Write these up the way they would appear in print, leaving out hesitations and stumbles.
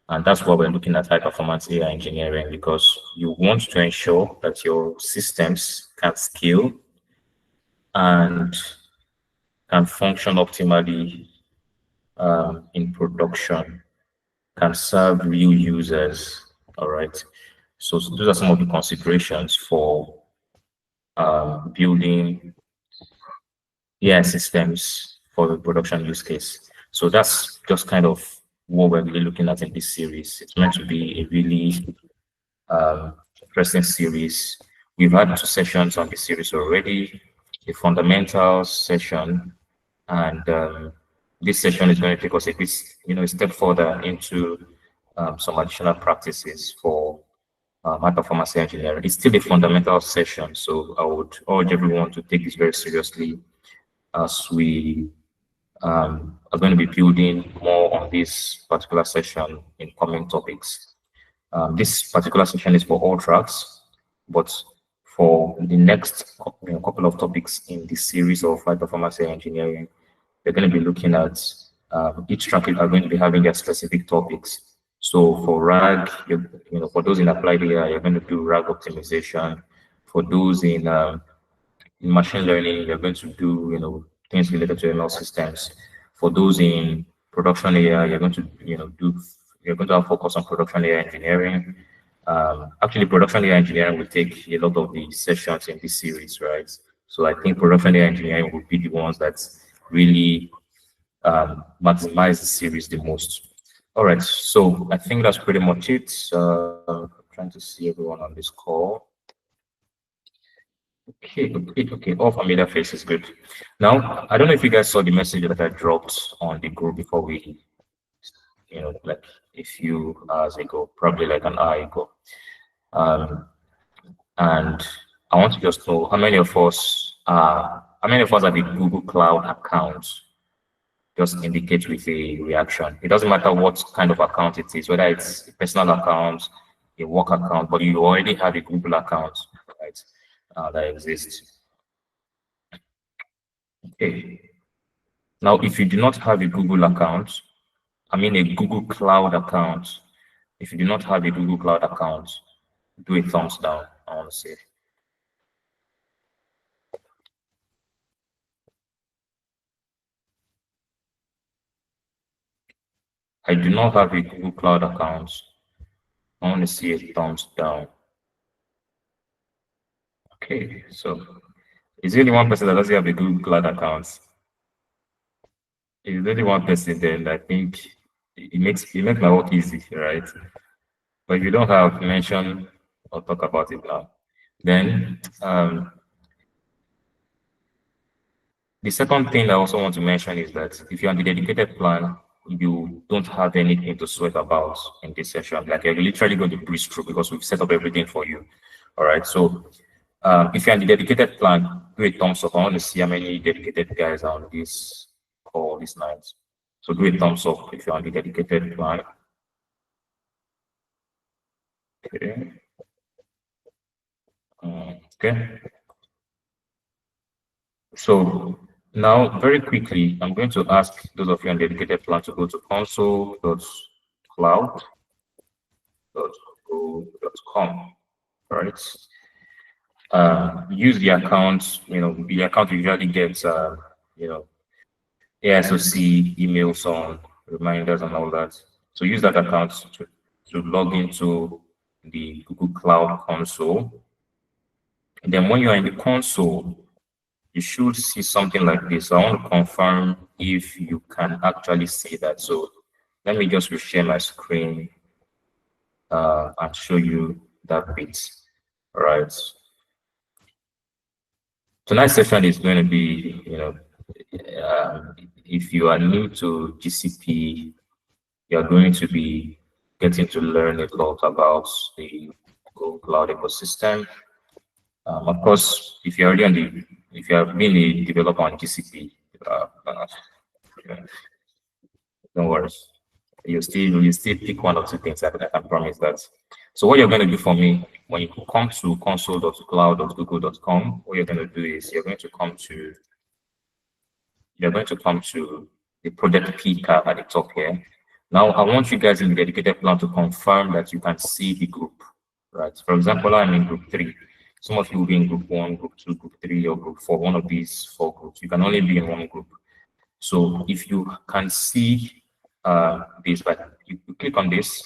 And that's why we're looking at high performance AI engineering, because you want to ensure that your systems can scale and can function optimally in production, can serve real users. All right. So those are some of the considerations for building AI systems for the production use case. So that's just kind of what we're really looking at in this series. It's meant to be a really interesting series. We've had 2 sessions on this series already, a fundamentals session, and this session is going to take us a bit, a step further into some additional practices for high performance engineering. It's still a fundamental session, so I would urge everyone to take this very seriously as we are going to be building more on this particular session in coming topics. This particular session is for all tracks, but for the next couple of topics in this series of high performance engineering, we're going to be looking at each track are going to be having their specific topics. So for RAG, for those in applied AI, you're going to do RAG optimization. For those in machine learning, you're going to do things related to ML systems. For those in production AI, you're going to you're going to have focus on production AI engineering. Actually, production AI engineering will take a lot of the sessions in this series, right? So I think production AI engineering will be the ones that really maximize the series the most. All right, so I think that's pretty much it. I'm trying to see everyone on this call. Okay. All familiar faces, good. Now, I don't know if you guys saw the message that I dropped on the group before we, like a few hours ago, probably like an hour ago. And I want to just know how many of us have a Google Cloud account. Just indicate with a reaction. It doesn't matter what kind of account it is, whether it's a personal account, a work account, but you already have a Google account, right? That exists. Okay. Now, if you do not have a Google account, I mean a Google Cloud account, if you do not have a Google Cloud account, do a thumbs down, I want to say. I do not have a Google Cloud account. I want to see a thumbs down. Okay, so is there only one person that doesn't have a Google Cloud account? If there's only one person, then I think it makes my work easy, right? But if you don't have, mention or talk about it now. Then the second thing I also want to mention is that if you're on the dedicated plan, you don't have anything to sweat about in this session. Like you're literally going to breeze through because we've set up everything for you. All right. So if you're on the dedicated plan, do a thumbs up. I want to see how many dedicated guys are on this call this night. So do a thumbs up if you're on the dedicated plan. Okay. Okay. So now, very quickly, I'm going to ask those of you on dedicated plan to go to console.cloud.go.com. Right. Use the account. The account usually gets AISOC emails on reminders and all that. So use that account to log into the Google Cloud console. And then when you're in the console, you should see something like this. I want to confirm if you can actually see that. So let me just reshare my screen and show you that bit. All right. Tonight's session is going to be, if you are new to GCP, you're going to be getting to learn a lot about the Google Cloud ecosystem. Of course, if you're already if you have been a developer on GCP, don't worry. You still pick one or two things. I can promise that. So what you're going to do for me when you come to console.cloud.google.com, what you're going to do is you're going to come to the project P tab at the top here. Now, I want you guys in the dedicated plan to confirm that you can see the group, right? For example, I'm in group 3. Some of you will be in group 1, group 2, group 3, or group 4, one of these 4 groups. You can only be in one group. So if you can see this, but you click on this,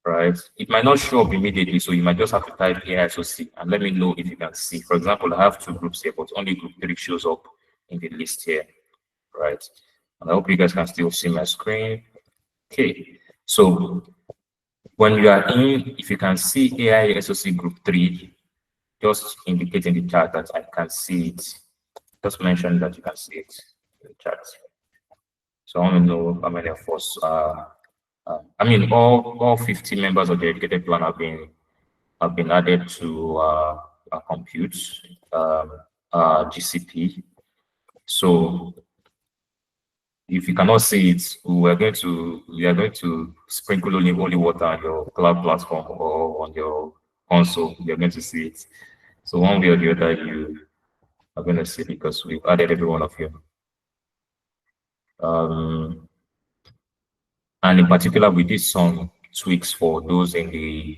right? It might not show up immediately, so you might just have to type AISOC and let me know if you can see. For example, I have 2 groups here, but only group 3 shows up in the list here, right? And I hope you guys can still see my screen. Okay, so when you are in, if you can see AISOC group 3, just indicate in the chat that I can see it. Just mention that you can see it in the chat. So I want to know how many of us are. I mean, all 50 members of the educated plan have been added to our compute GCP. So if you cannot see it, we are going to sprinkle only water on your cloud platform or on your console. You're going to see it. So one way or the other, you are going to see it because we've added every one of you. And in particular, we did some tweaks for those in the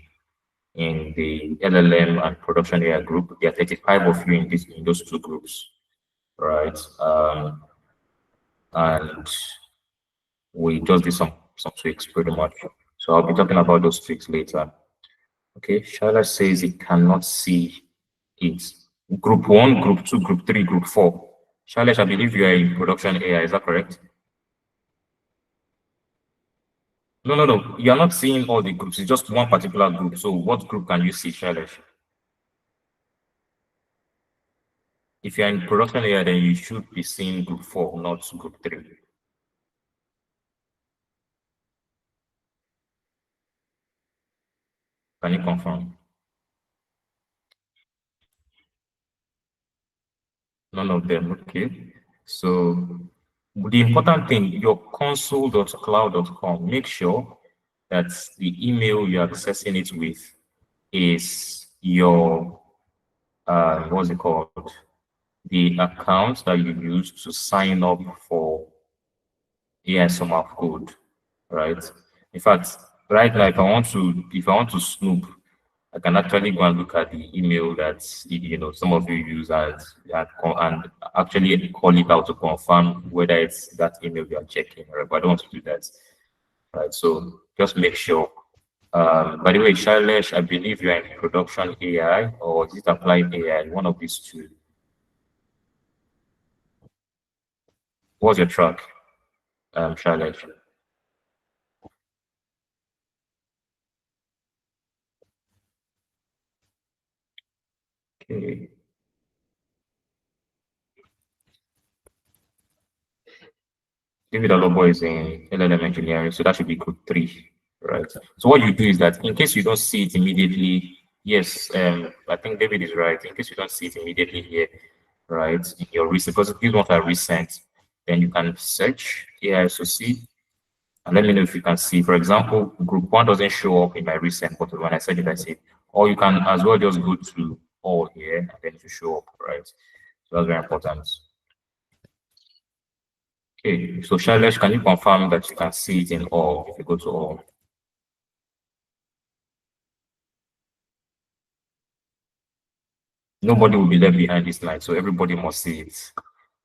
LLM and production AI group. There are 35 of you in those 2 groups, right? And we just did some tweaks pretty much. So I'll be talking about those tweaks later. Okay, Charlotte says it cannot see it. Group 1, group 2, group 3, group 4. Charlotte, I believe you are in production AI, is that correct? No. You're not seeing all the groups. It's just one particular group. So what group can you see, Shailesh? If you're in production area, then you should be seeing group 4, not group 3. Can you confirm? None of them. Okay. So the important thing, your console.cloud.com, make sure that the email you're accessing it with is your what's it called? The account that you use to sign up for AISOC code, right? In fact, right now, if I want to snoop, I can actually go and look at the email that some of you use and actually call it out to confirm whether it's that email you are checking, right? But I don't want to do that, right? So just make sure. By the way, Shailesh, I believe you're in production AI or is it applied AI? One of these two. What's your track, Shailesh? Okay. David Alobo is in LLM engineering, so that should be group 3, right? So what you do is that in case you don't see it immediately, yes, I think David is right. In case you don't see it immediately here, right, in your recent, because these ones are recent, then you can search AISOC and let me know if you can see. For example, group 1 doesn't show up in my recent, but when I search it, I see it. Or you can as well just go to all here and then to show up, right? So that's very important. Okay, so Shailesh, can you confirm that you can see it in all if you go to all? Nobody will be left behind this night, so everybody must see it.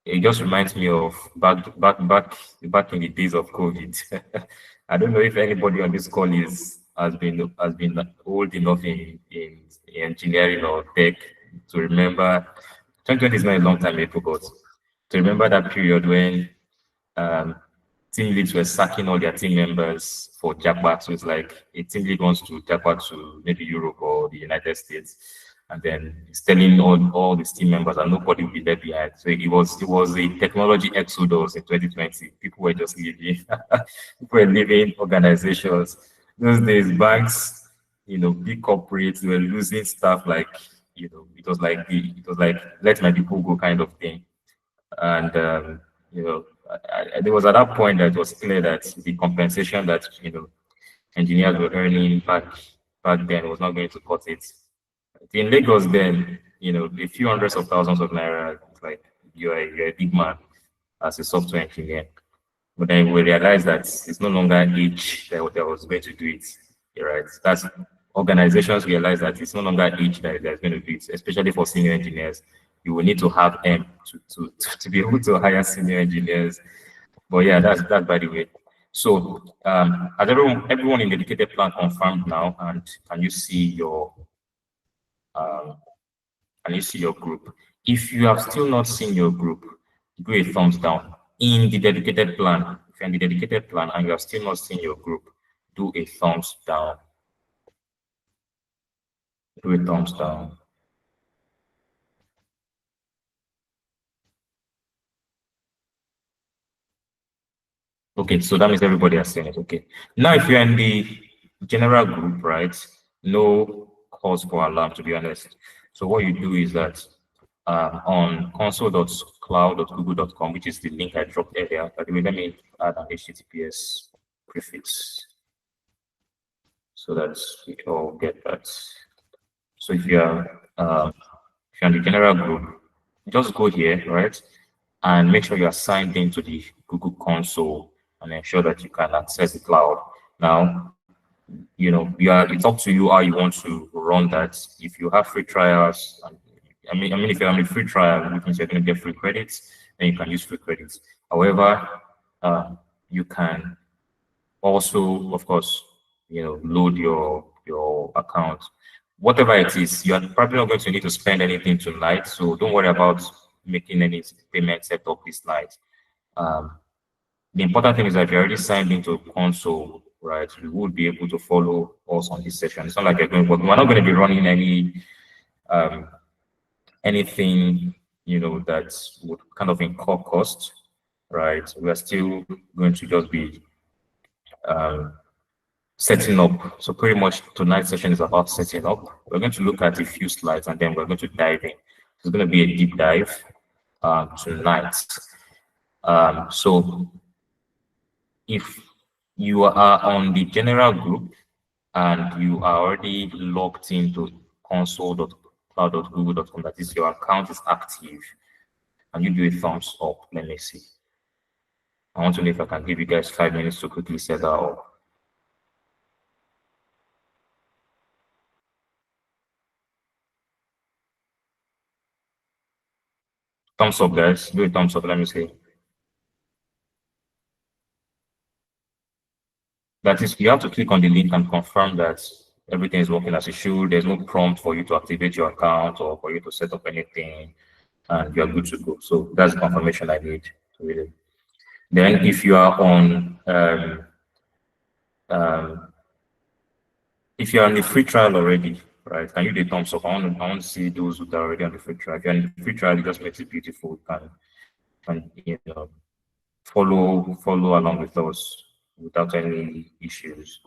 It just reminds me of back in the days of COVID. I don't know if anybody on this call has been old enough in engineering or tech to remember. 2020 is not a long time ago, but to remember that period when um, team leads were sacking all their team members for jackpot. So it's like a team lead wants to jackpot to maybe Europe or the United States, and then he's telling all these team members and nobody will be left behind. So it was a technology exodus in 2020. People were just leaving. People were leaving organizations. Those days, banks, big corporates were losing stuff like it was like let my people go kind of thing. And it was at that point that it was clear that the compensation that engineers were earning back then was not going to cut it. In Lagos, then a few hundreds of thousands of naira, it's like you're a big man as a software engineer. But then we realized that it's no longer age that was going to do it. Right? That's organizations realize that it's no longer age that's going to do it, especially for senior engineers. You will need to have M to be able to hire senior engineers. But yeah, that's by the way. So has everyone in the dedicated plan confirmed now, and can you see your um, group? If you have still not seen your group, do a thumbs down. In the dedicated plan, if you're in the dedicated plan and you have still not seen your group, do a thumbs down. Do a thumbs down. Okay, so that means everybody has seen it. Okay. Now, if you're in the general group, right, no cause for alarm, to be honest. So what you do is that on console.cloud.google.com, which is the link I dropped earlier. By the way, let me add an HTTPS prefix so that we all get that. So if you're in the general group, just go here, right, and make sure you are signed into the Google console and ensure that you can access the cloud. Now, it's up to you how you want to run that. If you have free trials, I mean, if you're on a free trial, which means you're going to get free credits, then you can use free credits. However, you can also, of course, load your account. Whatever it is, you are probably not going to need to spend anything tonight, so don't worry about making any payment setup this night. Um, the important thing is that if you're already signed into console, right, you will be able to follow us on this session. It's not like you're going, but we're not going to be running um, anything, that would kind of incur cost, right? We're still going to just be um, setting up. So pretty much tonight's session is about setting up. We're going to look at a few slides and then we're going to dive in. It's going to be a deep dive tonight. So if you are on the general group and you are already logged into console.cloud.google.com, that is your account is active, and you do a thumbs up. Let me see. I want to know if I can give you guys 5 minutes to quickly set that up. Thumbs up, guys. Do a thumbs up. Let me see. That is, you have to click on the link and confirm that everything is working as it should. There's no prompt for you to activate your account or for you to set up anything, and you're good to go. So that's the confirmation I need. Really. Then, if you are on, if you're on the free trial already, right? Can you do a thumbs up? I want to see those who are already on the free trial. If you're on the free trial, it just makes it beautiful. Can follow along with us without any issues.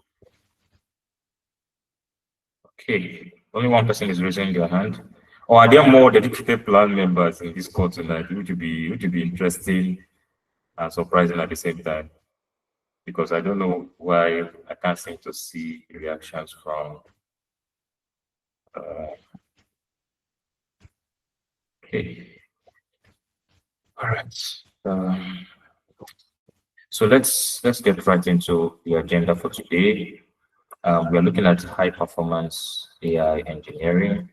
Okay, only one person is raising their hand. Or are there more dedicated plan members in this call tonight? Would you be interesting and surprising at the same time? Because I don't know why I can't seem to see reactions from. Okay, all right. So let's get right into the agenda for today. We are looking at high performance AI engineering.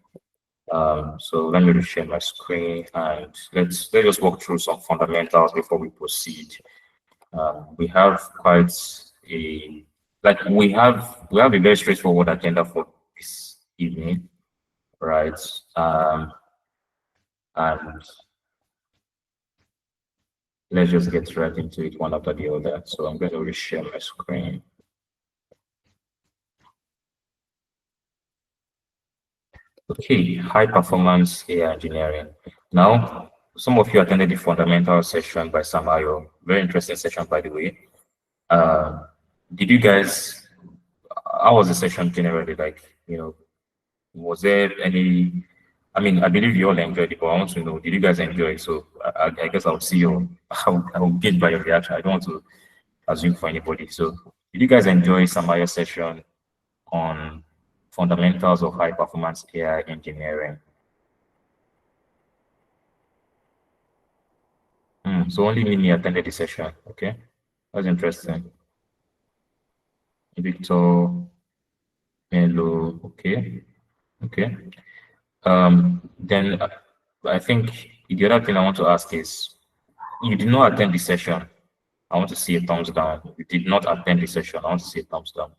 So let me share my screen and let's just walk through some fundamentals before we proceed. We have quite a we have a very straightforward agenda for this evening, right? And let's just get right into it one after the other. So I'm going to reshare my screen. Okay, high performance AI engineering. Now, some of you attended the fundamental session by Samayo. Very interesting session, by the way. Did you guys, how was the session generally like? Was there any, I mean, I believe you all enjoyed it, but I want to know, did you guys enjoy it? So I guess I'll see you, I'll gauge by your reaction. I don't want to assume for anybody. So did you guys enjoy Samayo's session on fundamentals of high performance AI engineering? So only Mimi attended the session, okay? That's interesting. Victor, hello. Okay. Okay. Then I think the other thing I want to ask is, you did not attend the session. I want to see a thumbs down. You did not attend the session. I want to see a thumbs down.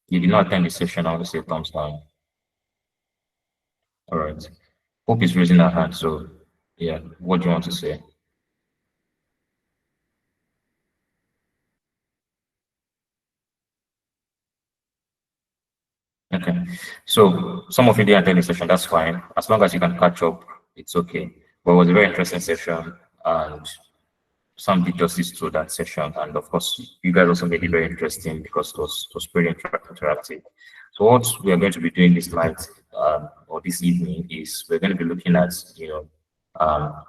You did not attend the session. I want to see a thumbs down. All right. Hope is raising her hand. So, yeah, what do you want to say? Okay. So, some of you didn't attend the session. That's fine. As long as you can catch up, it's okay. But it was a very interesting session, and some did justice to that session. And of course, you guys also made it very interesting because it was very interactive. So what we are going to be doing this night or this evening is we're going to be looking at, um,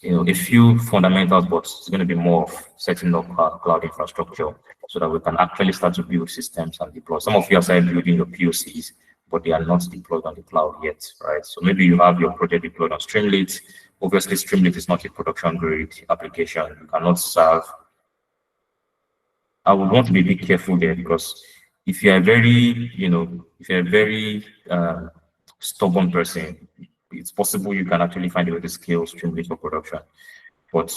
a few fundamentals, but it's going to be more of setting up cloud infrastructure so that we can actually start to build systems and deploy. Some of you are started building your POCs, but they are not deployed on the cloud yet, right? So maybe you have your project deployed on Streamlit. Obviously, Streamlit is not a production grade application. You cannot serve. I would want to be a bit careful there because if you're a very, if you're a very stubborn person, it's possible you can actually find a way to scale Streamlit for production. But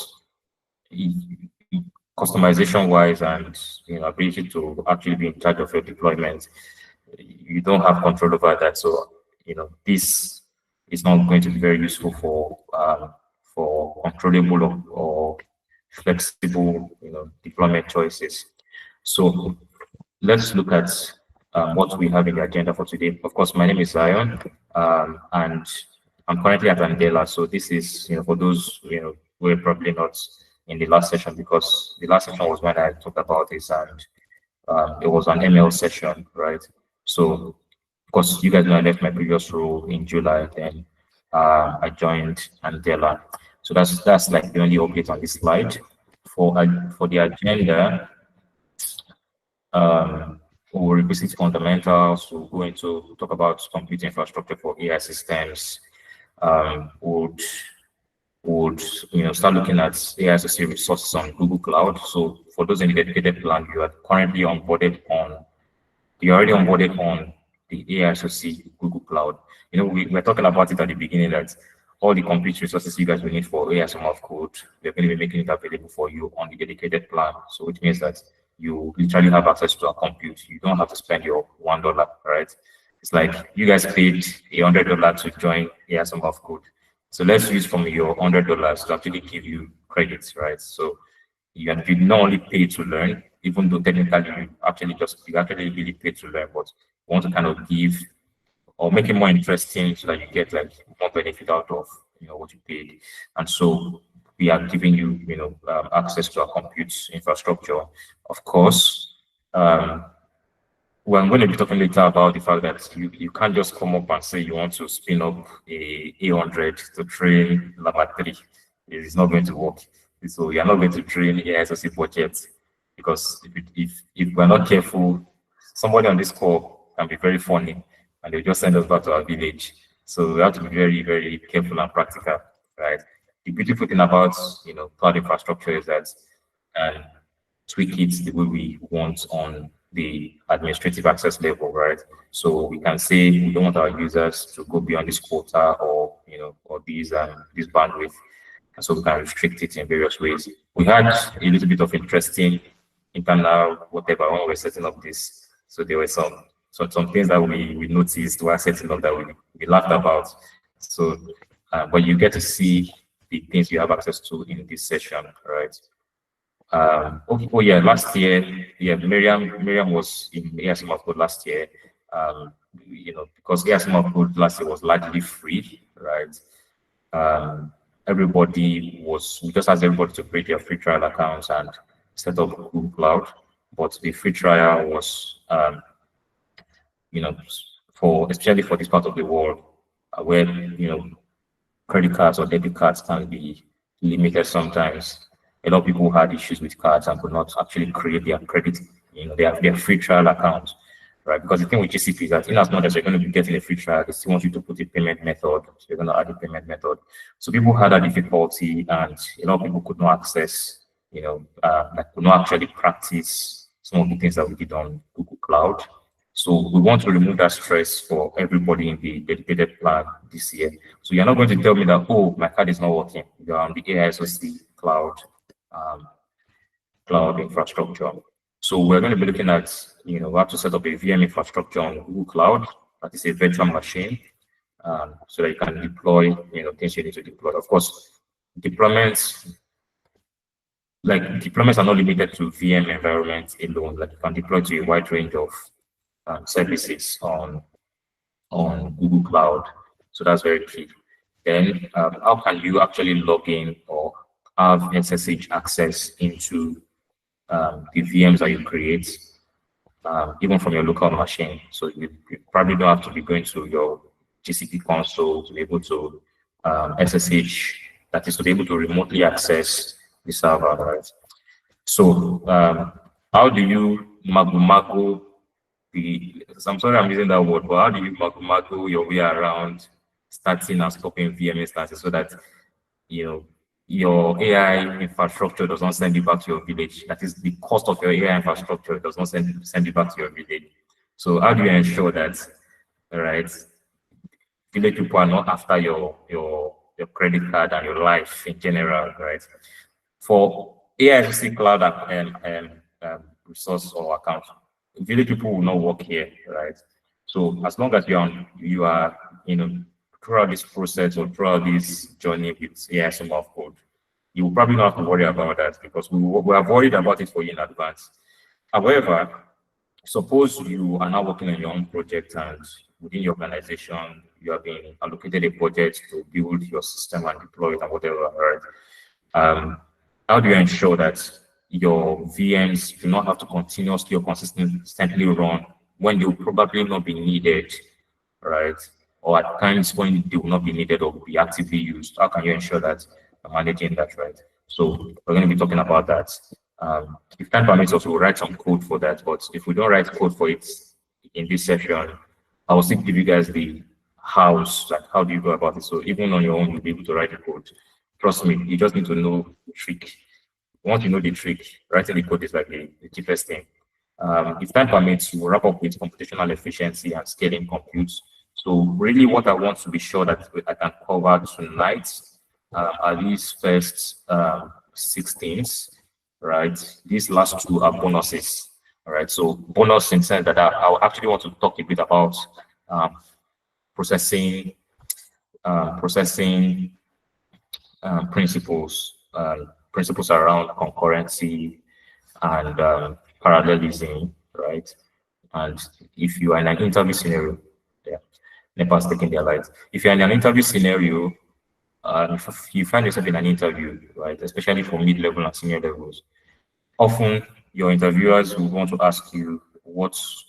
customization wise and ability to actually be in charge of your deployment, you don't have control over that. So this is not going to be very useful for controllable or flexible deployment choices. So let's look at what we have in the agenda for today. Of course, my name is Zion, and I'm currently at Andela. So this is for those who were probably not in the last session, because the last session was when I talked about this, and it was an ML session, right? So, of course, you guys know I left my previous role in July, then I joined Andela. So that's like the only update on this slide. For the agenda, we'll revisit fundamentals. We'll go into talk about computing infrastructure for AI systems. Would start looking at AISOC resources on Google Cloud. So for those in the dedicated plan, you are currently onboarded on. You're already onboarded on the AISOC Google Cloud. We were talking about it at the beginning that all the compute resources you guys will need for AI sum of code, we're going to be making it available for you on the dedicated plan. So which means that you literally have access to a compute. You don't have to spend your $1, right? It's like you guys paid $100 to join AI sum of code. So let's use from your $100 to actually give you credits, right? So you not only pay to learn, even though technically you actually really pay to learn, but you want to kind of give or make it more interesting so that you get like more benefit out of what you paid. And so we are giving you access to our compute infrastructure. Of course, well, I'm going to be talking later about the fact that you can't just come up and say you want to spin up a A100 to train Llama 3. It's not going to work. So you're not going to train AISOC budget, because if we're not careful, somebody on this call can be very funny and they'll just send us back to our village. So we have to be very, very careful and practical, right? The beautiful thing about cloud infrastructure is that tweak it the way we want on the administrative access level, right? So we can say we don't want our users to go beyond this quota or or this bandwidth, and so we can restrict it in various ways. We had a little bit of interesting internal whatever when we were setting up this. So there were some things that we noticed while setting up that we laughed about. So, but you get to see the things you have access to in this session, right? Oh yeah, last year, yeah, Miriam was in ASM of Code last year. Because ASM of Code last year was largely free, right? We just asked everybody to create their free trial accounts and set up Google Cloud. But the free trial was, especially for this part of the world, where credit cards or debit cards can be limited sometimes. A lot of people had issues with cards and could not actually create their credit, their free trial account, right? Because the thing with GCP is that in as much as you're going to be getting a free trial, they still want you to put a payment method. So you're going to add a payment method. So people had that difficulty, and a lot of people could not access, like could not actually practice some of the things that we did on Google Cloud. So we want to remove that stress for everybody in the dedicated plan this year. So you're not going to tell me that, oh, my card is not working. You're on the AISOC um, cloud infrastructure. So we're going to be looking at, we have to set up a VM infrastructure on Google Cloud. That is a virtual machine, so that you can deploy, things you need to deploy. Of course, deployments are not limited to VM environments alone. Like you can deploy to a wide range of services on Google Cloud. So that's very key. Then how can you actually log in or have SSH access into the VMs that you create, even from your local machine? So you probably don't have to be going to your GCP console to be able to SSH, that is to be able to remotely access the server, right? So how do you magu I'm sorry I'm using that word, but how do you magu your way around starting and stopping VM instances so that your AI infrastructure does not send you back to your village? That is, the cost of your AI infrastructure does not send you back to your village. So how do you ensure that, right, village people are not after your credit card and your life in general, right? For AISOC cloud resource or account, village people will not work here, right? So as long as you are throughout this process or throughout this journey with AI Summer of Code, you will probably not have to worry about that because we have worried about it for you in advance. However, suppose you are now working on your own project and within your organization, you have been allocated a budget to build your system and deploy it and whatever, right? How do you ensure that your VMs do not have to continuously or consistently run when they will probably not be needed, right? Or at times when they will not be needed or will be actively used? How can you ensure that you're managing that, right? So we're going to be talking about that. If time permits us, we'll write some code for that. But if we don't write code for it in this session, I will still give you guys the hows, like how do you go about it. So even on your own, you'll be able to write the code. Trust me, you just need to know the trick. Once you know the trick, writing the code is like the cheapest thing. If time permits, we'll wrap up with computational efficiency and scaling compute. So really what I want to be sure that I can cover tonight are these first 6 things, right? These last 2 are bonuses, all right? So bonus in the sense that I actually want to talk a bit about processing principles around concurrency and parallelism, right? And if you are in an interview scenario, NEPA's taking their lights. If you're in an interview scenario, if you find yourself in an interview, right, especially for mid-level and senior levels, often your interviewers will want to ask you what's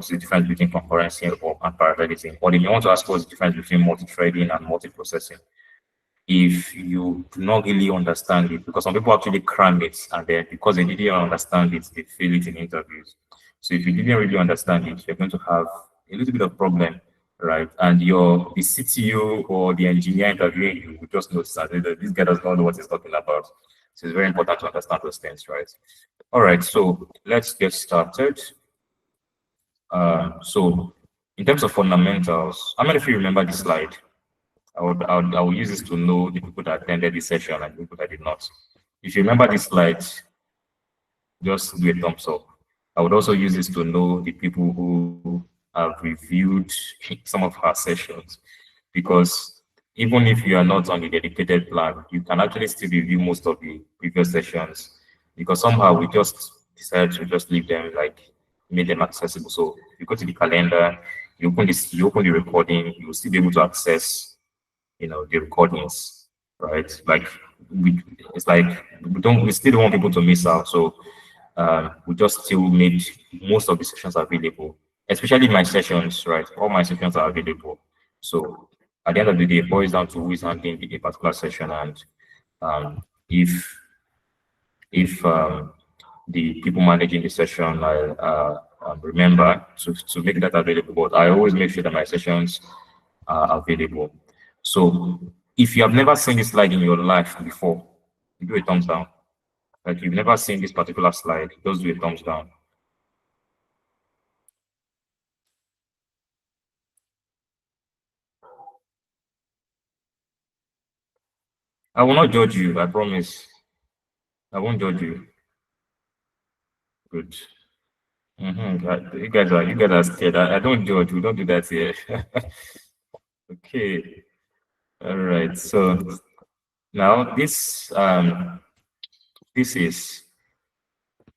the difference between concurrency and parallelism, or they may want to ask what's the difference between multi-threading and multi-processing. If you do not really understand it, because some people actually cram it, and then because they didn't understand it, they fail it in interviews. So if you didn't really understand it, you're going to have a little bit of problem, right? And the CTO or the engineer interviewing you will just notice that this guy does not know what he's talking about. So it's very important to understand those things, right? All right, so let's get started. So in terms of fundamentals, how many of you remember this slide? I will use this to know the people that attended this session and the people that did not. If you remember this slide, just do a thumbs up. I would also use this to know the people who have reviewed some of our sessions, because even if you are not on the dedicated plan, you can actually still review most of the previous sessions, because somehow we just decided to just leave them, like made them accessible. So if you go to the calendar, you open the recording, you will still be able to access the recordings, right? Like it's like we still don't want people to miss out. So we just still made most of the sessions available, especially my sessions, right? All my sessions are available. So at the end of the day, it boils down to who is handling a particular session, and if the people managing the session remember to make that available, but I always make sure that my sessions are available. So if you have never seen this slide in your life before, do a thumbs down. Like you've never seen this particular slide, just do a thumbs down. I will not judge you, I promise. I won't judge you. Good. You guys are scared. I don't judge. We don't do that here. Okay. All right. So now this is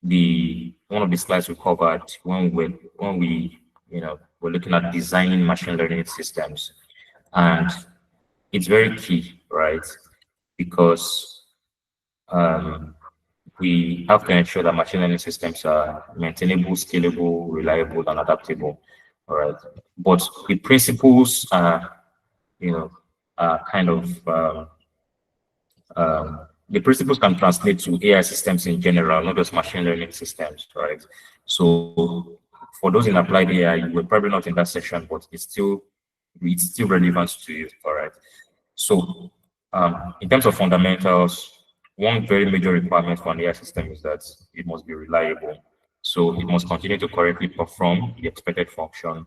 the one of the slides we covered when we we're looking at designing machine learning systems, and it's very key, right? Because we have to ensure that machine learning systems are maintainable, scalable, reliable, and adaptable. All right. But the principles are, kind of the principles can translate to AI systems in general, not just machine learning systems, right? So for those in applied AI, you were probably not in that section, but it's still relevant to you, all right? So in terms of fundamentals, one very major requirement for an AI system is that it must be reliable. So it must continue to correctly perform the expected function.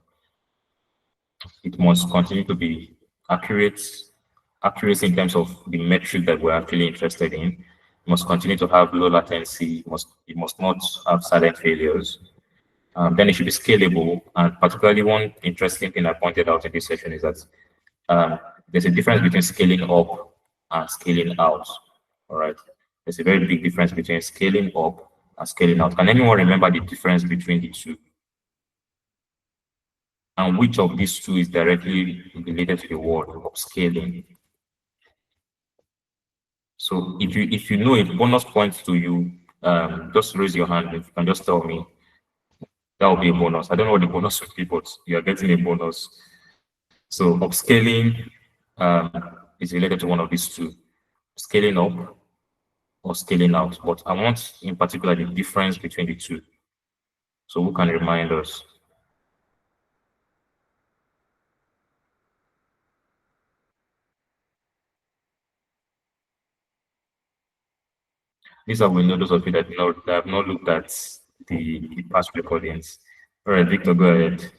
It must continue to be accuracy in terms of the metric that we're actually interested in. It must continue to have low latency. It must not have silent failures. Then it should be scalable. And particularly one interesting thing I pointed out in this session is that there's a difference between scaling up and scaling out. All right. There's a very big difference between scaling up and scaling out. Can anyone remember the difference between the two? And which of these two is directly related to the word of scaling? So if you know it, bonus points to you, just raise your hand. If you can just tell me, that will be a bonus. I don't know what the bonus would be, but you are getting a bonus. So upscaling is related to one of these two, scaling up or scaling out. But I want in particular the difference between the two. So who can remind us? These are we know those of you that have not looked at the past recordings. All right, Victor, go ahead.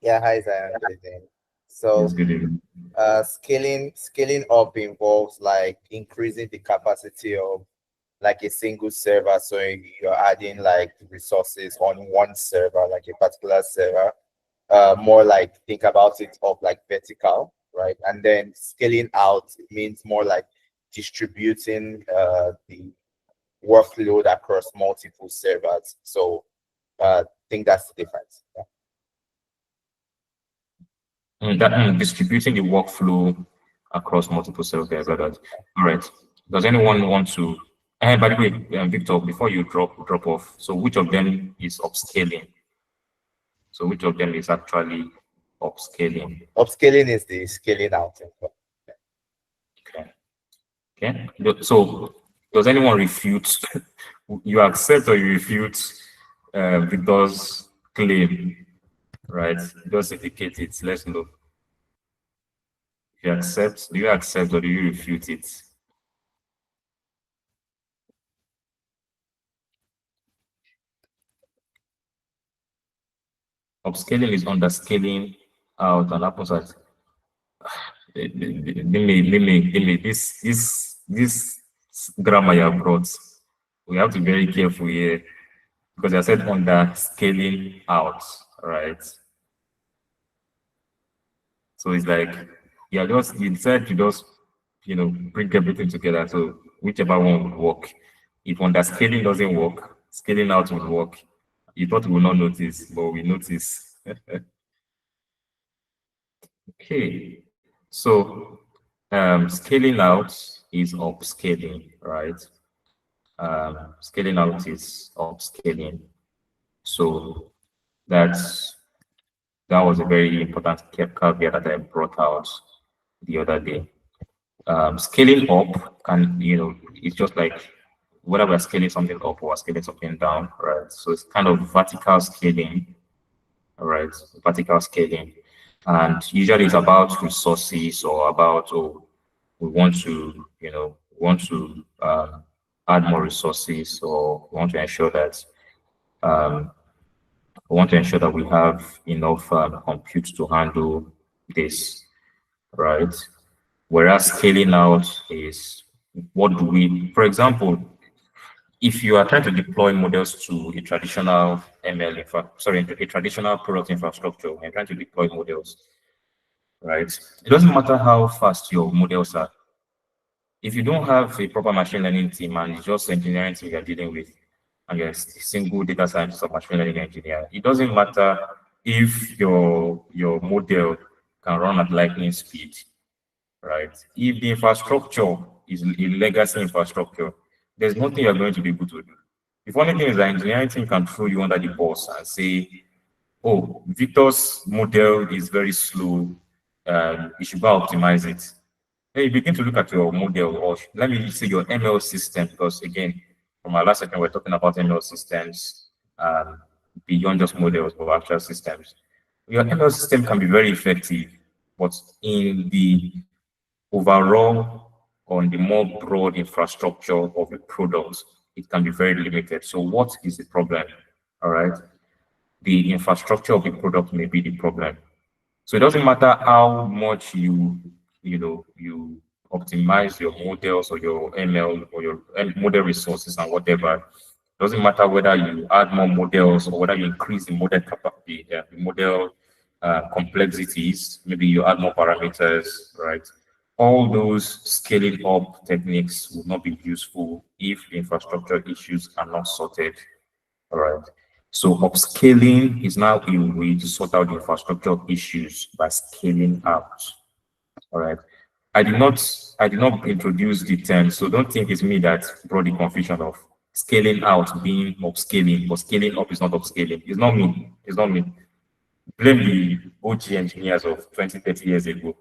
Yeah, hi Zion. Good evening. Yes, So good evening. scaling up involves like increasing the capacity of like a single server. So you're adding like resources on one server, like a particular server. More like think about it of like vertical, right? And then scaling out means more like distributing the workload across multiple servers. So I think that's the difference. Yeah. Distributing the workflow across multiple servers. Like that. All right. Does anyone want to? And by the way, Victor, before you drop off, so which of them is upscaling? So which of them is actually upscaling? Upscaling is the scaling out. Okay. Okay. So does anyone refute? You accept or you refute Victor's claim? Right. Just indicate it. Let's know. If you accept, do you accept or do you refute it? Upscaling is underscaling out and happens at this grammar you have brought. We have to be very careful here because I said underscaling out, right? So it's like you decide to just bring everything together. So whichever one would work. If underscaling doesn't work, scaling out would work. You thought we will not notice, but we notice. Okay, so scaling out is upscaling, right? Scaling out is upscaling. So that was a very important caveat that I brought out the other day. Scaling up it's just like whether we're scaling something up or scaling something down, right? So it's kind of vertical scaling, all right? Vertical scaling. And usually it's about resources or about, oh, we want to, we want to add more resources, or we want to ensure that um, we have enough compute to handle this, right? Whereas scaling out is, what do we, for example, if you are trying to deploy models to a traditional a traditional product infrastructure, and you're trying to deploy models, right? It doesn't matter how fast your models are. If you don't have a proper machine learning team and it's just engineering team you're dealing with, and you're a single data scientist or machine learning engineer, it doesn't matter if your model can run at lightning speed, right? If the infrastructure is a legacy infrastructure, there's nothing you're going to be able to do. The funny thing is that engineering team can throw you under the bus and say, oh, Victor's model is very slow, you should go optimize it. Then you begin to look at your model, or let me say your ML system, because again, from our last second, we're talking about ML systems beyond just models, but actual systems. Your ML system can be very effective, but in the overall, on the more broad infrastructure of a product, it can be very limited. So what is the problem? All right. The infrastructure of the product may be the problem. So it doesn't matter how much you optimize your models or your ML or your model resources and whatever. It doesn't matter whether you add more models or whether you increase the model capacity, the model complexities. Maybe you add more parameters, right? All those scaling up techniques will not be useful if the infrastructure issues are not sorted. All right. So upscaling is now a way to sort out the infrastructure issues by scaling out. All right. I did not introduce the term, so don't think it's me that brought the confusion of scaling out being upscaling, but scaling up is not upscaling. It's not me. It's not me. Blame the OG engineers of 20, 30 years ago.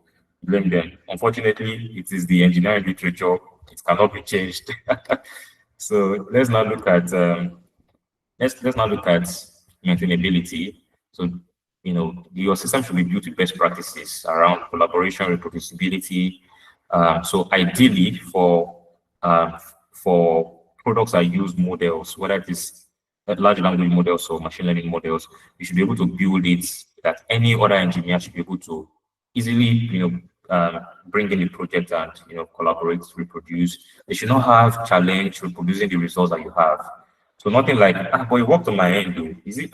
Blame them. Unfortunately, it is the engineering literature. It cannot be changed. So let's now look at maintainability. So, your system should be built with best practices around collaboration, reproducibility. So ideally um, for products that use models, whether it is large language models or machine learning models, you should be able to build it that any other engineer should be able to easily, bring in the project and, collaborate, reproduce. They should not have challenge reproducing the results that you have. So nothing like, but it worked on my end, though. Is it?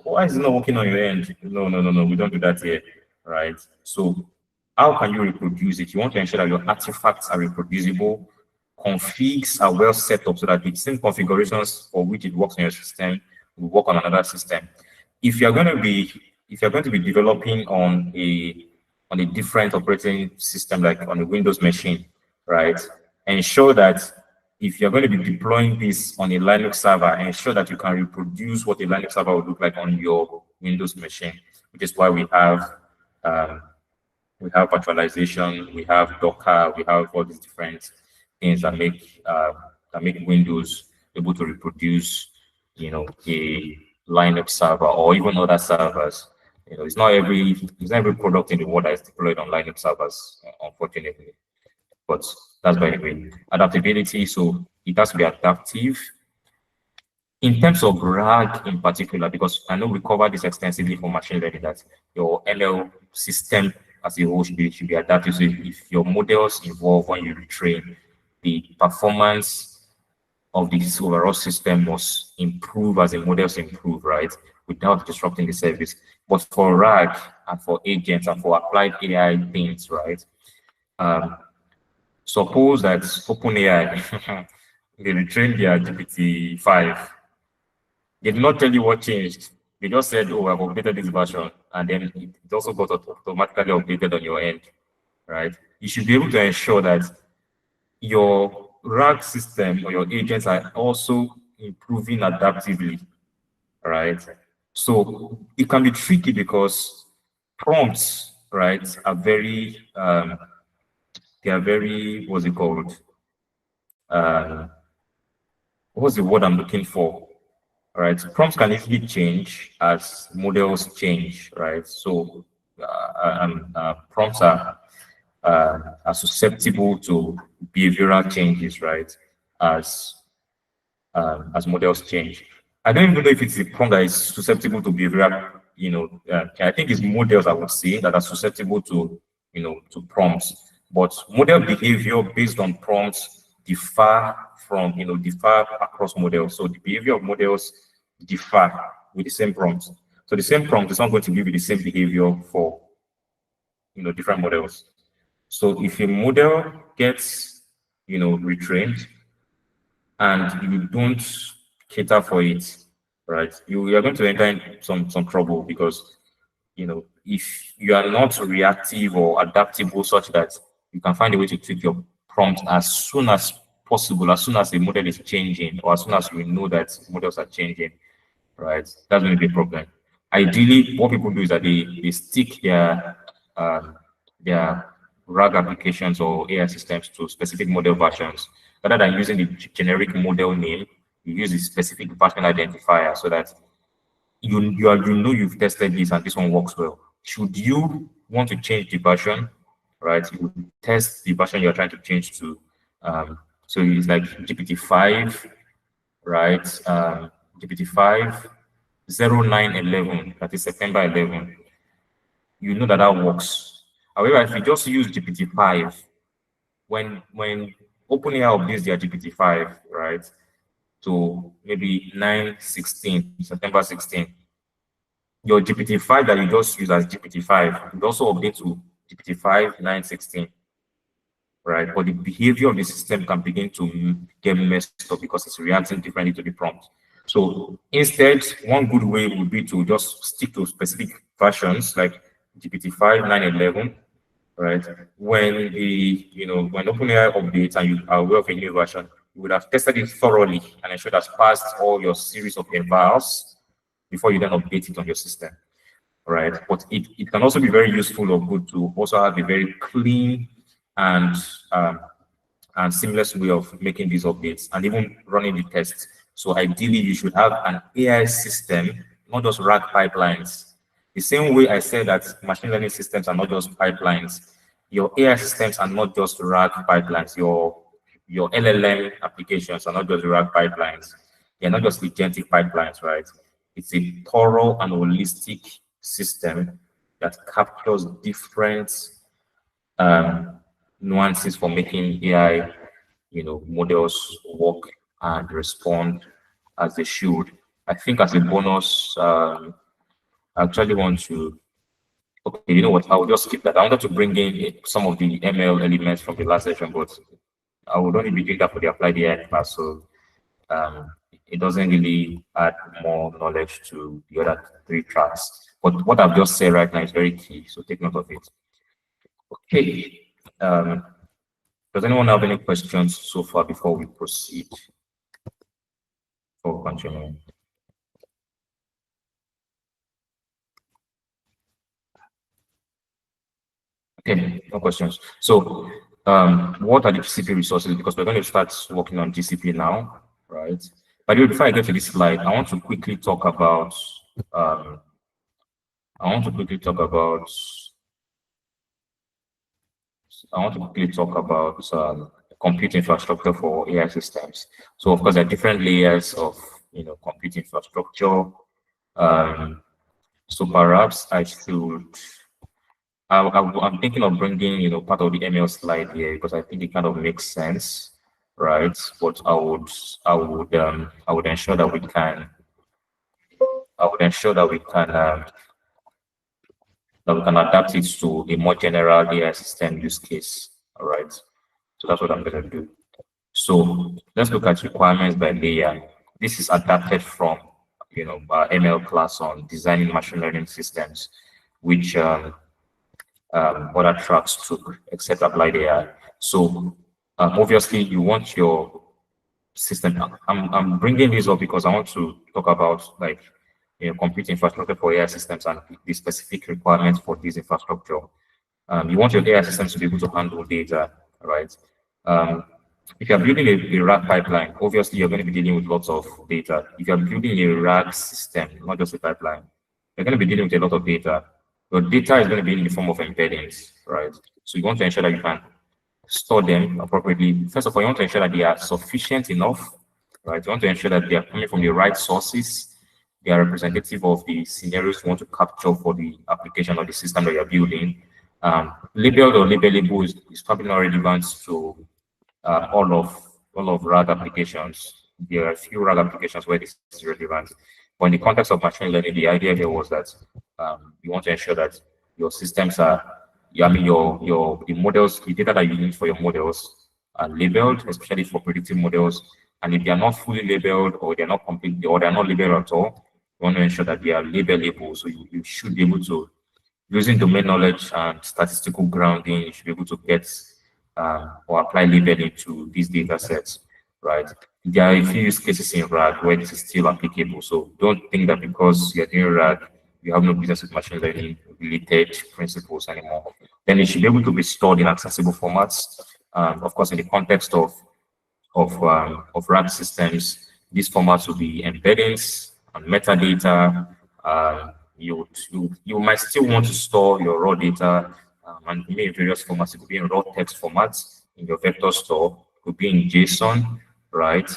Why is it not working on your end? No, no, no, no. We don't do that here, right? So how can you reproduce it? You want to ensure that your artifacts are reproducible, configs are well set up so that the same configurations for which it works on your system will work on another system. If you're going to be developing on a different operating system, like on a Windows machine, right? Ensure that if you're going to be deploying this on a Linux server, ensure that you can reproduce what a Linux server would look like on your Windows machine, which is why um, we have virtualization, we have Docker, we have all these different things that make Windows able to reproduce, a Linux server or even other servers. It's not every product in the world that is deployed on Linux servers, unfortunately. But that's by the way. Adaptability, so it has to be adaptive. In terms of RAG in particular, because I know we covered this extensively for machine learning, that your ML system as a whole should be adaptive. So if your models evolve when you retrain, the performance of this overall system must improve as the models improve, right? Without disrupting the service. But for RAG and for agents and for applied AI things, right? Suppose that OpenAI they retrained their GPT-5. They did not tell you what changed. They just said, "Oh, I've updated this version," and then it also got automatically updated on your end, right? You should be able to ensure that your RAG system or your agents are also improving adaptively, right? So it can be tricky because prompts, right, are very they are very, what's it called? what's the word I'm looking for? Right, prompts can easily change as models change, right? So prompts are susceptible to behavioral changes, right? As as models change. I don't even know if it's the prompt that is susceptible to behavioral, I think it's models I would say that are susceptible to, to prompts. But model behavior based on prompts differ across models. So the behavior of models differ with the same prompt. So the same prompt is not going to give you the same behavior for, different models. So if a model gets, retrained, and you don't cater for it, right, you are going to enter in some trouble because if you are not reactive or adaptable such that you can find a way to tweak your prompt as soon as possible, as soon as the model is changing, or as soon as you know that models are changing, right? That's going to be a problem. Ideally, what people do is that they stick their RAG applications or AI systems to specific model versions. Rather than using the generic model name, you use the specific version identifier so that you've tested this and this one works well. Should you want to change the version, right? You test the version you're trying to change to. So it's like GPT-5, right? GPT-5 0911, that is September 11. You know that works. However, if you just use GPT-5, when OpenAI updates their GPT-5, right, to maybe 9/16, September 16, your GPT-5 that you just use as GPT-5 will also update to GPT-5 9/16, right? But the behavior of the system can begin to get messed up because it's reacting differently to the prompt. So instead, one good way would be to just stick to specific versions like GPT-5 9/11, right? When when OpenAI updates and you are aware of a new version, you would have tested it thoroughly and ensure that's passed all your series of evals before you then update it on your system, right? But it can also be very useful or good to also have a very clean and um, and seamless way of making these updates and even running the tests. So ideally, you should have an AI system, not just RAG pipelines. The same way I said that machine learning systems are not just pipelines, your AI systems are not just RAG pipelines. Your LLM applications are not just RAG pipelines. They're not just agentic pipelines, right? It's a thorough and holistic system that captures different nuances for making AI, models work and respond as they should. I think as a bonus, I actually want to, okay, you know what, I'll just skip that. I wanted to bring in some of the ML elements from the last session, but I would only be doing that for the applied AI class. So it doesn't really add more knowledge to the other three tracks. But what I've just said right now is very key, so take note of it. Okay. Does anyone have any questions so far before we proceed? For continuing. Okay, no questions. So, what are the GCP resources? Because we're going to start working on GCP now, right? But before I get to this slide, I want to quickly talk about. I want to quickly talk about compute infrastructure for AI systems. So of course, there are different layers of compute infrastructure. So perhaps I'm thinking of bringing part of the ML slide here because I think it kind of makes sense, right? But I would ensure that we can adapt it to a more general AI system use case. All right. So that's what I'm going to do. So let's look at requirements by layer. This is adapted from ML class on designing machine learning systems, which other tracks took except applied AI. So obviously you want your system. I'm bringing this up because I want to talk about like compute infrastructure for AI systems and the specific requirements for this infrastructure. You want your AI systems to be able to handle data, right? if you're building a RAG pipeline, obviously you're going to be dealing with lots of data. If you're building a RAG system, not just a pipeline, you're going to be dealing with a lot of data. Your data is going to be in the form of embeddings, right? So you want to ensure that you can store them appropriately. First of all, you want to ensure that they are sufficient enough, right? You want to ensure that they are coming from the right sources. They are representative of the scenarios you want to capture for the application or the system that you're building. Labeled or labelable is probably not relevant to all of RAG applications. There are a few RAG applications where this is relevant. But in the context of machine learning, the idea here was that you want to ensure that your systems are, I mean, the models, the data that you need for your models are labeled, especially for predictive models. And if they are not fully labeled or they're not complete or they're not labeled at all, you want to ensure that they are labelable. So you should be able to, using domain knowledge and statistical grounding, you should be able to get or apply labeling to these data sets, right? There are a few use cases in RAG where this is still applicable. So don't think that because you're doing RAG, you have no business with machine learning related principles anymore. Then it should be able to be stored in accessible formats. Of course, in the context of RAG systems, these formats will be embeddings and metadata. You might still want to store your raw data and in various formats. It could be in raw text formats in your vector store. It could be in JSON, right?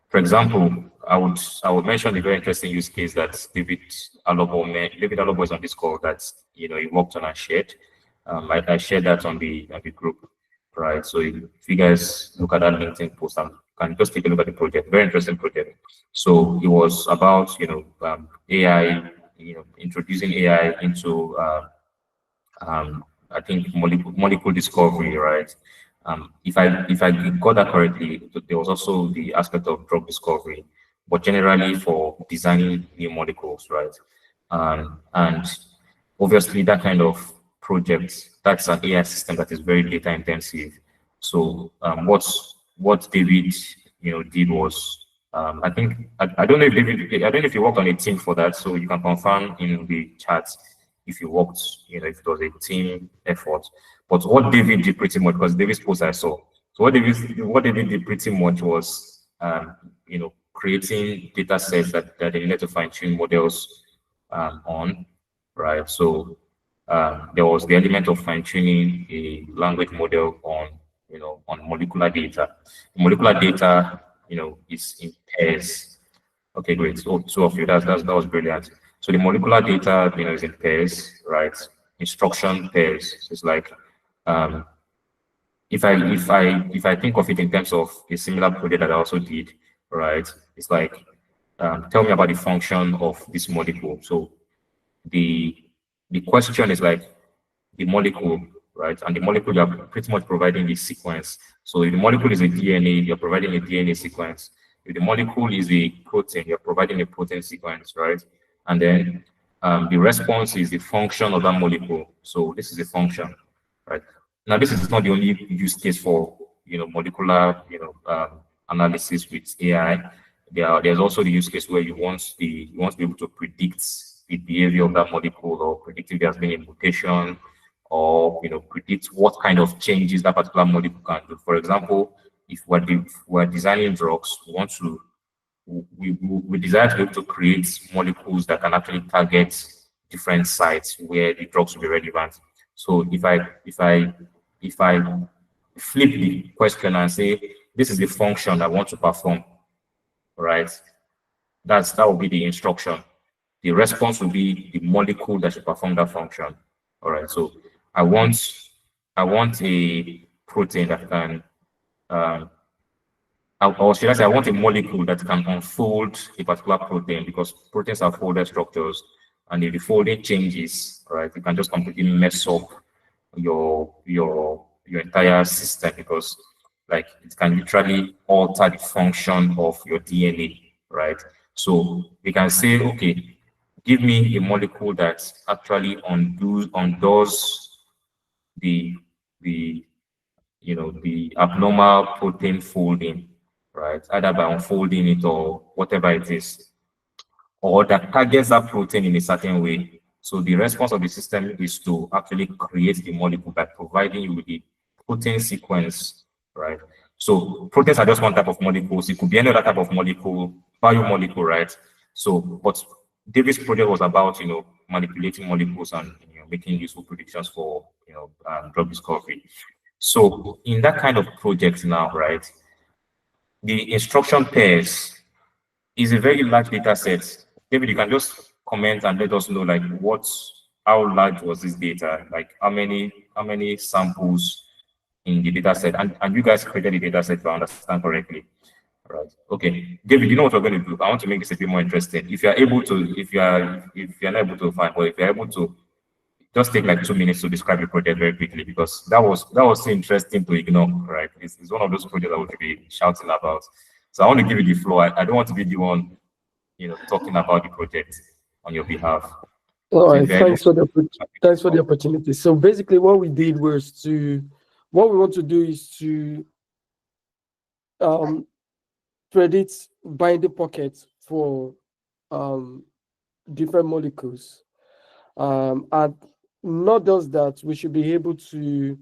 For example, I would mention a very interesting use case that David Alobo is on this call that he worked on and shared. I shared that on the group, right? So if you guys look at that LinkedIn post and can just take a look at the project, very interesting project. So it was about AI, introducing AI into I think molecule discovery, right? If I got that correctly, there was also the aspect of drug discovery, but generally for designing new molecules, right? And obviously that kind of project, that's an AI system that is very data intensive. So what David did was I think I don't know if David, I don't know if you worked on a team for that, so you can confirm in the chat if you worked, if it was a team effort. But what David did pretty much, because David's post I saw. So what David did pretty much was creating data sets that they needed to fine-tune models on, right? So there was the element of fine-tuning a language model on molecular data. Molecular data, is in pairs. Okay, great. So two of you, that was brilliant. So the molecular data, is in pairs, right? Instruction pairs. So it's like if I think of it in terms of a similar project that I also did, right? It's like tell me about the function of this molecule. So the question is like the molecule, right? And the molecule, you're pretty much providing the sequence. So if the molecule is a DNA, you're providing a DNA sequence. If the molecule is a protein, you're providing a protein sequence, right? And then the response is the function of that molecule. So this is a function, right? Now, this is not the only use case for molecular analysis with AI. There's also the use case where you want to be able to predict the behavior of that molecule, or predict if there's been a mutation, or predict what kind of changes that particular molecule can do. For example, if we're designing drugs, we desire to be able to create molecules that can actually target different sites where the drugs will be relevant. So if I flip the question and say this is the function I want to perform, right? That will be the instruction. The response will be the molecule that should perform that function. All right. So I want a protein that can or should I say I want a molecule that can unfold a particular protein, because proteins are folded structures, and if the folding changes, right, you can just completely mess up your entire system, because like it can literally alter the function of your DNA, right? So we can say, okay, give me a molecule that actually undoes the the abnormal protein folding, right? Either by unfolding it or whatever it is, or that targets that protein in a certain way. So the response of the system is to actually create the molecule by providing you with the protein sequence, right? So proteins are just one type of molecules. It could be any other type of molecule, biomolecule, right? So, but David's project was about, manipulating molecules and making useful predictions for, drug discovery. So in that kind of project now, right, the instruction pairs is a very large data set. David, you can just comment and let us know like how large was this data? Like how many samples in the data set? And you guys created the data set, if I understand correctly. Right. Okay. David, you know what we're going to do? I want to make this a bit more interesting. If you're able to, if you're not able to find, or if you're able to just take like 2 minutes to describe the project very quickly, because that was so interesting to ignore, right? It's one of those projects I would be shouting about. So I want to give you the floor. I don't want to be the one, talking about the project on your behalf. All So right, if you're able thanks for the opportunity. So basically, what we did was what we want to do is to um, predict binding pockets for um, different molecules. And not just that, we should be able to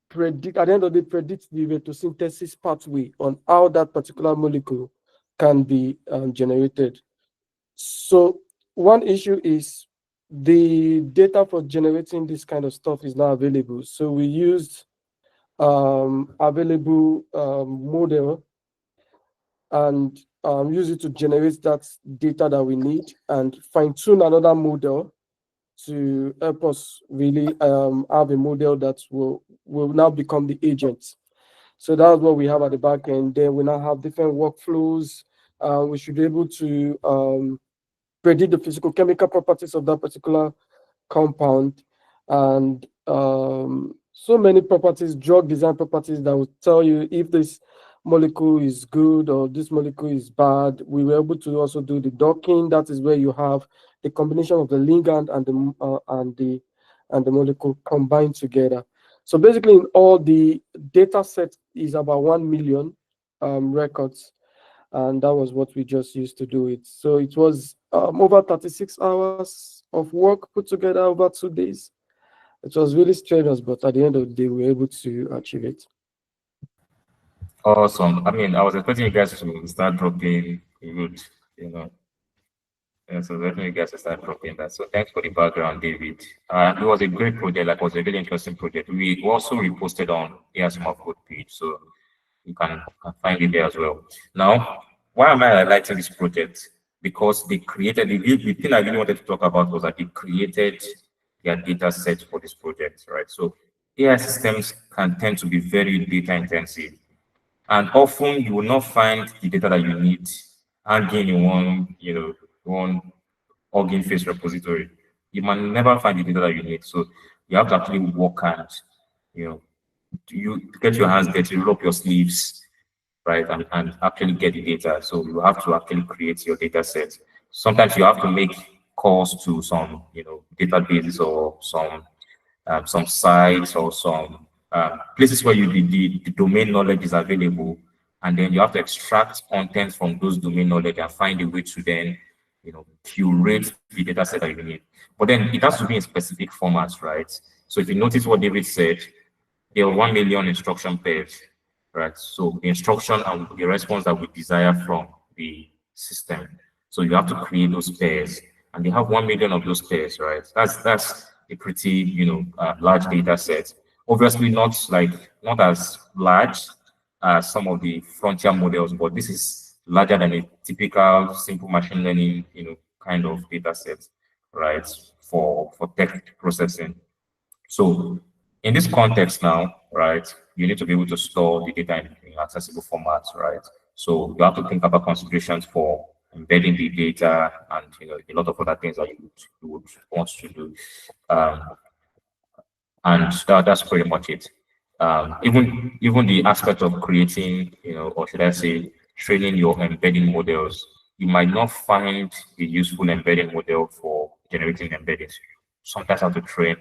predict, at the end of the day, predict the photosynthesis pathway on how that particular molecule can be generated. So one issue is the data for generating this kind of stuff is not available. So we used available model and use it to generate that data that we need and fine tune another model to help us really have a model that will now become the agent. So that's what we have at the back end. Then we now have different workflows. We should be able to predict the physical chemical properties of that particular compound and so many properties, drug design properties that will tell you if this molecule is good or this molecule is bad. We were able to also do the docking. That is where you have the combination of the ligand and the molecule combined together. So basically, in all, the data set is about 1 million records, and that was what we just used to do it. So it was over 36 hours of work put together over 2 days. It was really strenuous, but at the end of the day, we were able to achieve it. awesome. I mean, I was expecting you guys to start dropping good, you know. Yeah, so definitely you guys to start dropping that. So thanks for the background, David. It was a great project, like it was a really interesting project. We also reposted on AISOC code page, so you can find it there as well. Now, why am I highlighting this project? Because they created the thing I really wanted to talk about was that they created their data set for this project, right? So AI systems can tend to be very data intensive. And often you will not find the data that you need hanging in one organ face repository. You might never find the data that you need. So you have to actually work and you know you get your hands dirty, roll up your sleeves, right, and actually get the data. So you have to actually create your data set. Sometimes you have to make calls to some databases or some sites or some places where the domain knowledge is available, and then you have to extract content from those domain knowledge and find a way to then curate the data set that you need. But then it has to be in specific formats, right? So if you notice what David said, there are 1 million instruction pairs, right? So the instruction and the response that we desire from the system. So you have to create those pairs, and they have 1 million of those pairs, right? That's a pretty large data set. Obviously, not as large as some of the frontier models, but this is larger than a typical simple machine learning kind of data set, right? For text processing. So in this context now, right, you need to be able to store the data in accessible formats, right? So you have to think about considerations for embedding the data and a lot of other things that you would want to do. And that's pretty much it. Even the aspect of creating, or should I say, training your embedding models, you might not find a useful embedding model for generating embeddings. You sometimes have to train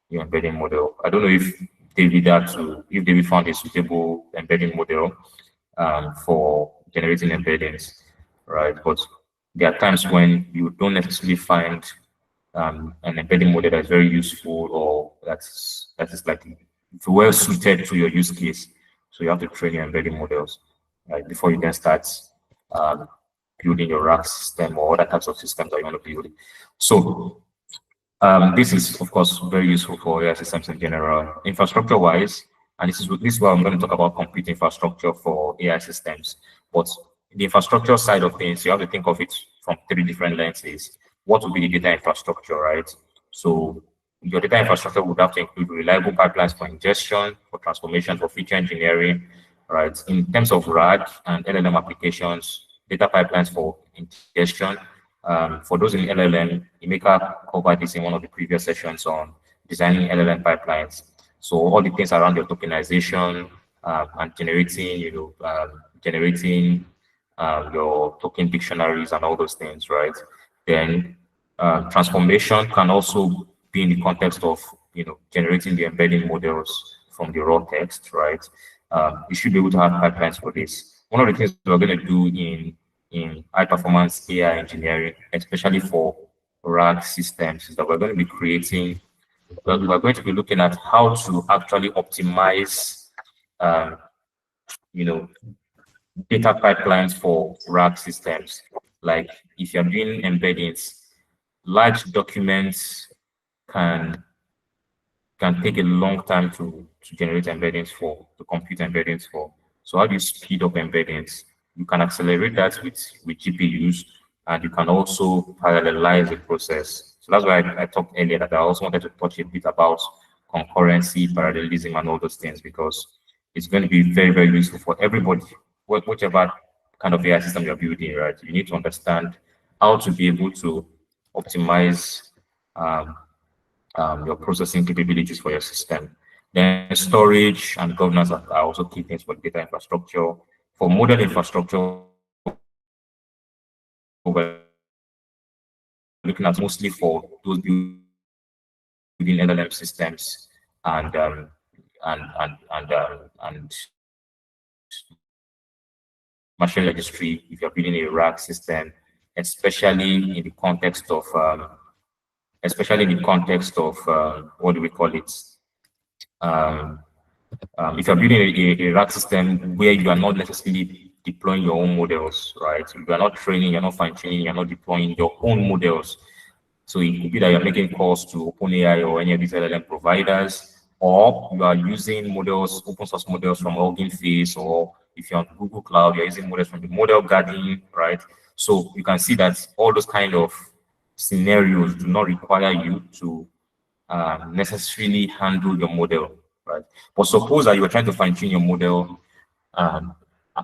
your embedding model. I don't know if David found a suitable embedding model for generating embeddings, right? But there are times when you don't necessarily find an embedding model that is very useful or that is like well suited to your use case. So you have to train your embedding models, right, before you can start um, building your rack system or other types of systems that you want to build. So this is, of course, very useful for AI systems in general. Infrastructure-wise, and this is why I'm going to talk about compute infrastructure for AI systems. But the infrastructure side of things, you have to think of it from three different lenses. What would be the data infrastructure, right? So your data infrastructure would have to include reliable pipelines for ingestion, for transformation, for feature engineering, right? In terms of RAG and LLM applications, data pipelines for ingestion. For those in LLM, Emeka covered this in one of the previous sessions on designing LLM pipelines. So all the things around your tokenization and generating, generating your token dictionaries and all those things, right? Then transformation can also be in the context of generating the embedding models from the raw text, right? You should be able to have pipelines for this. One of the things we're going to do in high performance AI engineering, especially for RAG systems, is that we're going to be looking at how to actually optimize, um, you know, data pipelines for RAG systems. Like if you're doing embeddings, large documents can take a long time to generate embeddings for, to compute embeddings for. So how do you speed up embeddings? You can accelerate that with GPUs, and you can also parallelize the process. So that's why I talked earlier that I also wanted to touch a bit about concurrency, parallelism, and all those things, because it's going to be very, very useful for everybody, whichever kind of AI system you're building, right? You need to understand how to be able to optimize um, your processing capabilities for your system. Then storage and governance are also key things for data infrastructure. For model infrastructure, we're looking at mostly for those building LLM systems and and machine registry if you're building a rack system, especially in the context of what do we call it? Um, if you're building a rack system where you are not necessarily deploying your own models, right? You are not training, you're not fine-tuning, you're not deploying your own models. So it could be that you're making calls to OpenAI or any of these LLM providers, or you are using models, open source models from Hugging Face, or if you're on Google Cloud, you're using models from the Model Garden, right? So you can see that all those kind of scenarios do not require you to necessarily handle your model, right? But suppose that you are trying to fine tune your model, um,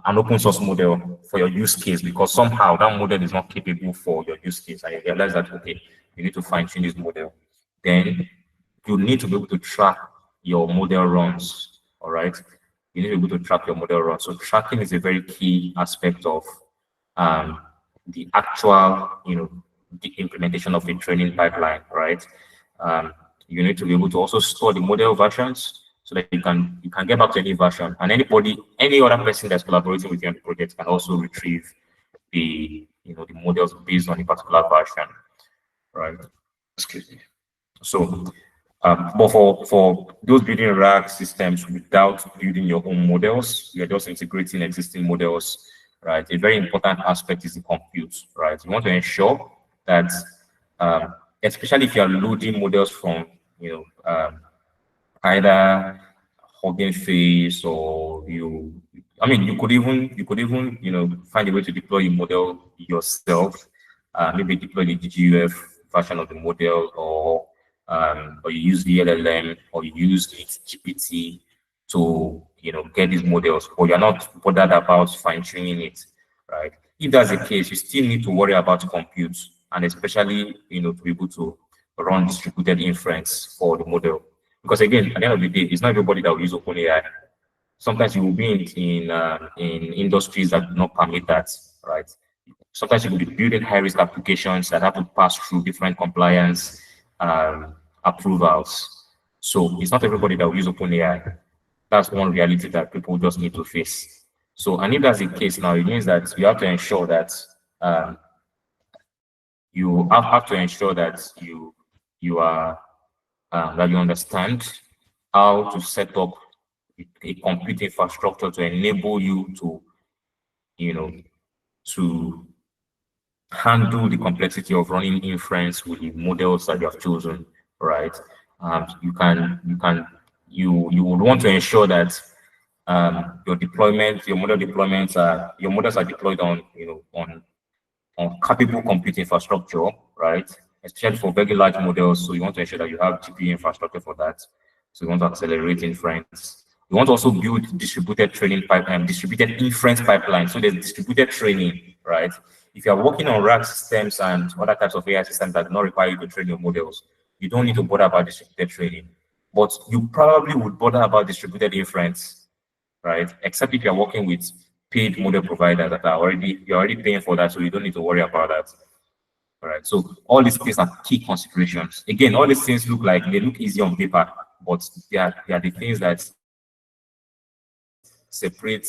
an open source model for your use case, because somehow that model is not capable for your use case, and you realize that, okay, you need to fine tune this model, then you need to be able to track your model runs, all right? You need to be able to track your model runs. So tracking is a very key aspect of um, the actual, the implementation of a training pipeline, right? Um, you need to be able to also store the model versions so that you can get back to any version, and any other person that's collaborating with you on the project can also retrieve the models based on a particular version, right? Excuse me. So, but for those building RAG systems without building your own models, you're just integrating existing models, right? A very important aspect is the compute, right? You want to ensure that, especially if you are loading models from, either Hugging Face, or you could even find a way to deploy a model yourself, maybe deploy the GGUF version of the model, or you use the LLM, or you use the GPT to get these models, or you're not bothered about fine-tuning it, right? If that's the case, you still need to worry about compute, and especially to be able to run distributed inference for the model. Because again, at the end of the day, it's not everybody that will use OpenAI. Sometimes you will be in industries that do not permit that, right? Sometimes you will be building high risk applications that have to pass through different compliance approvals. So it's not everybody that will use OpenAI. That's one reality that people just need to face. So, and if that's the case now, it means that you have to ensure that um, you are that you understand how to set up a complete infrastructure to enable you to, to handle the complexity of running inference with the models that you have chosen, right? You would want to ensure that your deployment, your models are deployed on, on capable compute infrastructure, right? Especially for very large models. So you want to ensure that you have GPU infrastructure for that. So you want to accelerate inference. You want to also build distributed training pipeline, distributed inference pipeline. So there's distributed training, right? If you're working on RAG systems and other types of AI systems that do not require you to train your models, you don't need to bother about distributed training. But you probably would bother about distributed inference, right? Except if you're working with paid model providers that are you're already paying for that, so you don't need to worry about that. All right. So all these things are key considerations. Again, all these things they look easy on paper, but they are the things that separate,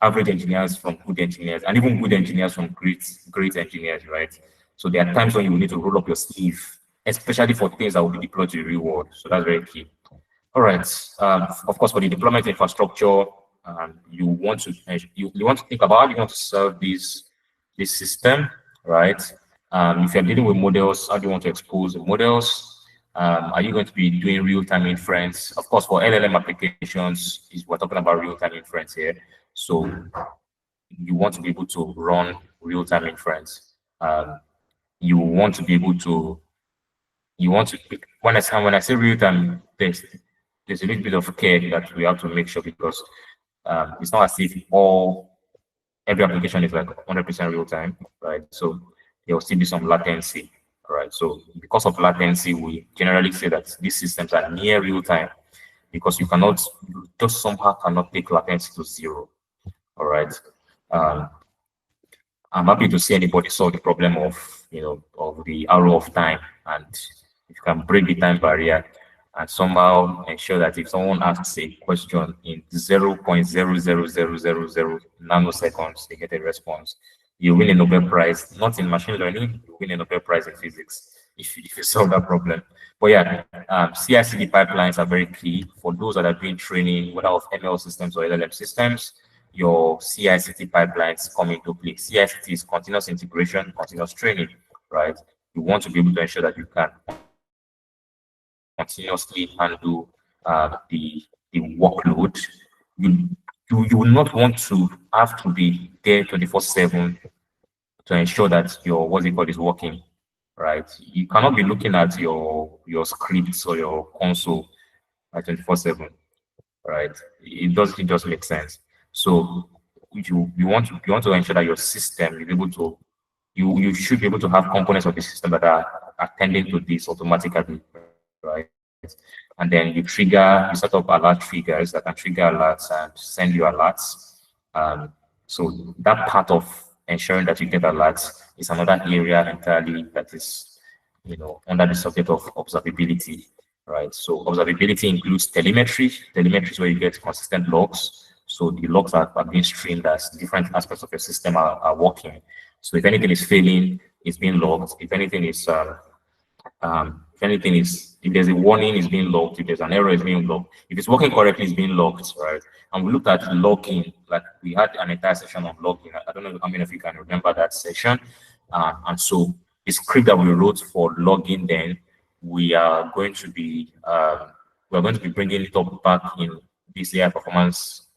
average engineers from good engineers, and even good engineers from great engineers, right? So there are times when you need to roll up your sleeve, especially for things that will be deployed to the real world. So that's very key. All right. Of course, for the deployment infrastructure, you want to think about how you want to serve this system, right? If you're dealing with models, how do you want to expose the models? Are you going to be doing real-time inference? Of course, for LLM applications, we're talking about real-time inference here. So you want to be able to run real-time inference. You want to be able to when I say real-time, there's a little bit of care that we have to make sure, because it's not as if every application is like 100% real time, right? So there will still be some latency, all right? So because of latency, we generally say that these systems are near real time, because you just somehow cannot take latency to zero, all right? I'm happy to see anybody solve the problem of, of the arrow of time, and if you can break the time barrier and somehow ensure that if someone asks a question in 0.00000 nanoseconds, they get a response, you win a Nobel Prize, not in machine learning, you win a Nobel Prize in physics if you solve that problem. But yeah, CI/CD pipelines are very key for those that are doing training, whether of ML systems or LLM systems. Your CI/CD pipelines come into play. CI/CD is continuous integration, continuous training, right? You want to be able to ensure that you can continuously handle the workload. You will not want to have to be there 24/7 to ensure that your is working, right? You cannot be looking at your scripts or your console at 24/7, right? It just make sense. So you want to ensure that your system is able to you should be able to have components of the system that are attending to this automatically, right? And then you set up alert triggers that can trigger alerts and send you alerts. So that part of ensuring that you get alerts is another area entirely that is, under the subject of observability, right? So observability includes telemetry. Telemetry is where you get consistent logs. So the logs are being streamed as different aspects of your system are working. So if anything is failing, it's being logged. If there's a warning, it's being logged. If there's an error, it's being logged. If it's working correctly, it's being logged, right? And we looked at logging, like we had an entire session on logging. I don't know how many of you can remember that session. And so the script that we wrote for logging, then we are going to be bringing it up back in this high performance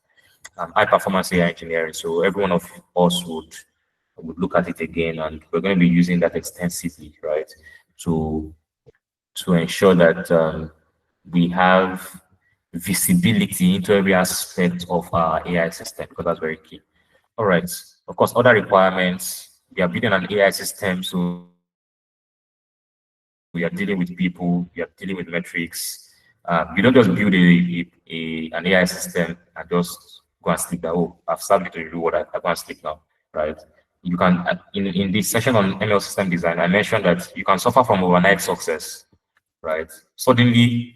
AI engineering. So every one of us would look at it again, and we're going to be using that extensively, right? To ensure that we have visibility into every aspect of our AI system, because that's very key. All right. Of course, other requirements. We are building an AI system, so we are dealing with people. We are dealing with metrics. You don't just build an AI system and just go and sleep. Oh, I've started to do what I go and sleep now, right? You can, in this session on ML system design, I mentioned that you can suffer from overnight success, right? Suddenly,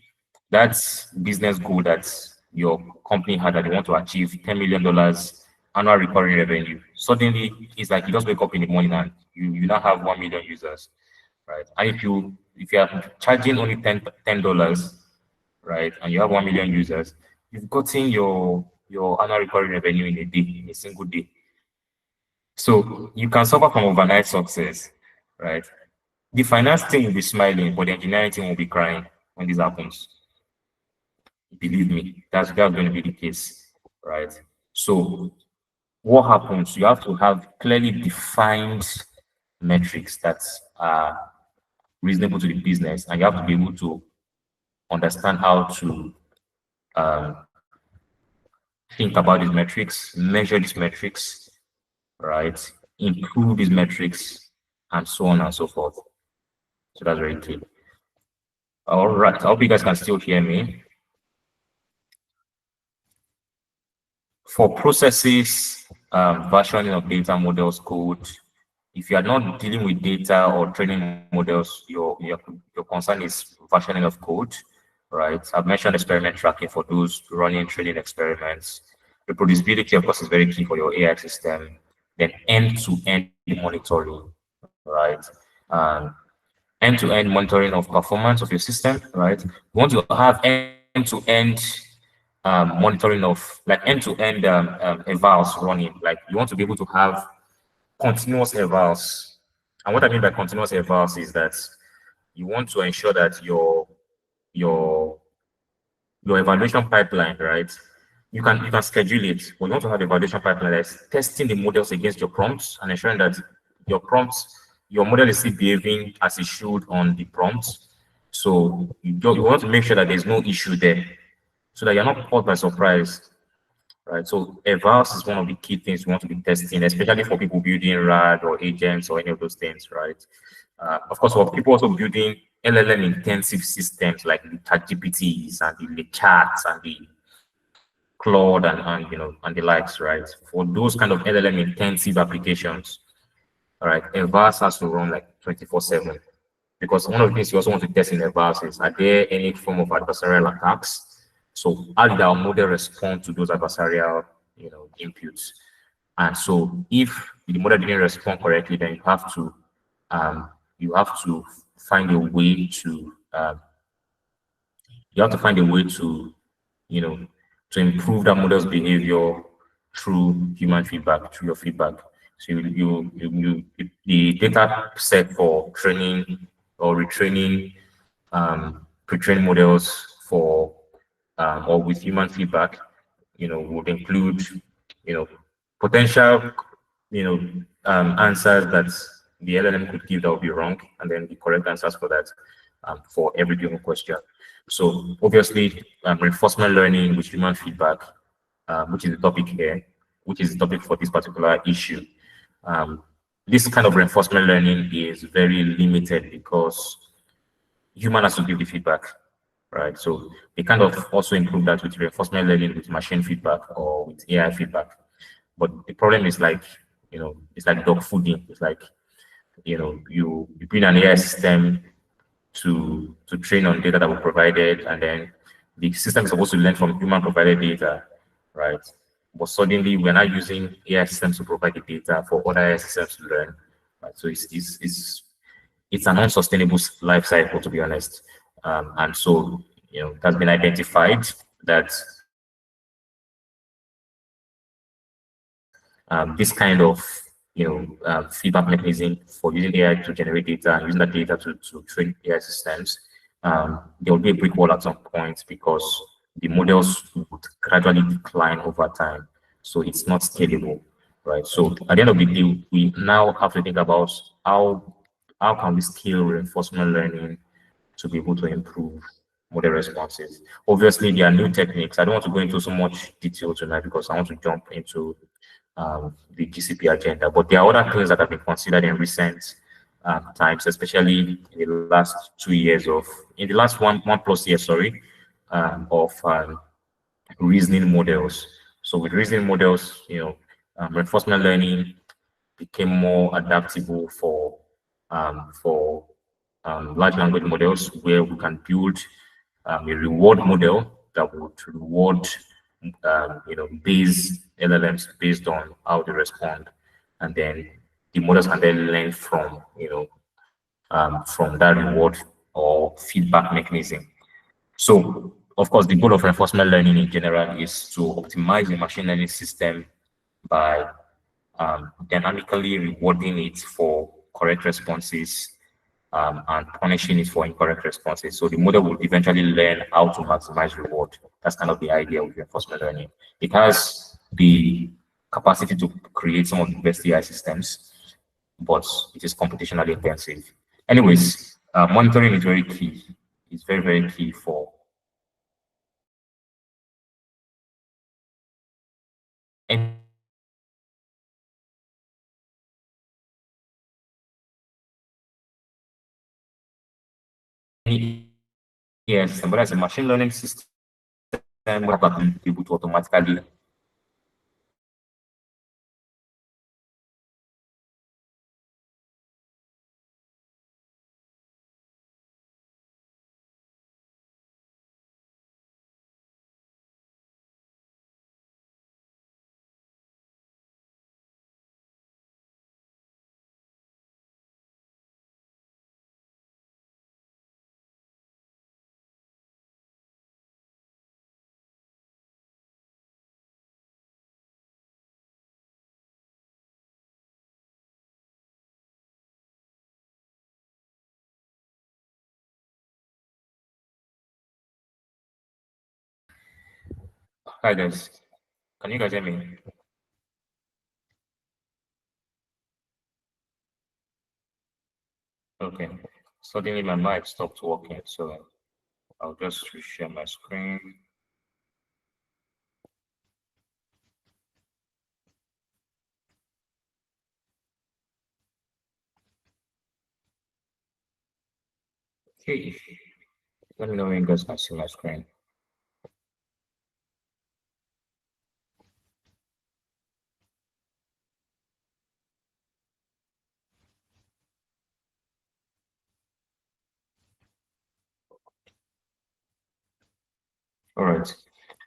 that business goal that your company had that they want to achieve $10 million annual recurring revenue. Suddenly, it's like you just wake up in the morning and you now have 1 million users, right? And if you are charging only $10, right, and you have 1 million users, you've gotten your annual recurring revenue in a day, in a single day. So you can suffer from overnight success, right? The finance team will be smiling, but the engineering team will be crying when this happens. Believe me, that's going to be the case, right? So what happens? You have to have clearly defined metrics that are reasonable to the business, and you have to be able to understand how to um, think about these metrics, measure these metrics, right? Improve these metrics, and so on and so forth. So that's very clear. All right. I hope you guys can still hear me. For processes, versioning of data models code, if you are not dealing with data or training models, your concern is versioning of code, right? I've mentioned experiment tracking for those running training experiments. Reproducibility, of course, is very key for your AI system. Then end-to-end monitoring, right? Um, end-to-end monitoring of performance of your system, right? You want to have end-to-end monitoring of like end-to-end evals running. Like you want to be able to have continuous evals. And what I mean by continuous evals is that you want to ensure that your your evaluation pipeline, right? You can schedule it, but you want to have evaluation pipeline that's testing the models against your prompts and ensuring that your prompts, your model is still behaving as it should on the prompts. So you want to make sure that there's no issue there, so that you're not caught by surprise, right? So evals is one of the key things we want to be testing, especially for people building RAD or agents or any of those things, right? Of course, for people also building LLM intensive systems like the ChatGPTs and the chats and the Claude and and the likes, right? For those kind of LLM intensive applications, all right, evals has to run like 24/7, because one of the things you also want to test in evals is, are there any form of adversarial attacks? So how did our model respond to those adversarial inputs? And so if the model didn't respond correctly, then um, you have to find a way to you have to find a way to you know to improve that model's behavior through human feedback, through your feedback. So the data set for training or retraining pre-trained models for or with human feedback, would include, you know, potential, answers that the LLM could give that would be wrong, and then the correct answers for that for every given question. So obviously, reinforcement learning with human feedback, which is the topic here, which is the topic for this particular issue. Um, this kind of reinforcement learning is very limited because human has to give the feedback, right? So they kind of also improve that with reinforcement learning with machine feedback or with AI feedback. But the problem is like, it's like dog fooding. It's like, you bring an AI system to train on data that was provided, and then the system is supposed to learn from human provided data, right? But suddenly we're not using AI systems to provide the data for other AI systems to learn, right? So it's an unsustainable life cycle, to be honest. And so, it has been identified that this kind of feedback mechanism for using AI to generate data and using that data to train AI systems, there will be a brick wall at some point because the models would gradually decline over time. So it's not scalable, right? So at the end of the day, we now have to think about how can we scale reinforcement learning to be able to improve model responses. Obviously, there are new techniques. I don't want to go into so much detail tonight because I want to jump into the GCP agenda. But there are other things that have been considered in recent times, especially in the last 2 years in the last one plus year, sorry, of reasoning models. So with reasoning models, reinforcement learning became more adaptable for large language models, where we can build a reward model that would reward base LLMs based on how they respond, and then the models can then learn from that reward or feedback mechanism. So of course, the goal of reinforcement learning in general is to optimize the machine learning system by dynamically rewarding it for correct responses and punishing it for incorrect responses. So the model will eventually learn how to maximize reward. That's kind of the idea with reinforcement learning. It has the capacity to create some of the best AI systems, but it is computationally intensive. Anyways, monitoring is very key. It's very, very key for any AI system, whether it's a machine learning system, where can be able to automatically hi guys. Can you guys hear me? Okay. Suddenly my mic stopped working, so I'll just reshare my screen. Okay. Let me know when you guys can see my screen. All right.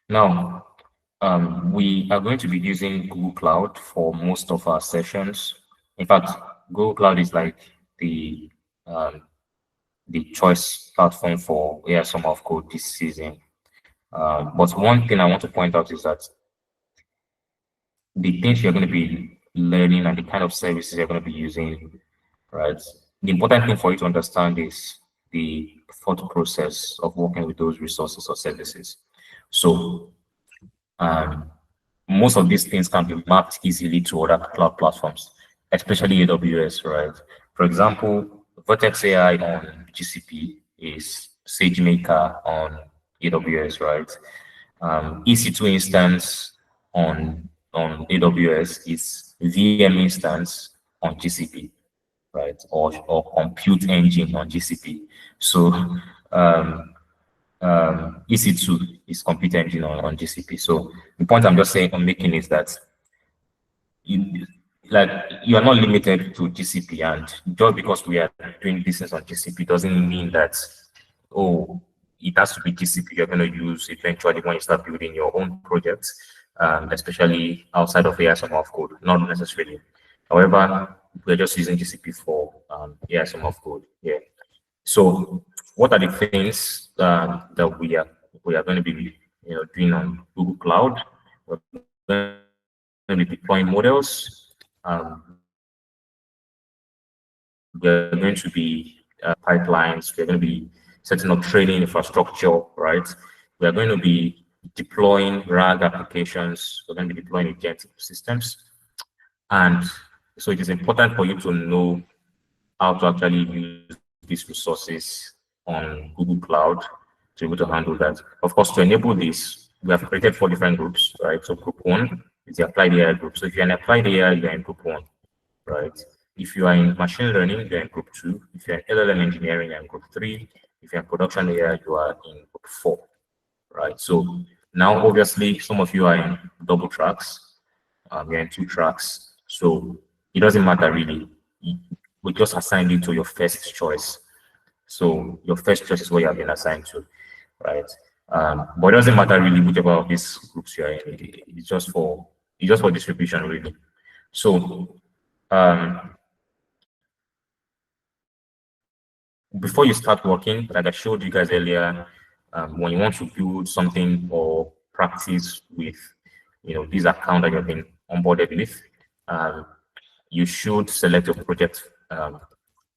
Now, we are going to be using Google Cloud for most of our sessions. In fact, Google Cloud is like um, the choice platform for AI Summer of Code this season. But one thing I want to point out is that the things you're going to be learning and the kind of services you're going to be using, right? The important thing for you to understand is the thought process of working with those resources or services. So um, most of these things can be mapped easily to other cloud platforms, especially AWS, right? For example, Vertex AI on GCP is SageMaker on AWS, right? EC2 instance on AWS is VM instance on GCP, right? Or compute engine on GCP. So EC2 is compute engine on GCP. So the point I'm making is that you like you are not limited to GCP, and just because we are doing business on GCP doesn't mean that oh it has to be GCP you're going to use eventually when you start building your own projects, especially outside of AI Summer of Code. Not necessarily. However, we're just using GCP for AI Summer of Code. Yeah. So, what are the things that we are going to be doing on Google Cloud? We're going to be deploying models. We're going to be pipelines. We're going to be setting up training infrastructure, right? We're going to be deploying RAG applications. We're going to be deploying agentic systems. And so it is important for you to know how to actually use these resources on Google Cloud to be able to handle that. Of course, to enable this, we have created 4 different groups, right? So group 1 is the applied AI group. So if you're in applied AI, you're in group 1, right? If you are in machine learning, you're in group 2. If you're in LLM engineering, you're in group 3. If you're in production AI, you are in group 4, right? So now, obviously, some of you are in double tracks. You're in 2 tracks. So it doesn't matter really. We just assign you to your first choice. So your first choice is what you have been assigned to, right? But it doesn't matter really whichever of these groups you are in. It's just for distribution really. So before you start working, like I showed you guys earlier, when you want to build something or practice with, this account that you've been onboarded with, um, you should select your project.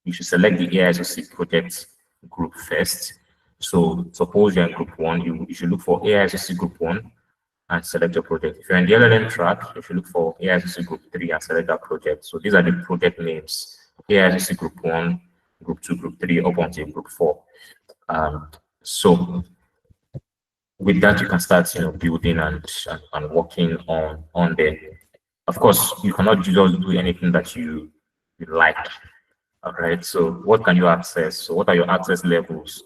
You should select the AISOC project group first. So suppose you're in group one, you should look for AISOC group one and select your project. If you're in the LLM track, you should look for AISOC group three and select that project. So these are the project names: AISOC group one, group two, group three, up until group four. So with that, you can start, building and working on there. Of course, you cannot just do anything that you like. All right. So what can you access? So what are your access levels?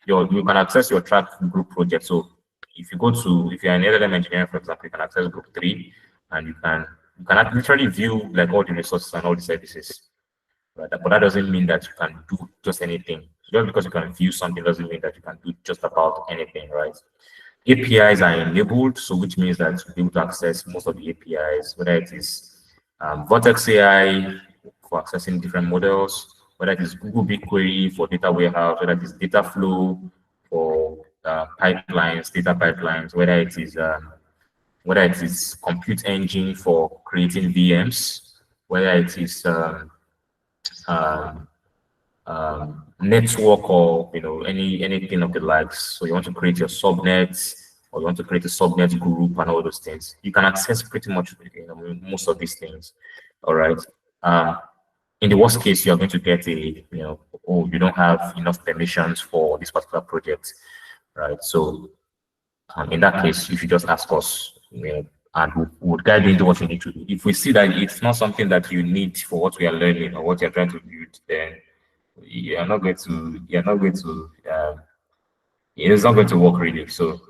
You can access your track group project. So if you're an LLM engineer, for example, you can access group three, and you can literally view like all the resources and all the services. Right? But that doesn't mean that you can do just anything. Just because you can view something doesn't mean that you can do just about anything, right? APIs are enabled, so which means that you'll be able to access most of the APIs, whether it is Vertex AI for accessing different models, whether it is Google BigQuery for data warehouse, whether it is data flow for data pipelines, whether it is compute engine for creating VMs, whether it is um, network, or anything of the likes. So you want to create your subnet, or you want to create a subnet group and all those things. You can access pretty much most of these things. All right. In the worst case, you are going to get oh, you don't have enough permissions for this particular project, right? So in that case, you should just ask us, and we'll guide you into what you need to do. If we see that it's not something that you need for what we are learning or what you're trying to build, then you're not going to it's not going to work really. So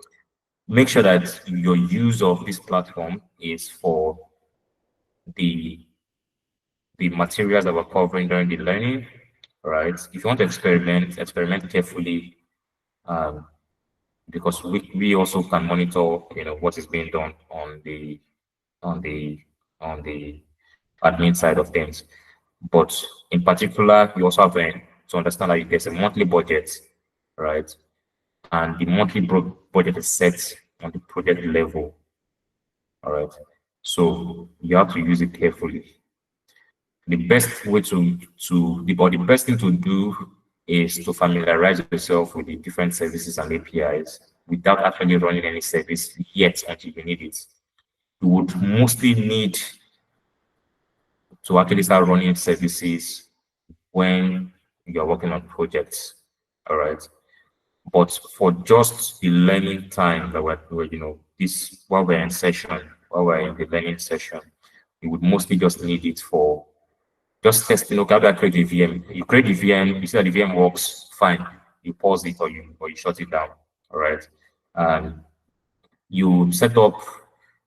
make sure that your use of this platform is for the materials that we're covering during the learning, right? If you want to experiment carefully, because we also can monitor what is being done on the on the on the admin side of things. But in particular, you also have to understand that there's a monthly budget, right? And the monthly budget is set on the project level. All right. So you have to use it carefully. The best way the best thing to do is to familiarize yourself with the different services and APIs without actually running any service yet until you need it. You would mostly need to actually start running services when you're working on projects. All right. But for just the learning time that while we're in session, while we're in the learning session, you would mostly just need it for just testing. Okay, how do I create a VM? You create the VM, you see that the VM works, fine. You pause it or you shut it down. All right. You set up,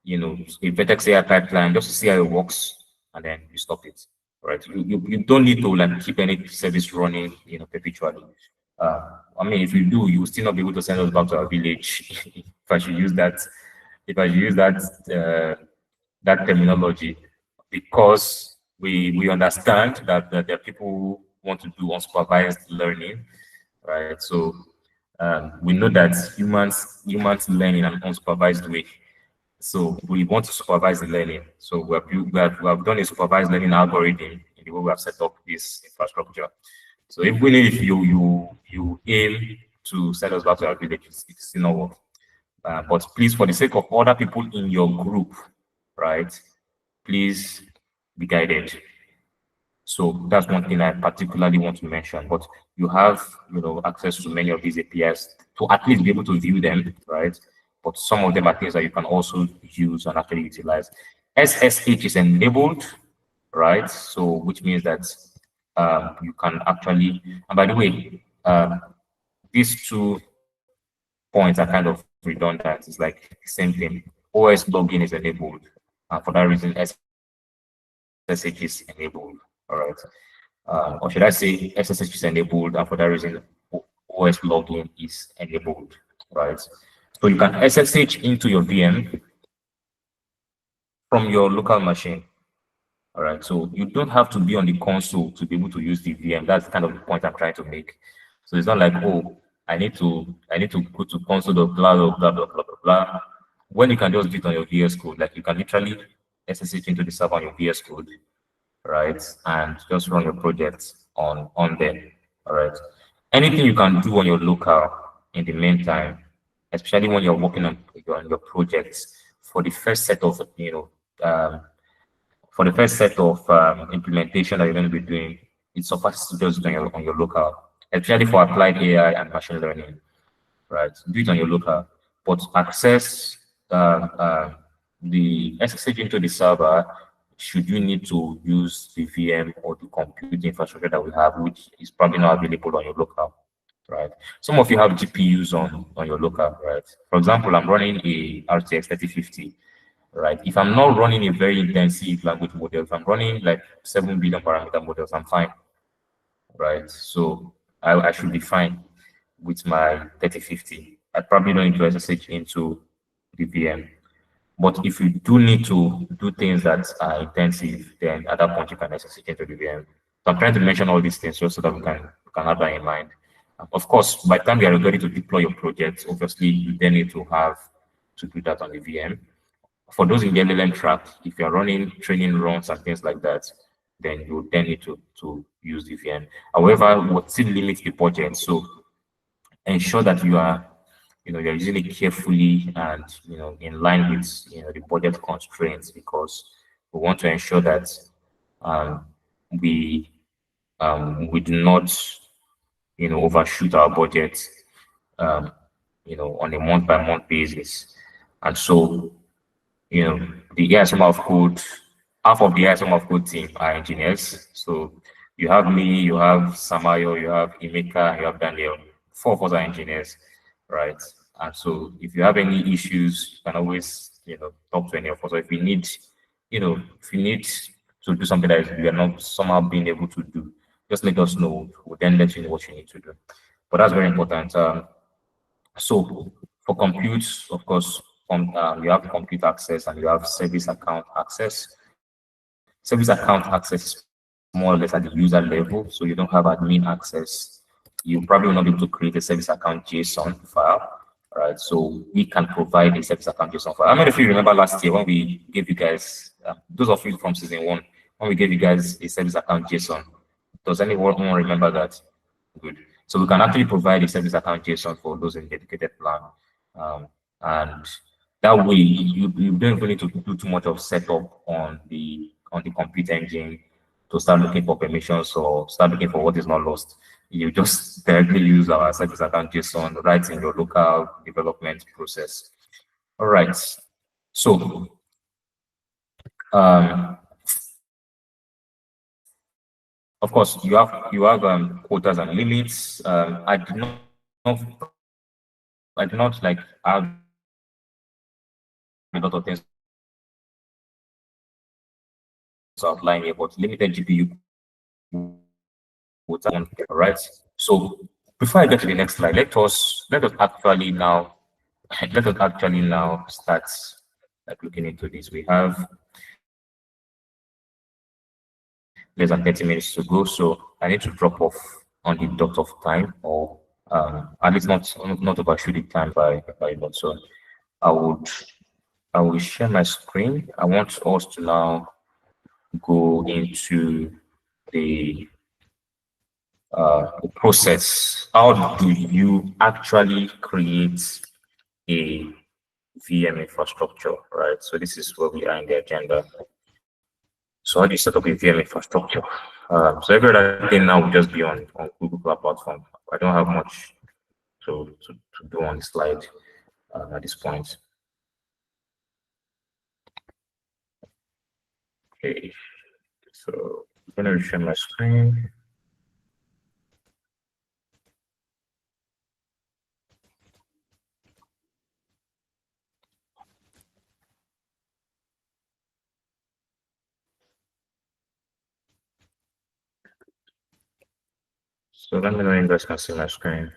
a Vertex AI pipeline just to see how it works, and then you stop it. Right. You don't need to like keep any service running, perpetually. I mean, if you do, you will still not be able to send us back to our village. If I should use that, that terminology, because we understand that there are people who want to do unsupervised learning, right? So we know that humans learn in an unsupervised way. So we want to supervise the learning. So we have done a supervised learning algorithm in the way we have set up this infrastructure. So even if you aim to send us back to our village, it's still not work. But please, for the sake of other people in your group, right, please be guided. So that's one thing I particularly want to mention. But you have, access to many of these APIs to at least be able to view them, right? But some of them are things that you can also use and actually utilize. SSH is enabled, right? So which means that you can actually, and by the way, these 2 points are kind of redundant. It's like the same thing. OS login is enabled. And for that reason, SSH is enabled. All right. Or should I say SSH is enabled, and for that reason, OS login is enabled. Right. So you can SSH into your VM from your local machine. All right. So you don't have to be on the console to be able to use the VM. That's kind of the point I'm trying to make. So it's not like, oh, I need to go to console of blah blah blah blah blah blah blah. When you can just do it on your VS Code, like you can literally SSH into the server on your VS Code, right? And just run your project on there. All right. Anything you can do on your local in the meantime, especially when you're working on your projects for the first set of for the first set of implementation that you're going to be doing, it suffices to just do on your local, especially for applied AI and machine learning, right? Do it on your local, but access the SSH into the server should you need to use the VM or the compute infrastructure that we have, which is probably not available on your local, right? Some of you have GPUs on your local, right? For example, I'm running a RTX 3050, right? If I'm not running a very intensive language model, if I'm running like 7 billion parameter models, I'm fine, right? So I should be fine with my 3050. I probably don't need to SSH into the VM. But if you do need to do things that are intensive, then at that point you can SSH into the VM. So I'm trying to mention all these things just so that we can have that in mind. Of course, by the time you are ready to deploy your project, obviously you then need to have to do that on the VM. For those in the LLM track, if you're running training runs and things like that, then you then need to use the VM. However, what still limits the budget. So ensure that you're using it carefully and in line with the budget constraints, because we want to ensure that um, we we do not overshoot our budget um, on a month by month basis. And so the AI sum of code, half of the AI sum of code team are engineers. So you have me, you have Samayo, you have Emeka, you have Daniel. Four of us are engineers, right? And so if you have any issues, you can always, talk to any of us. Or if you need to do something that we are not somehow being able to do, just let us know. We'll then let you know what you need to do. But that's very important. So for compute, of course, you have compute access and you have service account access. Service account access is more or less at the user level, so you don't have admin access. You probably will not be able to create a service account JSON file, right? So we can provide a service account JSON file. How many of you remember last year when we gave you guys, those of you from season one, when we gave you guys a service account JSON? Does anyone remember that? Good. So we can actually provide a service account JSON for those in dedicated plan. And that way you don't really need to do too much of setup on the compute engine to start looking for permissions or start looking for what is not lost. You just directly use our service account JSON right in your local development process. All right. So of course you have quotas and limits. I do not like have a lot of things to outline here, but limited GPU quota. All right. So before I get to the next slide, let us actually now start like looking into this. We have less than 30 minutes to go, so I need to drop off on the dot of time, or at least not overshoot the time by a lot. So I would I will share my screen. I want us to now go into the the process. How do you actually create a VM infrastructure, right? So this is where we are in the agenda. So how do you set up a VM infrastructure? So every other thing now will just be on Google Cloud Platform. I don't have much to do on the slide at this point. Okay, so I'm going to share my screen. So let me know if you guys can see my screen.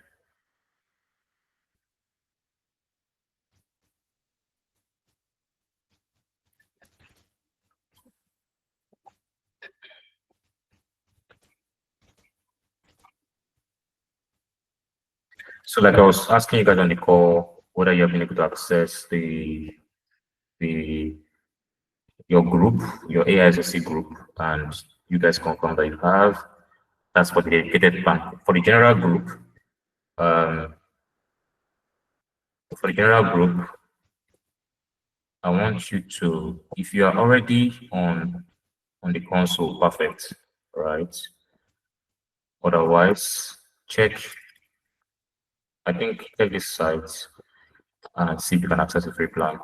So like I was asking you guys on the call, whether you have been able to access the your group, your AISOC group, and you guys confirm that you have. That's for the dedicated plan. For the general group, um, for the general group, I want you to, if you are already on the console, perfect, right? Otherwise, check. I think check this site and see if you can access a free plan.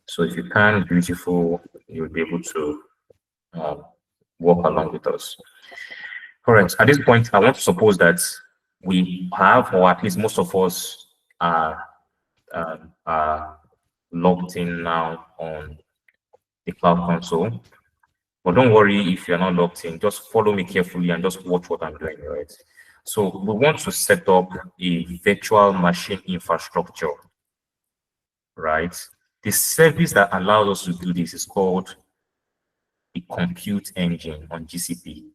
So if you can, beautiful, you'll be able to um, walk along with us. All right. At this point, I want to suppose that we have, or at least most of us are logged in now on the cloud console. But don't worry if you're not logged in. Just follow me carefully and just watch what I'm doing, right? So we want to set up a virtual machine infrastructure, right? The service that allows us to do this is called a compute engine on GCP.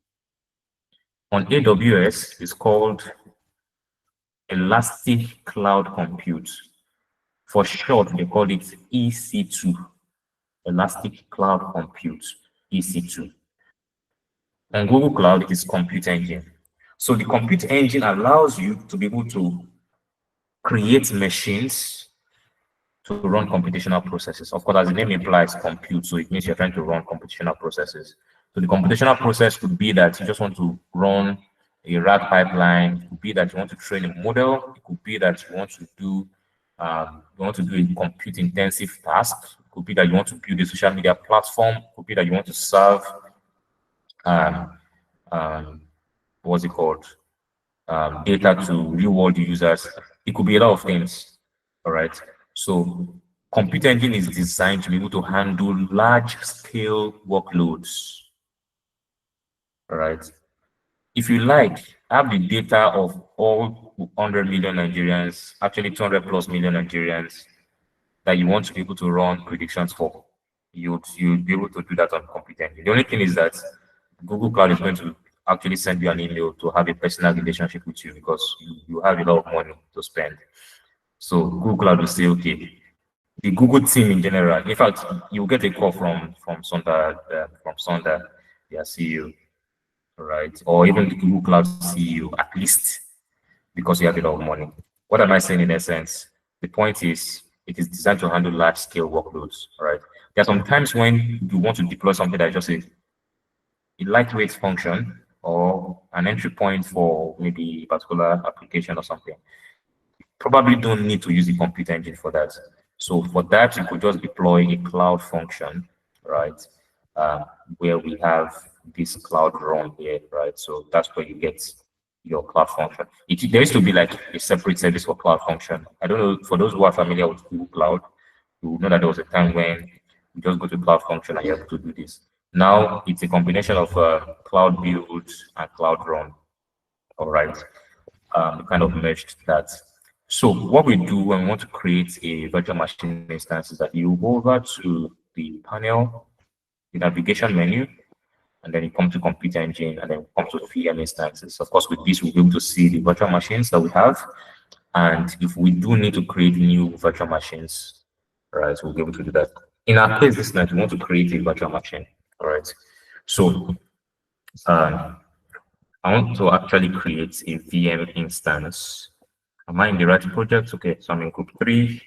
On AWS, it's called Elastic Cloud Compute. For short, they call it EC2, Elastic Cloud Compute, EC2. On Google Cloud, it is Compute Engine. So the Compute Engine allows you to be able to create machines to run computational processes. Of course, as the name implies, compute, so it means you're trying to run computational processes. So the computational process could be that you just want to run a RAG pipeline. It could be that you want to train a model. It could be that you want to do a compute intensive task. It could be that you want to build a social media platform. It could be that you want to serve um, um, what's it called? Data to real world users. It could be a lot of things. All right. So Compute Engine is designed to be able to handle large scale workloads. All right. If you like, have the data of all 100 million Nigerians, actually 200 plus million Nigerians that you want to be able to run predictions for. You'd be able to do that on Compute Engine. The only thing is that Google Cloud is going to actually send you an email to have a personal relationship with you because you have a lot of money to spend. So Google Cloud will say, okay, the Google team in general. In fact, you'll get a call from Sunda, their CEO, right? Or even the Google Cloud CEO, at least, because you have a lot of money. What am I saying in essence? The point is, it is designed to handle large scale workloads, right? There are some times when you want to deploy something that just a lightweight function or an entry point for maybe a particular application or something. Probably don't need to use the Compute Engine for that. So for that, you could just deploy a cloud function, right? Uh, where we have this cloud run here, right? So that's where you get your cloud function. There used to be like a separate service for cloud function. I don't know, for those who are familiar with Google Cloud, you will know that there was a time when you just go to cloud function and you have to do this. Now it's a combination of cloud build and cloud run. All right. Kind of merged that. So what we do when we want to create a virtual machine instance is that you go over to the panel, the navigation menu, and then you come to Compute Engine, and then come to VM instances. Of course, with this, we'll be able to see the virtual machines that we have. And if we do need to create new virtual machines, right, we'll be able to do that. In our case this night, we want to create a virtual machine, all right? So I want to actually create a VM instance. Am I in the right project? Okay, so I'm in group 3.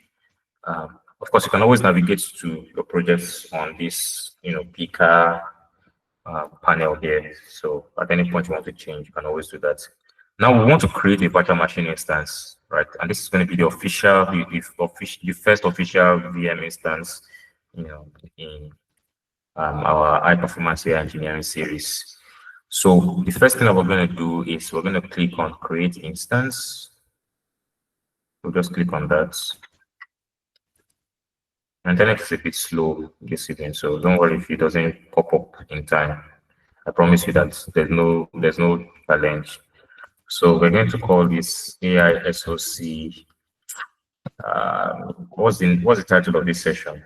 Of course, you can always navigate to your projects on this, Pika panel here. So at any point you want to change, you can always do that. Now we want to create a virtual machine instance, right? And this is going to be the first official VM instance, in our high performance AI engineering series. So the first thing that we're going to do is we're going to click on create instance. We'll just click on that. And then it's a bit slow this evening, so don't worry if it doesn't pop up in time. I promise you that there's no challenge. So we're going to call this AISOC. What's the title of this session?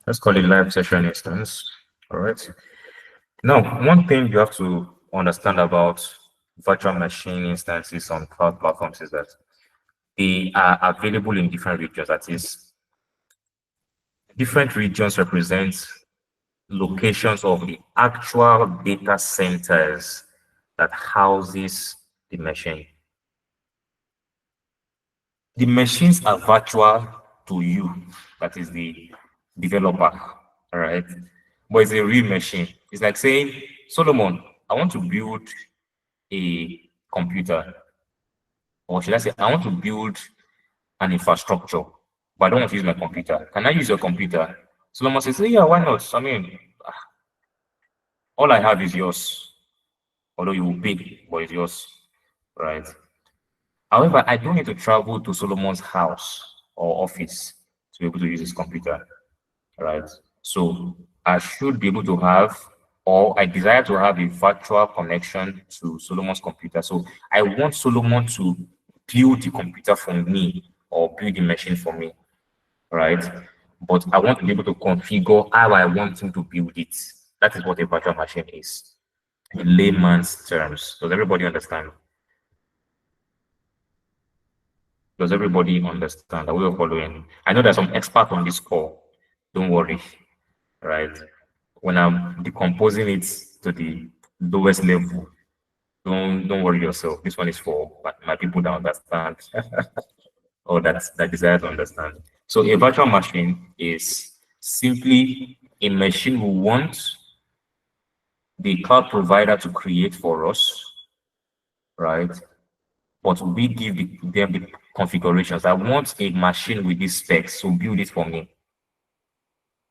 Let's call it live session instance. All right. Now, one thing you have to understand about virtual machine instances on cloud platforms is that they are available in different regions. That is, different regions represent locations of the actual data centers that houses the machine. The machines are virtual to you, that is the developer, all right? But it's a real machine. It's like saying, Solomon, I want to build a computer, or should I say, I want to build an infrastructure, but I don't want to use my computer. Can I use your computer? Solomon says, yeah, why not? I mean, all I have is yours, although you will pay, but it's yours, right? However, I don't need to travel to Solomon's house or office to be able to use his computer, right? So I should be able to have, or I desire to have a virtual connection to Solomon's computer. So I want Solomon to build the computer for me or build the machine for me, right? But I want to be able to configure how I want him to build it. That is what a virtual machine is in layman's terms. Does everybody understand? Does everybody understand? Are we all following? I know there's some expert on this call. Don't worry, right? When I'm decomposing it to the lowest level, don't worry yourself. This one is for my people that understand or that desire to understand. So a virtual machine is simply a machine we want the cloud provider to create for us, right? But we give them the configurations. I want a machine with these specs, so build it for me.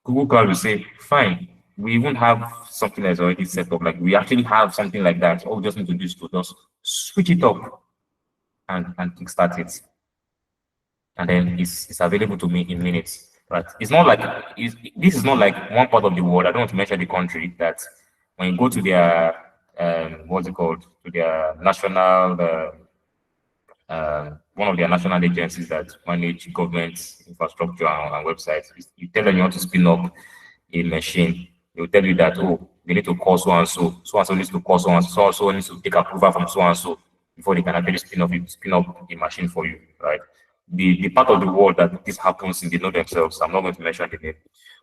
Google Cloud will say, fine, we even have something that's already set up. Like we actually have something like that. All we just need to do is to just switch it up and kickstart it. And then it's available to me in minutes. Right? It's not like this is not like one part of the world. I don't want to mention the country that when you go to their what's it called, to their national one of their national agencies that manage government infrastructure and websites. You tell them you want to spin up a machine, they will tell you that, oh, they need to call so and so needs to call so and so needs to take approval from so and so before they can actually spin up the machine for you, right? The part of the world that this happens in, they know themselves. I'm not going to mention the name.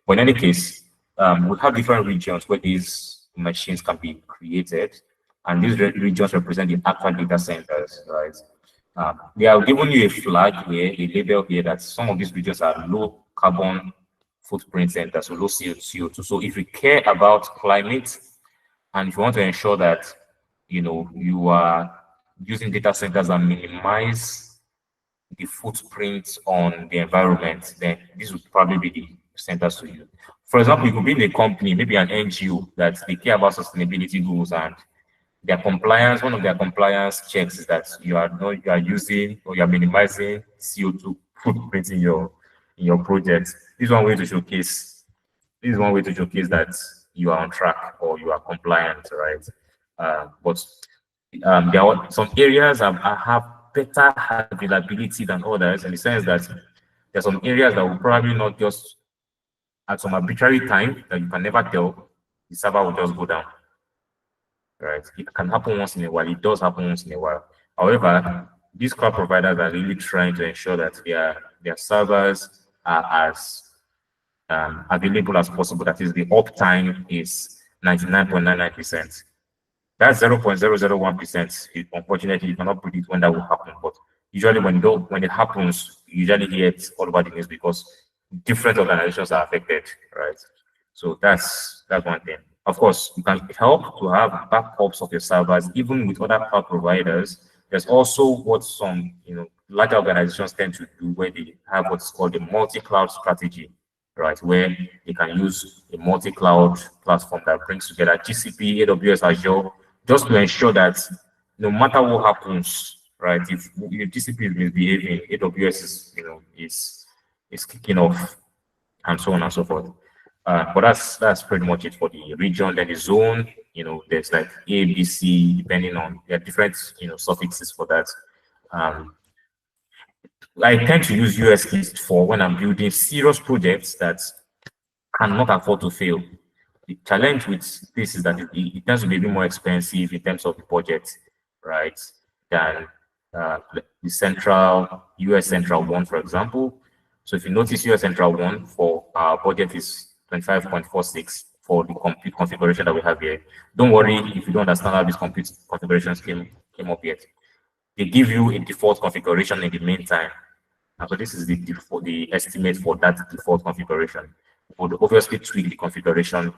But in any case, we have different regions where these machines can be created, and these regions represent the actual data centers, right? They have given you a flag here, a label here that some of these regions are low carbon footprint centers, so low CO2. So if you care about climate and if you want to ensure that you are using data centers that minimize the footprint on the environment, then this would probably be the centers to you. For example, you could be in a company, maybe an NGO that they care about sustainability goals and their compliance, one of their compliance checks is that you are using or you are minimizing CO2 footprint in your project. This is one way to showcase. This is one way to showcase that you are on track or you are compliant, right? But there are some areas that have better availability than others, in the sense that there are some areas that will probably not just at some arbitrary time that you can never tell, the server will just go down, right? It can happen once in a while. It does happen once in a while. However, these cloud providers are really trying to ensure that their servers are as available as possible. That is, the uptime is 99.99%. That's 0.001%. Unfortunately, you cannot predict when that will happen. But usually, when it happens, you usually hear it all over the news because different organizations are affected, right? So that's one thing. Of course, you can help to have backups of your servers, even with other cloud providers. There's also what some larger organizations tend to do, where they have what's called a multi-cloud strategy, right? Where they can use a multi-cloud platform that brings together GCP, AWS, Azure, just to ensure that no matter what happens, right? If GCP is misbehaving, AWS is kicking off, and so on and so forth. But that's pretty much it for the region. Then the zone, there's like A, B, C, depending on there are different suffixes for that. I tend to use US East for when I'm building serious projects that cannot afford to fail. The challenge with this is that it tends to be a bit more expensive in terms of the budget, right, than the central US Central One, for example. So if you notice, US Central One for our budget is 25.46 for the compute configuration that we have here. Don't worry if you don't understand how these compute configurations came up yet. They give you a default configuration in the meantime. And so this is the default, the estimate for that default configuration. We'll obviously tweak the configuration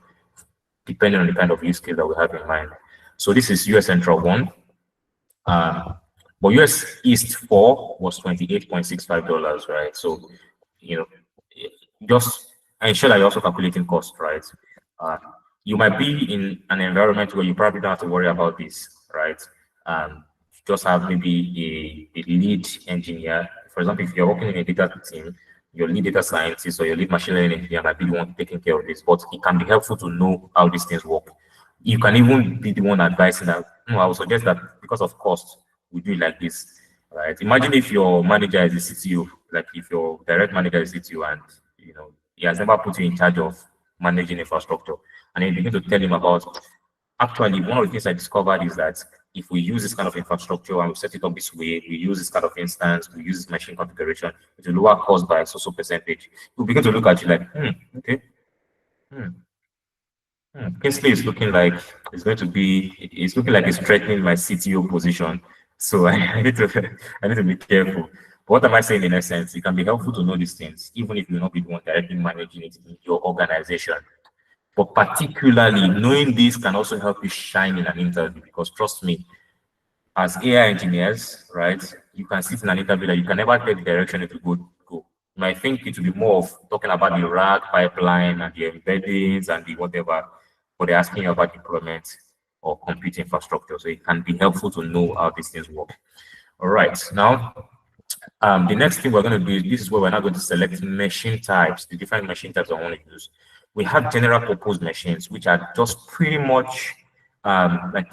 depending on the kind of use case that we have in mind. So this is US Central 1. But US East 4 was $28.65, right? So, you know, just ensure that you're also calculating cost, right? You might be in an environment where you probably don't have to worry about this, right? Just have maybe a lead engineer. For example, if you're working in a data team, your lead data scientist or your lead machine learning engineer might be the one taking care of this, but it can be helpful to know how these things work. You can even be the one advising that, I would suggest that because of cost, we do it like this, right? Imagine if your manager is a CTO, like if your direct manager is CTO and, he has never put you in charge of managing infrastructure, and then you begin to tell him about, actually, one of the things I discovered is that if we use this kind of infrastructure and we set it up this way, we use this kind of instance, we use this machine configuration, it will lower cost by so percentage. You begin to look at you like, okay, Kingsley is looking like it's looking like it's threatening my CTO position. So I need to be careful. But what am I saying in essence? It can be helpful to know these things, even if you're not the one directly managing it in your organization. But particularly knowing this can also help you shine in an interview, because trust me, as AI engineers, right, you can sit in an interview that you can never tell the direction it will go. You might think it will be more of talking about the RAG pipeline and the embeddings and the whatever, but they're asking you about deployment or compute infrastructure. So it can be helpful to know how these things work. All right, now the next thing we're going to do is, this is where we're now going to select machine types, the different machine types I want to use. We have general purpose machines, which are just pretty much like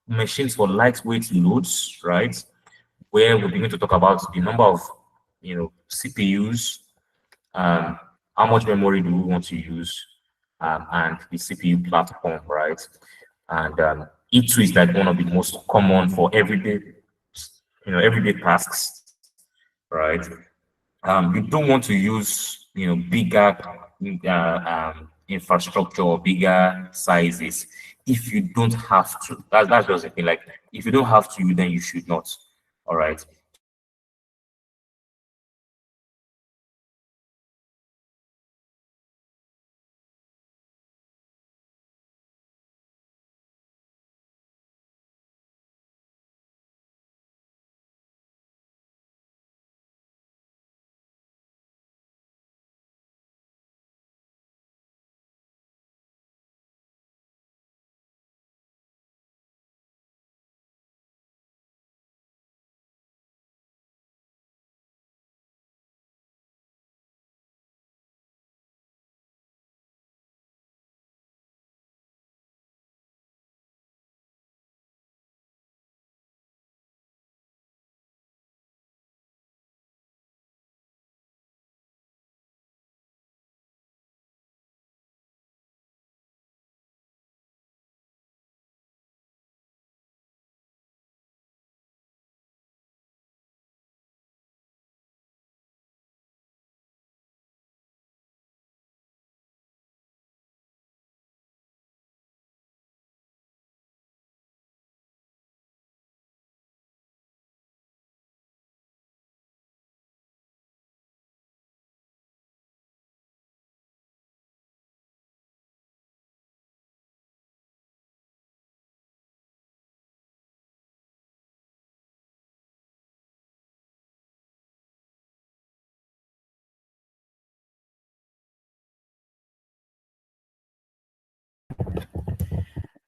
machines for lightweight loads, right? Where we begin to talk about the number of, CPUs, how much memory do we want to use, and the CPU platform, right? And E2 is like one of the most common for everyday tasks, right? You don't want to use, bigger infrastructure or bigger sizes if you don't have to. That's just the thing. Like, if you don't have to, then you should not. All right.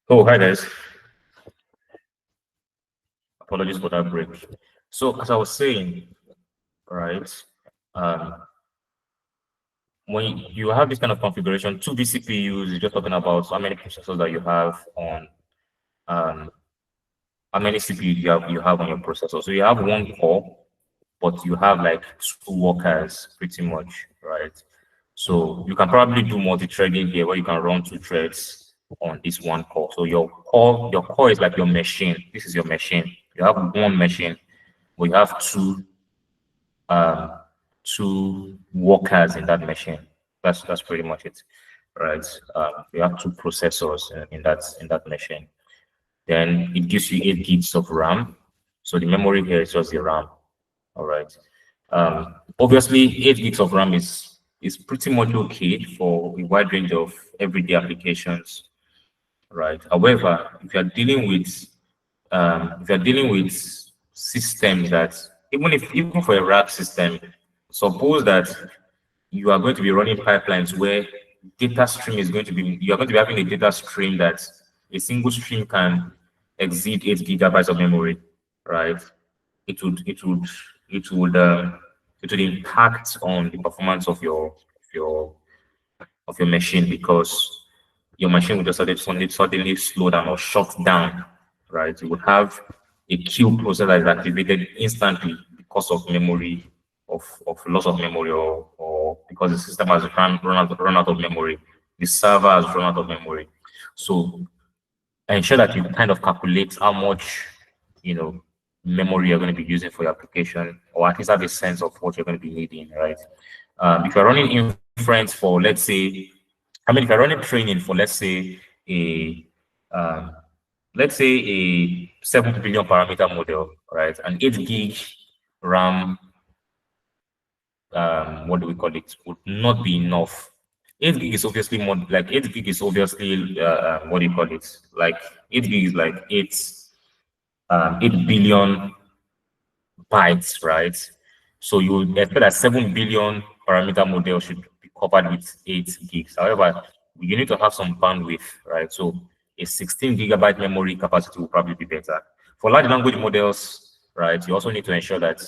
Oh, hi guys. Apologies for that break. So as I was saying, right, when you have this kind of configuration, two vCPUs, you're just talking about how many processors that you have on, how many CPUs you have on your processor. So you have one core, but you have like two workers pretty much, right? So you can probably do multi-threading here where you can run 2 threads on this one core. So your core is like your machine. This is your machine. You have one machine, but you have um, two workers in that machine. That's pretty much it, right? You have 2 processors in that machine. Then it gives you 8 gigs of RAM. So the memory here is just the RAM. All right. Obviously, 8 gigs of RAM is pretty much okay for a wide range of everyday applications, right? However, if you're dealing with systems that even for a rack system, suppose that you are going to be running pipelines where data stream is going to be you are going to be having a data stream that a single stream can exceed 8 gigabytes of memory, right? It would it would it would it would impact on the performance your of your machine because your machine would just suddenly slow down or shut down, right? You would have a queue process that is activated instantly because of memory, of loss of memory, or because the system has run out of memory. The server has run out of memory. So ensure that you kind of calculate how much, memory you're going to be using for your application, or at least have a sense of what you're going to be needing, right? If you're running inference for, if you're running training for, a, um, let's say a 7 billion parameter model, right? An 8 gig RAM, what do we call it, would not be enough. 8 gig is obviously more, like 8 gig is obviously, what do you call it? Like 8 gig is like 8 billion bytes, right? So you would expect that 7 billion parameter model should be covered with 8 gigs. However, you need to have some bandwidth, right? So a 16 gigabyte memory capacity will probably be better. For large language models, right, you also need to ensure that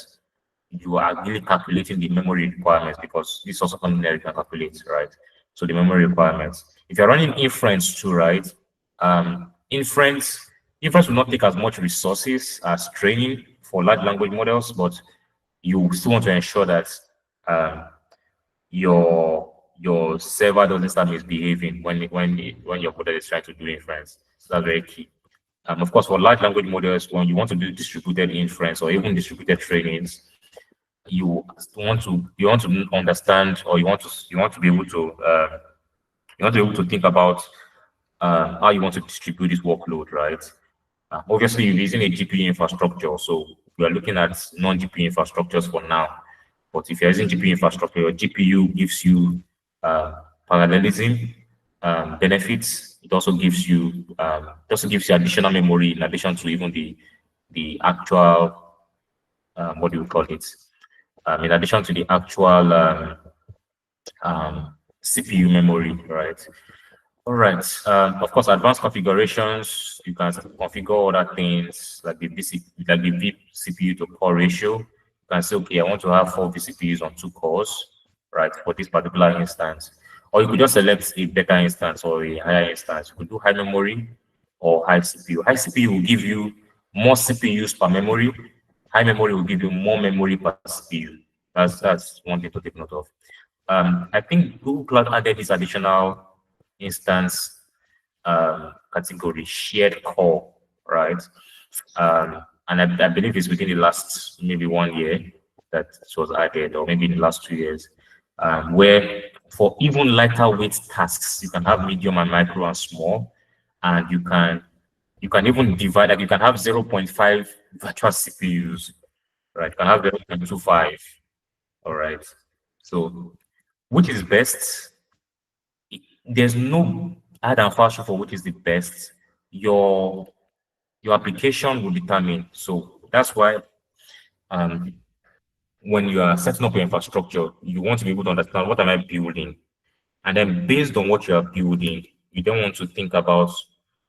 you are really calculating the memory requirements because this is also something that you can calculate, right? So the memory requirements. If you're running inference too, right? Inference will not take as much resources as training for large language models, but you still want to ensure that um, your server doesn't start misbehaving when your model is trying to do inference. So that's very key. Of course, for large language models, when you want to do distributed inference or even distributed trainings, you want to understand, or you want to be able to think about how you want to distribute this workload, right? Obviously, you're using a GPU infrastructure, so we are looking at non-GPU infrastructures for now. But if you're using GPU infrastructure, your GPU gives you parallelism benefits. It also gives you additional memory in addition to even the actual what do you call it? In addition to the actual CPU memory, right? All right. Of course, advanced configurations, you can configure other things like the vCPU to core ratio. You can say, okay, I want to have 4 vCPUs on 2 cores, right, for this particular instance. Or you could just select a better instance or a higher instance. You could do high memory or high CPU. High CPU will give you more CPUs per memory. High memory will give you more memory per CPU. That's one thing to take note of. I think Google Cloud added this additional instance category, shared core, right? And I believe it's within the last maybe 1 year that it was added, or maybe in the last 2 years, where for even lighter weight tasks, you can have medium and micro and small, and you can even divide, like you can have 0.5 virtual CPUs, right? You can have 0.25, all right? So which is best? There's no hard and fast rule for which is the best. Your application will determine. So that's why um, when you are setting up your infrastructure, you want to be able to understand what am I building, and then based on what you are building, you don't want to think about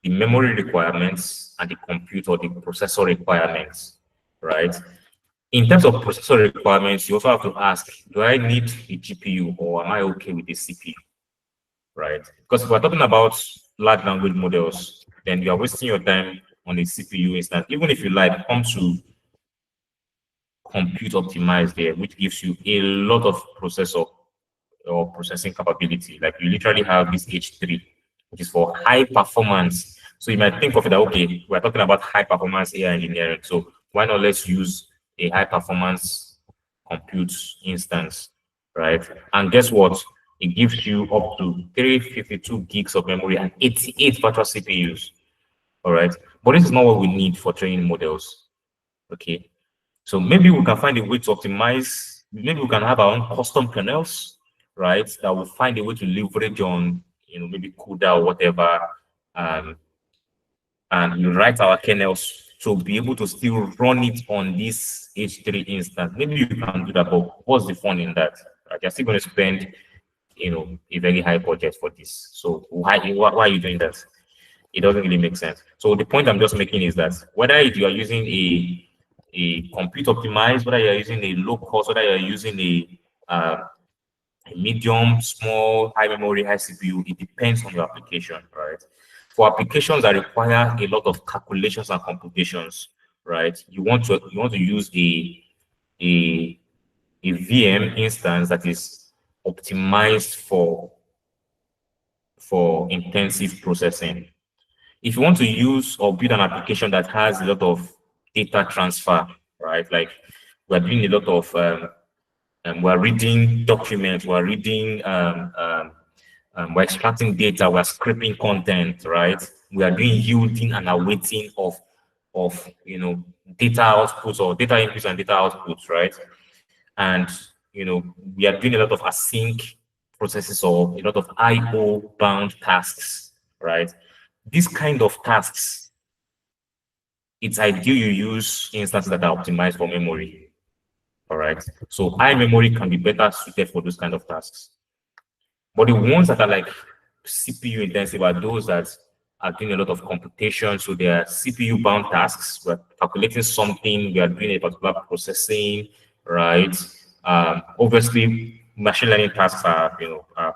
the memory requirements and the compute or the processor requirements, right? In terms of processor requirements, you also have to ask, do I need a GPU or am I okay with a CPU? Right? Because if we're talking about large language models, then you are wasting your time on a CPU instance. Even if you like, come to compute optimize there, which gives you a lot of processor, or processing capability. Like you literally have this H3, which is for high performance. So you might think of it that, okay, we're talking about high performance AI engineering. So why not let's use a high performance compute instance, right? And guess what? It gives you up to 352 gigs of memory and 88 virtual CPUs. All right. But this is not what we need for training models. Okay. So maybe we can find a way to optimize, maybe we can have our own custom kernels, right? That will find a way to leverage on, maybe CUDA or whatever, um, and we write our kernels to be able to still run it on this H3 instance. Maybe you can do that, but what's the fun in that? Right? You're still going to spend, a very high budget for this. So why are you doing that? It doesn't really make sense. So the point I'm just making is that whether you are using a compute optimized, whether you're using a low cost, whether you're using a medium, small, high memory, high CPU, it depends on your application, right? For applications that require a lot of calculations and computations, right? You want to use a VM instance that is optimized for intensive processing. If you want to use or build an application that has a lot of data transfer, right? Like we're doing a lot of we're reading documents, we're extracting data, we're scraping content, right? We are doing yielding and awaiting of data outputs or data inputs and data outputs, right? And we are doing a lot of async processes or a lot of IO bound tasks, right? These kind of tasks, it's ideal you use instances that are optimized for memory. All right. So high memory can be better suited for those kind of tasks. But the ones that are like CPU intensive are those that are doing a lot of computation. So they are CPU bound tasks. We're calculating something, we are doing a particular processing, right? Obviously, machine learning tasks are, are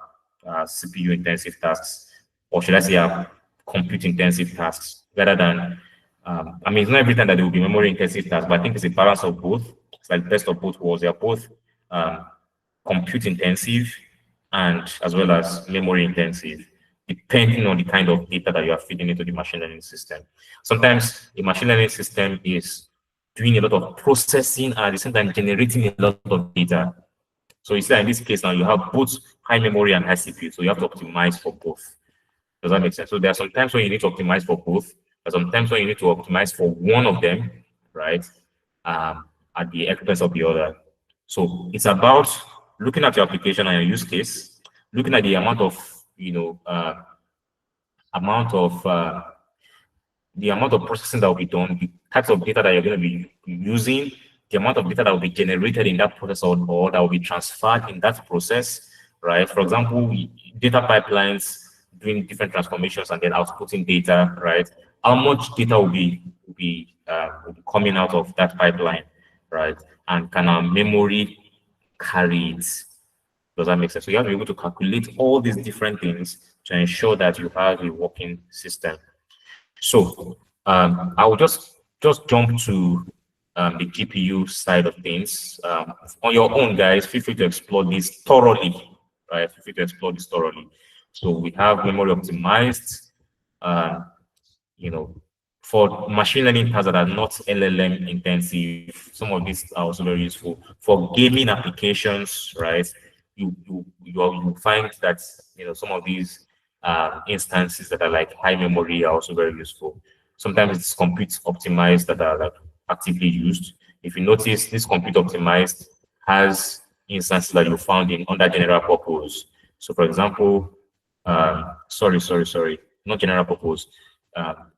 CPU intensive tasks, or should I say, are compute intensive tasks, rather than, I mean, it's not every time that there will be memory intensive tasks, but I think it's a balance of both. It's like best of both worlds. They are both compute intensive and as well as memory intensive, depending on the kind of data that you are feeding into the machine learning system. Sometimes a machine learning system is doing a lot of processing and at the same time generating a lot of data. So you see that in this case now you have both high memory and high CPU, so you have to optimize for both. Does that make sense? So there are some times when you need to optimize for both. There are some times when you need to optimize for one of them, right? At the expense of the other. So it's about looking at your application and your use case, looking at the amount of, amount of the amount of processing that will be done, the types of data that you're going to be using, the amount of data that will be generated in that process or that will be transferred in that process, right? For example, data pipelines doing different transformations and then outputting data, right? How much data will be coming out of that pipeline, right? And can our memory carry it? Does that make sense? So you have to be able to calculate all these different things to ensure that you have a working system. So I will just jump to the GPU side of things. On your own, guys, feel free to explore this thoroughly, right? Feel free to explore this thoroughly. So we have memory optimized, for machine learning tasks that are not LLM intensive. Some of these are also very useful for gaming applications, right? You find that some of these instances that are like high memory are also very useful. Sometimes it's compute optimized that are like actively used. If you notice, this compute optimized has instances that you found in under general purpose. So for example, sorry, not general purpose,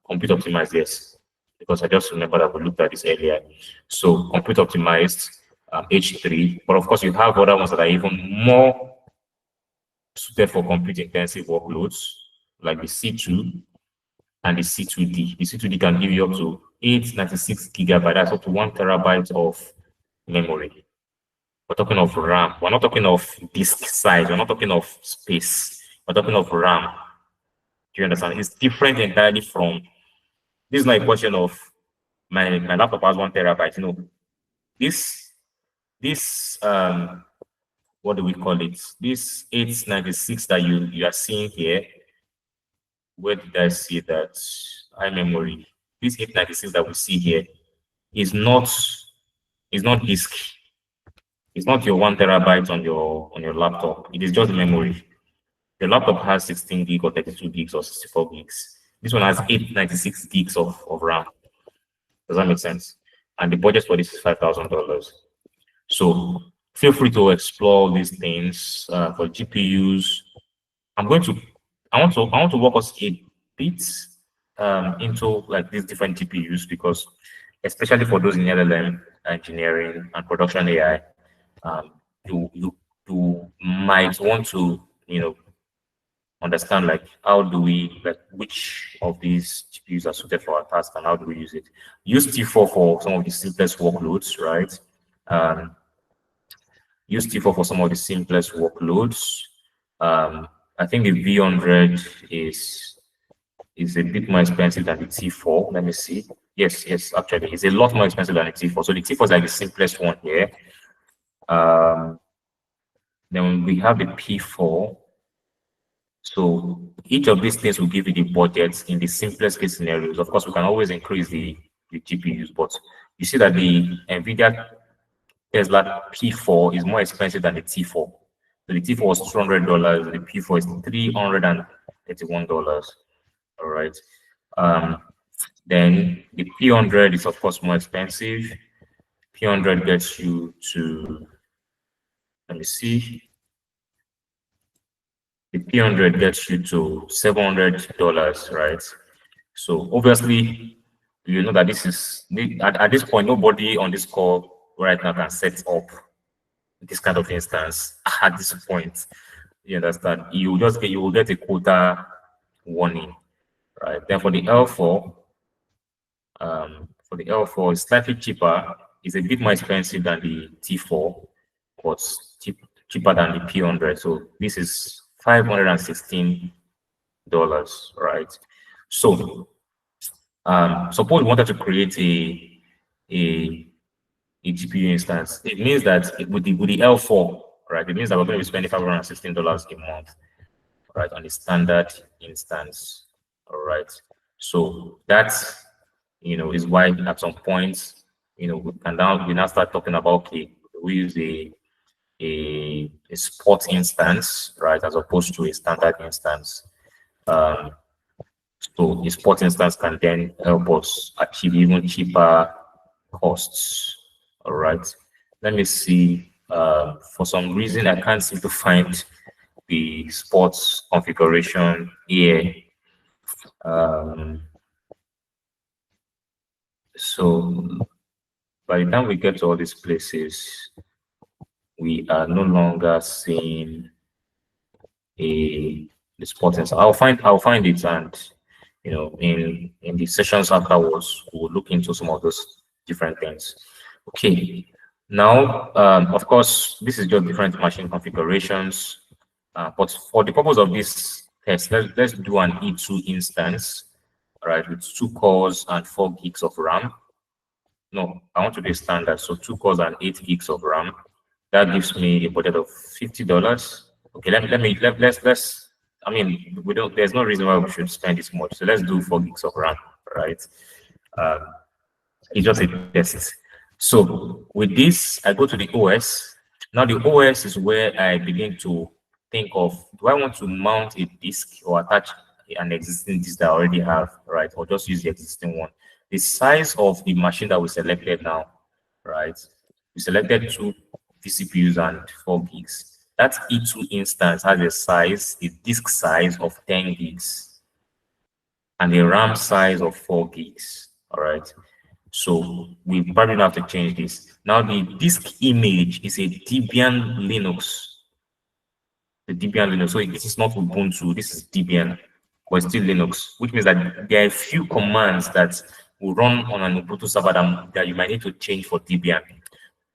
compute optimized, yes, because I just remember that we looked at this earlier. So compute optimized, H3, but of course you have other ones that are even more suited for compute intensive workloads, like the C2 and the C2D. The C2D can give you up to 896 gigabytes, that's up to 1 terabyte of memory. We're talking of RAM. We're not talking of disk size. We're not talking of space. We're talking of RAM. Do you understand? It's different entirely from, this is not a question of my laptop has 1 terabyte. This what do we call it? This 896 that you are seeing here. Where did I see that? iMemory. This 896 that we see here is not disk. It's not your 1 TB on your laptop. It is just memory. Your laptop has 16 gig or 32 gigs or 64 gigs. This one has 896 gigs of RAM. Does that make sense? And the budget for this is $5,000. So feel free to explore these things for GPUs. I want to walk us a bit into like these different GPUs, because especially for those in LLM engineering and production AI, you might want to understand like how do we which of these GPUs are suited for our task and how do we use it. Use T4 for some of the simplest workloads, right? Use T4 for some of the simplest workloads. I think the V100 is a bit more expensive than the T4. Let me see. Yes, actually, it's a lot more expensive than the T4. So the T4 is like the simplest one here. Then we have the P4. So each of these things will give you the budgets in the simplest case scenarios. Of course, we can always increase the GPUs, but you see that the NVIDIA Tesla P4 is more expensive than the T4. So the T4 was $200, the P4 is $331. All right. Then the P100 is of course more expensive. P100 gets you to, let me see. The P100 gets you to $700, right? So obviously, you know that this is at this point, nobody on this call right now can set up this kind of instance at this point. You understand? You will get a quota warning, right? Then for the L4, it's slightly cheaper. It's a bit more expensive than the T4, but cheaper than the P100. So this is $516, right? So suppose we wanted to create a GPU instance. It means that with the L4, right? It means that we're going to be spending $516 a month, right, on the standard instance. All right. So that's is why at some point, we now start talking about, okay, we use a spot instance, right, as opposed to a standard instance. So a spot instance can then help us achieve even cheaper costs. All right. Let me see. For some reason, I can't seem to find the sports configuration here. So by the time we get to all these places, we are no longer seeing the sport instance. I'll find it, and in the sessions afterwards, we'll look into some of those different things. Okay. Now, of course, this is just different machine configurations, but for the purpose of this test, let's do an E2 instance, right, with 2 cores and 4 gigs of RAM. No, I want to do standard, so 2 cores and 8 gigs of RAM. That gives me a budget of $50. Okay, let's. I mean, there's no reason why we should spend this much, so let's do 4 gigs of RAM, right? It's just a test. So with this, I go to the OS. Now the OS is where I begin to think of, do I want to mount a disk or attach an existing disk that I already have, right? Or just use the existing one. The size of the machine that we selected now, right? We selected 2 vCPUs and 4 gigs. That E2 instance has a disk size of 10 gigs and a RAM size of 4 gigs, all right? So we probably have to change this. Now the disk image is a Debian Linux. The Debian Linux. So this is not Ubuntu, this is Debian, but it's still Linux, which means that there are a few commands that will run on an Ubuntu server that you might need to change for Debian.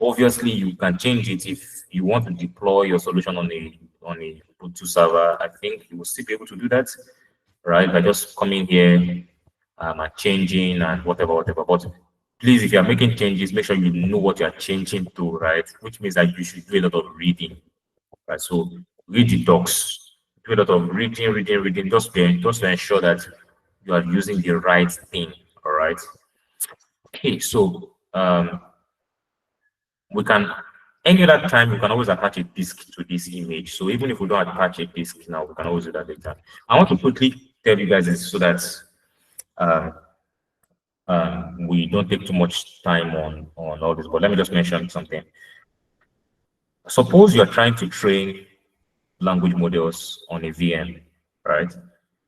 Obviously, you can change it if you want to deploy your solution on a Ubuntu server. I think you will still be able to do that, right? By just coming here and changing and whatever. But please, if you are making changes, make sure you know what you are changing to, right? Which means that you should do a lot of reading, right? So read the docs, do a lot of reading, just to ensure that you are using the right thing. All right. Okay, so we can any other time we can always attach a disk to this image. So even if we don't attach a disk now, we can always do that later. I want to quickly tell you guys this so that um, we don't take too much time on all this. But let me just mention something. Suppose you're trying to train language models on a VM, right?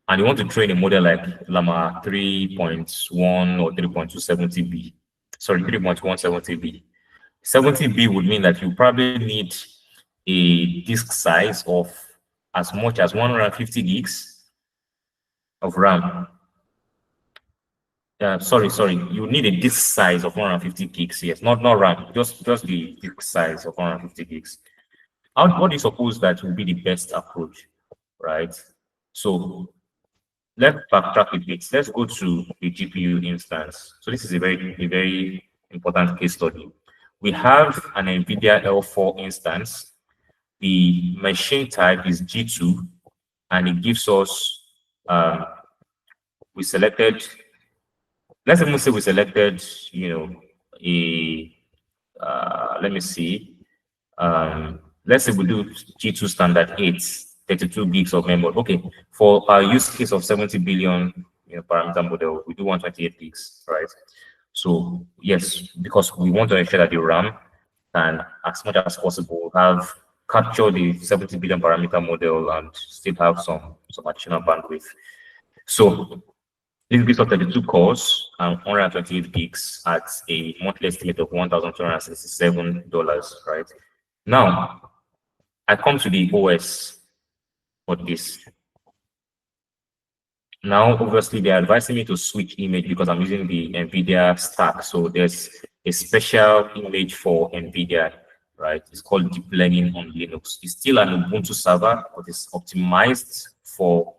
And you want to train a model like Llama 3.1 or 3.270B. Sorry, 3.170B. 70B would mean that you probably need a disk size of as much as 150 gigs of RAM. Sorry. You need a disk size of 150 gigs. Yes, not RAM, just the disk size of 150 gigs. What do you suppose that will be the best approach, right? So let's backtrack a bit. Let's go to the GPU instance. So this is a very important case study. We have an NVIDIA L4 instance. The machine type is G2, and it gives us, we selected, let's even say we selected, let me see, let's say we do G2 standard 8, 32 gigs of memory. Okay, for our use case of 70 billion parameter model, we do 128 gigs, right? So yes, because we want to ensure that the RAM can, as much as possible, have capture the 70 billion parameter model and still have some additional bandwidth. So this gives us 32 cores and 128 gigs at a monthly estimate of $1,267, right? Now, I come to the OS for this. Now, obviously, they're advising me to switch image because I'm using the NVIDIA stack. So there's a special image for NVIDIA, right? It's called Deep Learning on Linux. It's still an Ubuntu server, but it's optimized for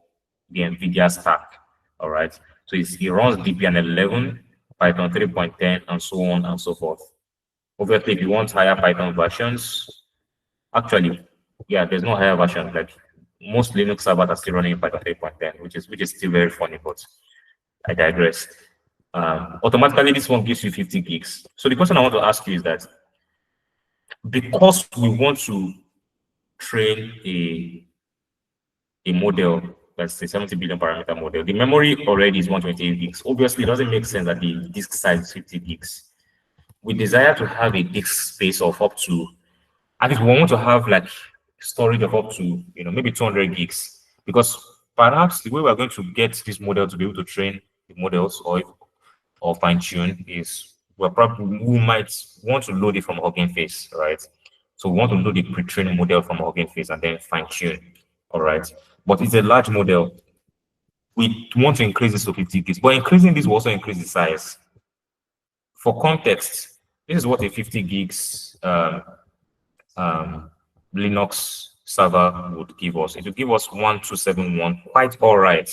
the NVIDIA stack, all right? So it runs Debian 11, Python 3.10, and so on and so forth. Obviously, if you want higher Python versions, actually, yeah, there's no higher version. Like most Linux servers are still running Python 3.10, which is still very funny, but I digress. Automatically, this one gives you 50 gigs. So the question I want to ask you is that because we want to train a model that's a 70 billion parameter model, the memory already is 128 gigs. Obviously, it doesn't make sense that the disk size is 50 gigs. We desire to have a disk space of up to, at least we want to have like storage of up to, maybe 200 gigs, because perhaps the way we're going to get this model to be able to train the models or fine tune is we might want to load it from Hugging Face, right? So we want to load the pre-trained model from Hugging Face and then fine tune, all right? But it's a large model. We want to increase this to 50 gigs, but increasing this will also increase the size. For context, this is what a 50 gigs Linux server would give us. It would give us 1271, quite all right.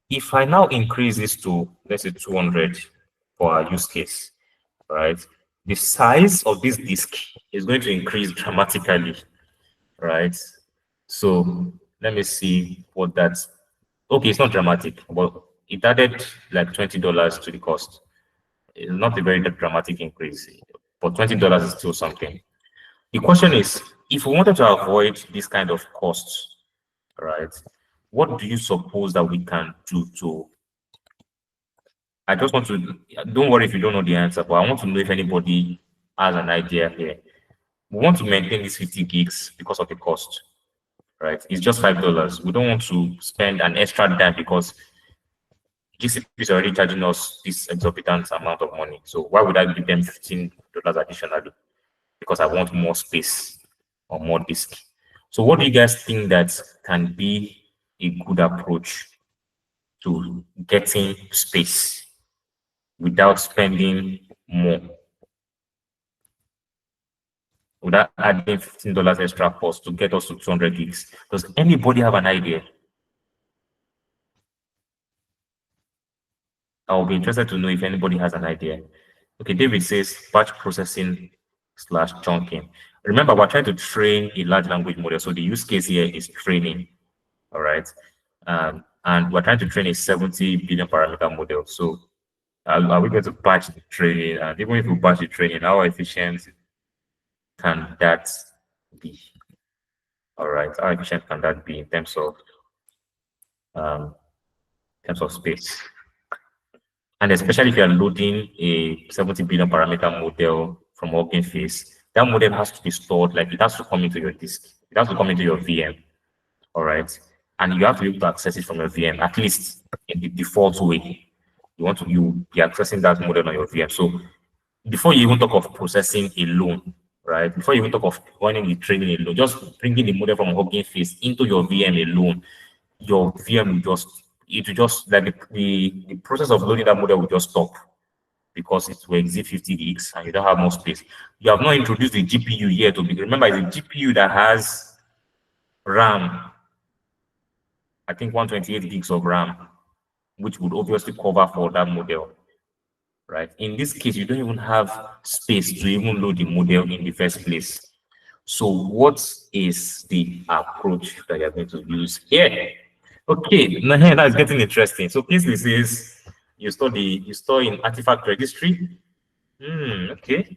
If I now increase this to, let's say, 200 for our use case, right? The size of this disk is going to increase dramatically, right? So let me see what that's, okay, it's not dramatic, but it added like $20 to the cost. It's not a very dramatic increase, but $20 is still something. The question is, if we wanted to avoid this kind of costs, right, what do you suppose that we can do to, I just want to, don't worry if you don't know the answer, but I want to know if anybody has an idea here. We want to maintain these 50 gigs because of the cost, right? It's just $5. We don't want to spend an extra dime because GCP is already charging us this exorbitant amount of money. So why would I give them $15 additionally? Because I want more space or more disk. So what do you guys think that can be a good approach to getting space without spending more? Without adding $15 extra cost to get us to 200 gigs? Does anybody have an idea? I'll be interested to know if anybody has an idea. Okay, David says batch processing / chunking. Remember, we're trying to train a large language model. So the use case here is training. All right. And we're trying to train a 70 billion parameter model. So are we going to batch the training? And even if we batch the training, how efficient can that be? All right. How efficient can that be in terms of space? And especially if you're loading a 70 billion parameter model from Hugging Face, that model has to be stored, like it has to come into your disk. It has to come into your VM. All right. And you have to be able to access it from your VM, at least in the default way. You be accessing that model on your VM. So before you even talk of processing alone, right? Before you even talk of running the training alone, just bringing the model from Hugging Face into your VM alone, your VM will just like the process of loading that model will just stop because it will exceed 50 gigs and you don't have more space. You have not introduced the GPU here to be. Remember, it's a GPU that has RAM. I think 128 gigs of RAM, which would obviously cover for that model, right? In this case, you don't even have space to even load the model in the first place. So what is the approach that you're going to use here? Okay, now here that's getting interesting. So Kingsley says you store in artifact registry. Okay.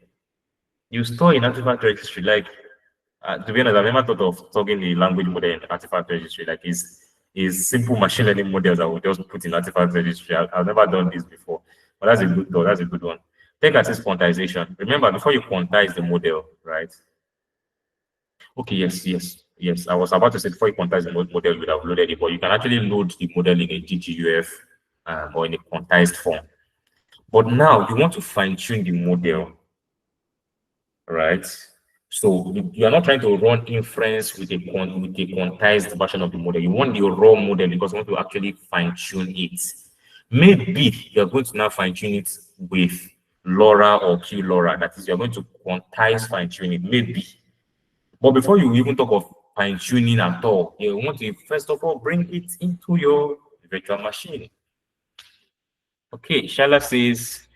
You store in artifact registry. Like to be honest, I've never thought of storing the language model in artifact registry. Like is simple machine learning models that we just put in artifact registry. I've never done this before. But that's a good thought. That's a good one. Take assist quantization. Remember, before you quantize the model, right? Okay, yes. I was about to say before you quantize the model, you would have loaded it, but you can actually load the model in a GGUF or in a quantized form. But now you want to fine-tune the model, right? So you are not trying to run inference with a quantized version of the model. You want the raw model because you want to actually fine-tune it. Maybe you're going to now fine-tune it with LoRa or QLoRa. That is, you're going to quantize fine-tune it, maybe. But before you even talk of fine-tuning at all, you want to first of all bring it into your virtual machine. Okay, Shala says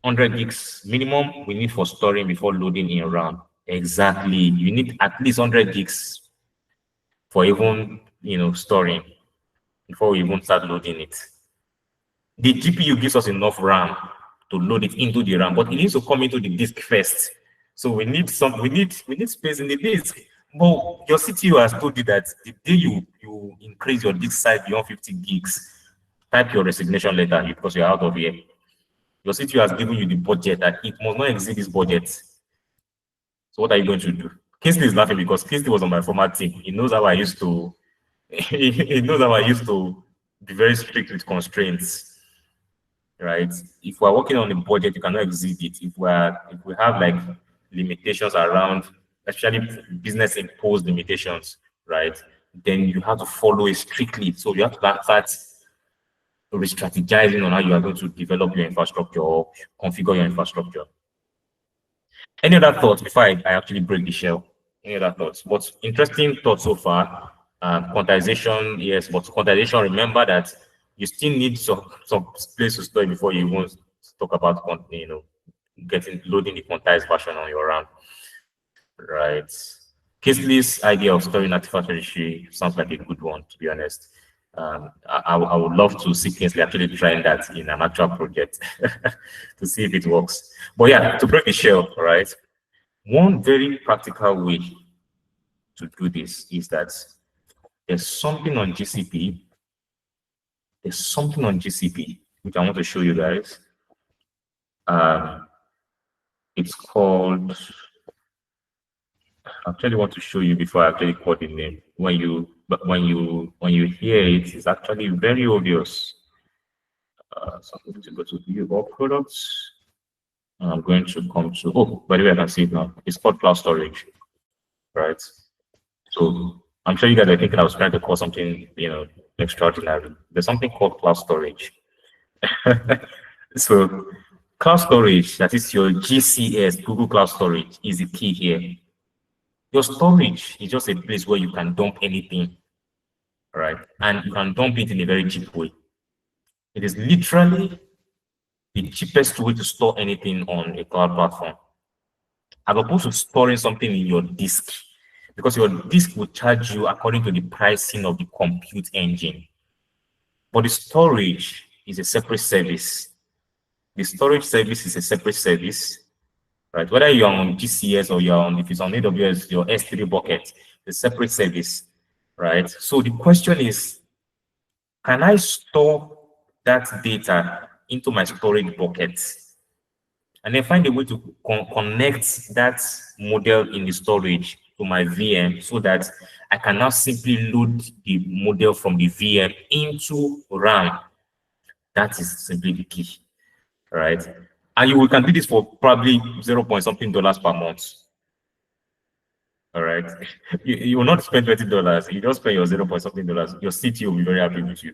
100 gigs minimum we need for storing before loading in RAM. Exactly. You need at least 100 gigs for even storing before we even start loading it. The GPU gives us enough RAM to load it into the RAM, but it needs to come into the disk first. So we need space in the disk. But your CPU has told you that the day you increase your disk size beyond 50 gigs, type your resignation letter because you're out of here. Your CPU has given you the budget that it must not exceed this budget. So what are you going to do? Kingsley is laughing because Kingsley was on my former team. He knows how I used to he knows how I used to be very strict with constraints. Right? If we're working on a budget, you cannot exceed it. If we have like limitations around, especially business imposed limitations, right? Then you have to follow it strictly. So you have to start re-strategizing on how you are going to develop your infrastructure or configure your infrastructure. Any other thoughts before I actually break the shell? Any other thoughts? But interesting thoughts so far. Quantization, yes, but quantization, remember that you still need some place to store before you even talk about loading the quantized version on your RAM. Right. Kingsley's idea of storing artifact registry sounds like a good one, to be honest. I would love to see Kingsley actually trying that in an actual project to see if it works. But yeah, to break the shell, right? One very practical way to do this is that there's something on GCP. There's something on GCP which I want to show you guys. It's called. I actually want to show you before I actually call the name. When you hear it, it's actually very obvious. So I'm going to go to view all products. And I'm going to come to, oh, by the way, I can see it now. It's called cloud storage, right? So I'm sure you guys are thinking I was trying to call something, extraordinary. There's something called cloud storage. So cloud storage, that is your GCS, Google Cloud Storage, is the key here. Your storage is just a place where you can dump anything, right? And you can dump it in a very cheap way. It is literally the cheapest way to store anything on a cloud platform. as opposed to storing something in your disk, because your disk will charge you according to the pricing of the compute engine. But the storage is a separate service. The storage service is a separate service, right? Whether you're on GCS or you're on, if it's on AWS, your S3 bucket, the separate service, right? So the question is, can I store that data into my storage bucket and then find a way to connect that model in the storage to my VM so that I can now simply load the model from the VM into RAM? That is simply the key, right? And you can do this for probably 0 point something dollars per month. All right. You will not spend $20. You just spend your 0 point something dollars. Your CTO will be very happy with you.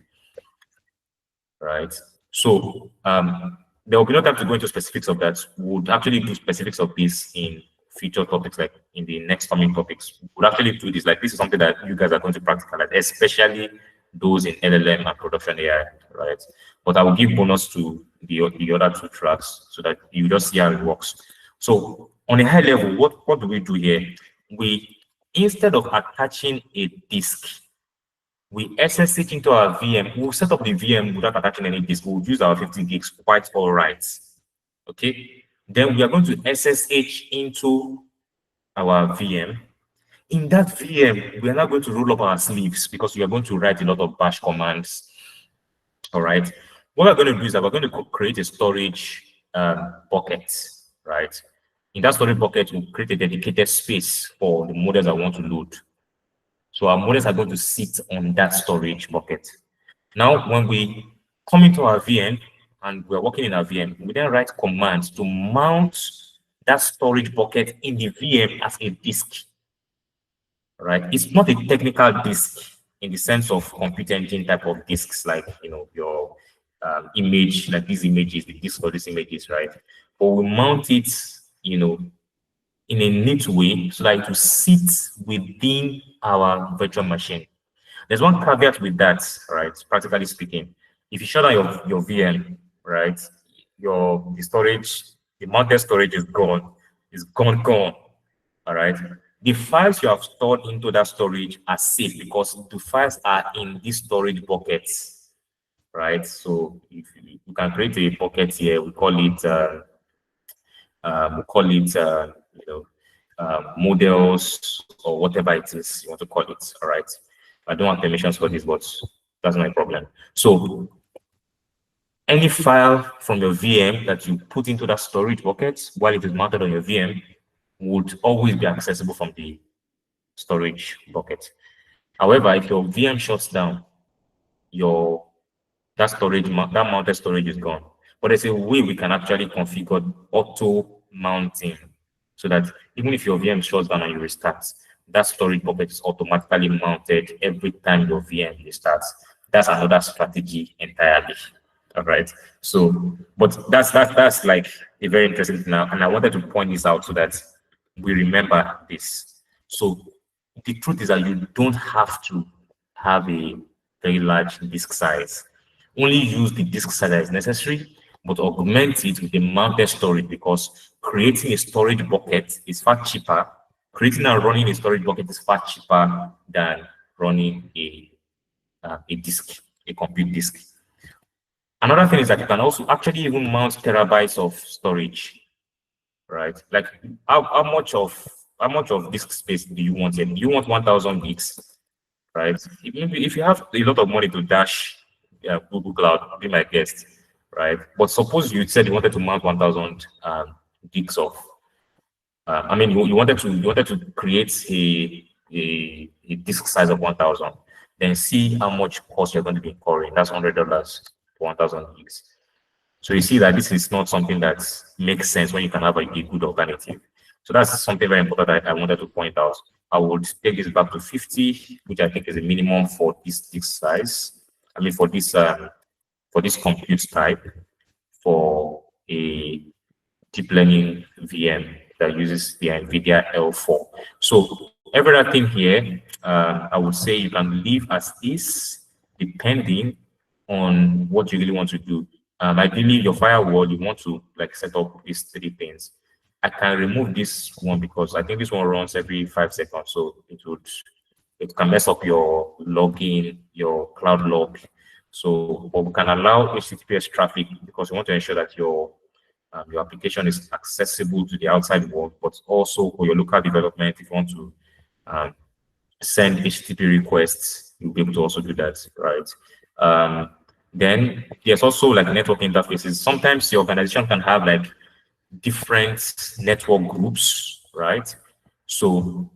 Right. So there will be no time to go into specifics of that. We'll actually do specifics of this in future topics, like in the next coming topics. We'll actually do this. Like, this is something that you guys are going to practicalize, especially those in LLM and production AI, right? But I will give bonus to the other two tracks so that you just see how it works. So on a high level, what do we do here? We, instead of attaching a disk, we SSH into our VM. We'll set up the VM without attaching any disk. We'll use our 50 gigs quite all right. Okay. Then we are going to SSH into our VM. In that VM, we are now going to roll up our sleeves because we are going to write a lot of bash commands. All right. What we're going to do is that we're going to create a storage bucket, right? In that storage bucket, we'll create a dedicated space for the models I want to load. So our models are going to sit on that storage bucket. Now, when we come into our VM and we're working in our VM, we then write commands to mount that storage bucket in the VM as a disk. Right? It's not a technical disk in the sense of compute engine type of disks, like, you know, your image, like these images, the disk for these images, right? But we mount it, you know, in a neat way so that it will sit within our virtual machine. There's one caveat with that, right? Practically speaking, if you shut down your VM, right, the storage, the mounted storage is gone, gone. All right. The files you have stored into that storage are safe because the files are in these storage buckets, right? So if you can create a bucket here, we call it you know, models or whatever it is you want to call it. All right. I don't have permissions for this, but that's my problem. So any file from your VM that you put into that storage bucket while it is mounted on your VM would always be accessible from the storage bucket. However, if your VM shuts down, that mounted storage is gone. But there's a way we can actually configure auto mounting so that even if your VM shuts down and you restart, that storage bucket is automatically mounted every time your VM restarts. That's another strategy entirely. All right. So, but that's like a very interesting thing now, and I wanted to point this out so that we remember this. So the truth is that you don't have to have a very large disk size. Only use the disk size that is necessary, but augment it with a mounted storage, because creating a storage bucket is far cheaper. Creating and running a storage bucket is far cheaper than running a disk, a compute disk. Another thing is that you can also actually even mount terabytes of storage, right? Like how much of disk space do you want? Do you want 1,000 gigs, right? If you have a lot of money to dash Google Cloud, be my guest, right? But suppose you said you wanted to mount 1,000 gigs of, I mean, you wanted to create a disk size of 1,000, then see how much cost you're going to be incurring. That's $100 for 1,000 gigs. So you see that this is not something that makes sense when you can have a good alternative. So that's something very important I wanted to point out. I would take this back to 50, which I think is a minimum for this disk size. I mean, for this compute type, for a deep learning VM that uses the NVIDIA L4. So everything here, I would say you can leave as is, depending on what you really want to do. Ideally, your firewall, you want to like set up these three things. I can remove this one because I think this one runs every 5 seconds, so it can mess up your login, your cloud log. So, but we can allow HTTPS traffic because we want to ensure that your application is accessible to the outside world, but also for your local development. If you want to um, send HTTP requests, you'll be able to also do that, right? Then there's also like network interfaces. Sometimes your organization can have like different network groups, right? So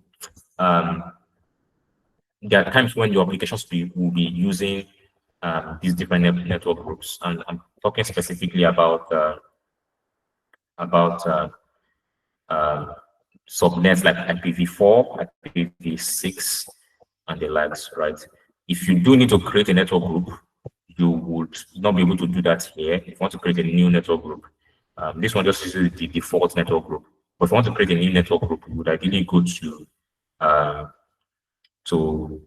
there are times when your applications will be using these different network groups, and I'm talking specifically about subnets like IPv4, IPv6, and the likes, right? If you do need to create a network group, you would not be able to do that here. If you want to create a new network group, this one just uses the default network group. But if you want to create a new network group, you would ideally go to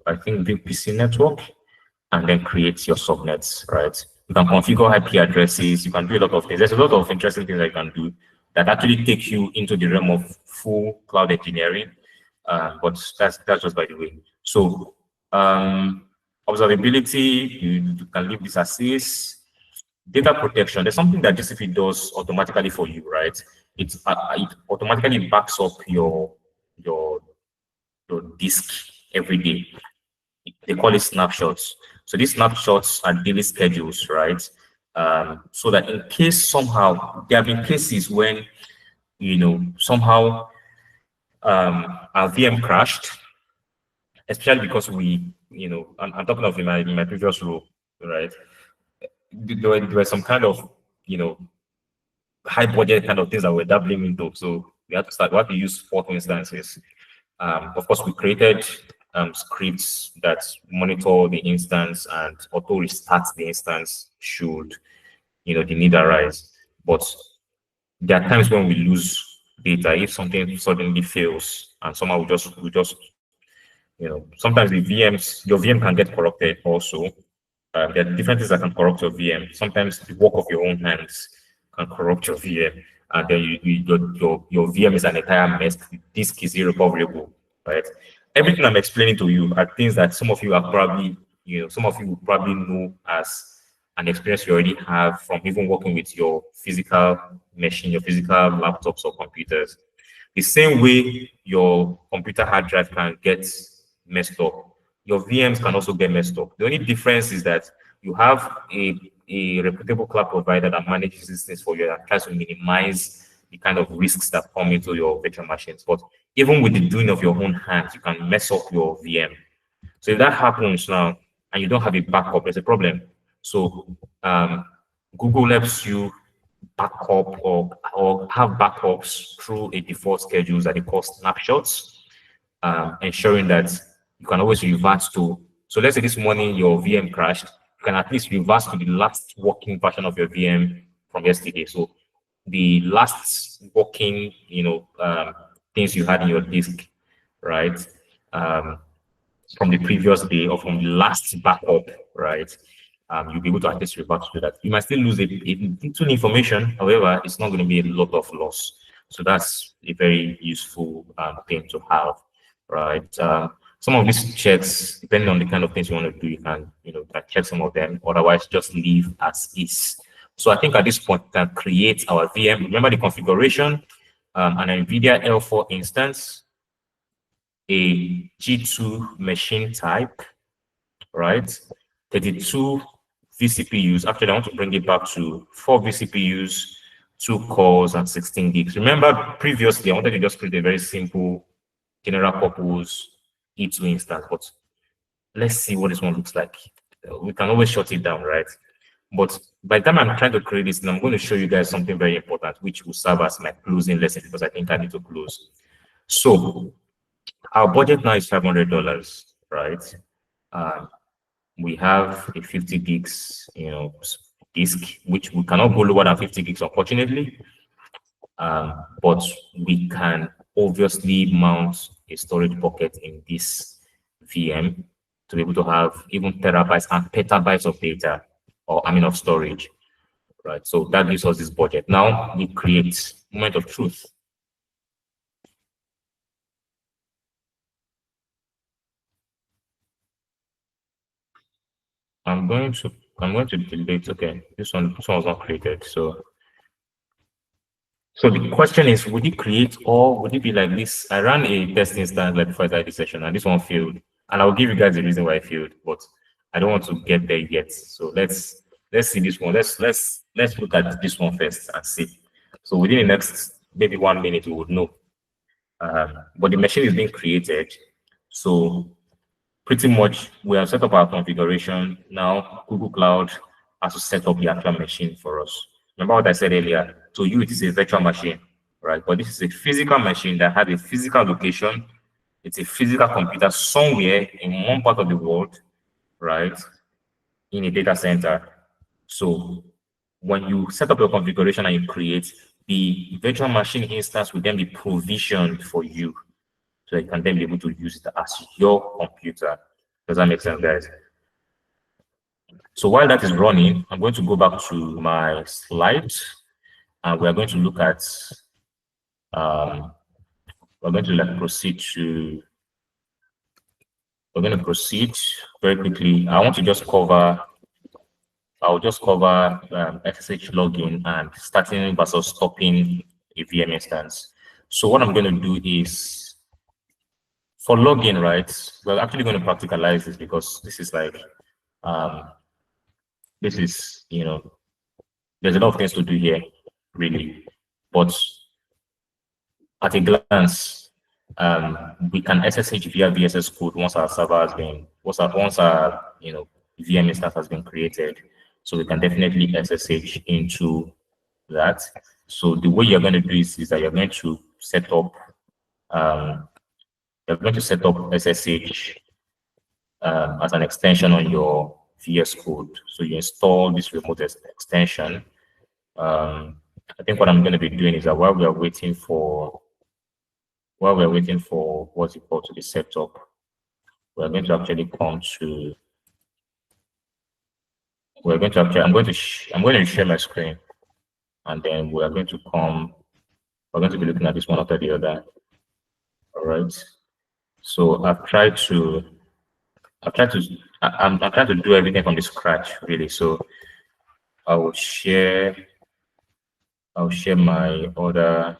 I think VPC network and then create your subnets, right? You can configure IP addresses. You can do a lot of things. There's a lot of interesting things that you can do that actually take you into the realm of full cloud engineering. But that's just by the way. So observability, you can leave this as is. Data protection, there's something that GCP does automatically for you, right? It automatically backs up your disk every day. They call it snapshots. So these snapshots are daily schedules, right? So that in case somehow there have been cases when somehow our VM crashed, especially because I'm talking of in my previous role, right? There were some kind of high budget kind of things that we're dabbling into. So we have to use photo instances. Of course, we created scripts that monitor the instance and auto restart the instance should the need arise. But there are times when we lose data if something suddenly fails, and somehow we just sometimes your VM can get corrupted also. There are different things that can corrupt your VM. Sometimes the work of your own hands can corrupt your VM, and then your VM is an entire mess. The disk is irrecoverable, right? Everything I'm explaining to you are things that some of you will probably know as an experience you already have from even working with your physical machine, your physical laptops or computers. The same way your computer hard drive can get messed up, your VMs can also get messed up. The only difference is that you have a reputable cloud provider that manages these things for you and tries to minimize the kind of risks that come into your virtual machines. But even with the doing of your own hands, you can mess up your VM. So if that happens now and you don't have a backup, there's a problem. So Google helps you backup or have backups through a default schedule that they call snapshots, ensuring that you can always reverse to. So let's say this morning your VM crashed, you can at least reverse to the last working version of your VM from yesterday. So the last working, things you had in your disk, right? From the previous day or from the last backup, right? You'll be able to at least revert to that. You might still lose a little information, however, it's not going to be a lot of loss. So that's a very useful thing to have, right? Some of these checks, depending on the kind of things you want to do, you can check some of them. Otherwise, just leave as is. So I think at this point, we can create our VM. Remember the configuration, an NVIDIA L4 instance, a G2 machine type, right? 32 vCPUs. Actually, I want to bring it back to 4 vCPUs, 2 cores, and 16 gigs. Remember, previously, I wanted to just create a very simple general purpose E2 instance, but let's see what this one looks like. We can always shut it down, right? But by the time I'm trying to create this, I'm going to show you guys something very important, which will serve as my closing lesson because I think I need to close. So our budget now is $500, right? We have a 50 gigs, disk, which we cannot go lower than 50 gigs, unfortunately. But we can obviously mount a storage bucket in this VM to be able to have even terabytes and petabytes of data, of storage, right? So that gives us this budget. Now we create moment of truth. I'm going to delete. Okay, this one was not created. So the question is, would it create or would it be like this? I ran a test instance like before I started the session, and this one failed. And I'll give you guys the reason why it failed, but I don't want to get there yet. So let's see this one. Let's look at this one first and see. So within the next maybe 1 minute, we would know. But the machine is being created. So pretty much we have set up our configuration. Now Google Cloud has to set up the actual machine for us. Remember what I said earlier? To you, it is a virtual machine, right? But this is a physical machine that has a physical location. It's a physical computer somewhere in one part of the world, right? In a data center. So when you set up your configuration and you create, the virtual machine instance will then be provisioned for you. So you can then be able to use it as your computer. Does that make sense, guys? So while that is running, I'm going to go back to my slides and we're going to look at, we're going to like proceed to, we're going to proceed very quickly. I want to just cover, I'll just cover SSH login and starting versus stopping a VM instance. So what I'm going to do is, for login, right, we're actually going to practicalize this because this is like, this is, there's a lot of things to do here, really. But at a glance, we can SSH via VSS code once our server has been, once our VM instance has been created. So we can definitely SSH into that. So the way you're going to do is that you're going to set up SSH as an extension on your VS code. So you install this remote extension. I think what I'm going to be doing is that while we're waiting for what's it called to be set up, we're going to actually come to I'm going to share my screen, and then we're going to be looking at this one after the other. All right. So I'm trying to do everything from the scratch, really. So I will share my other.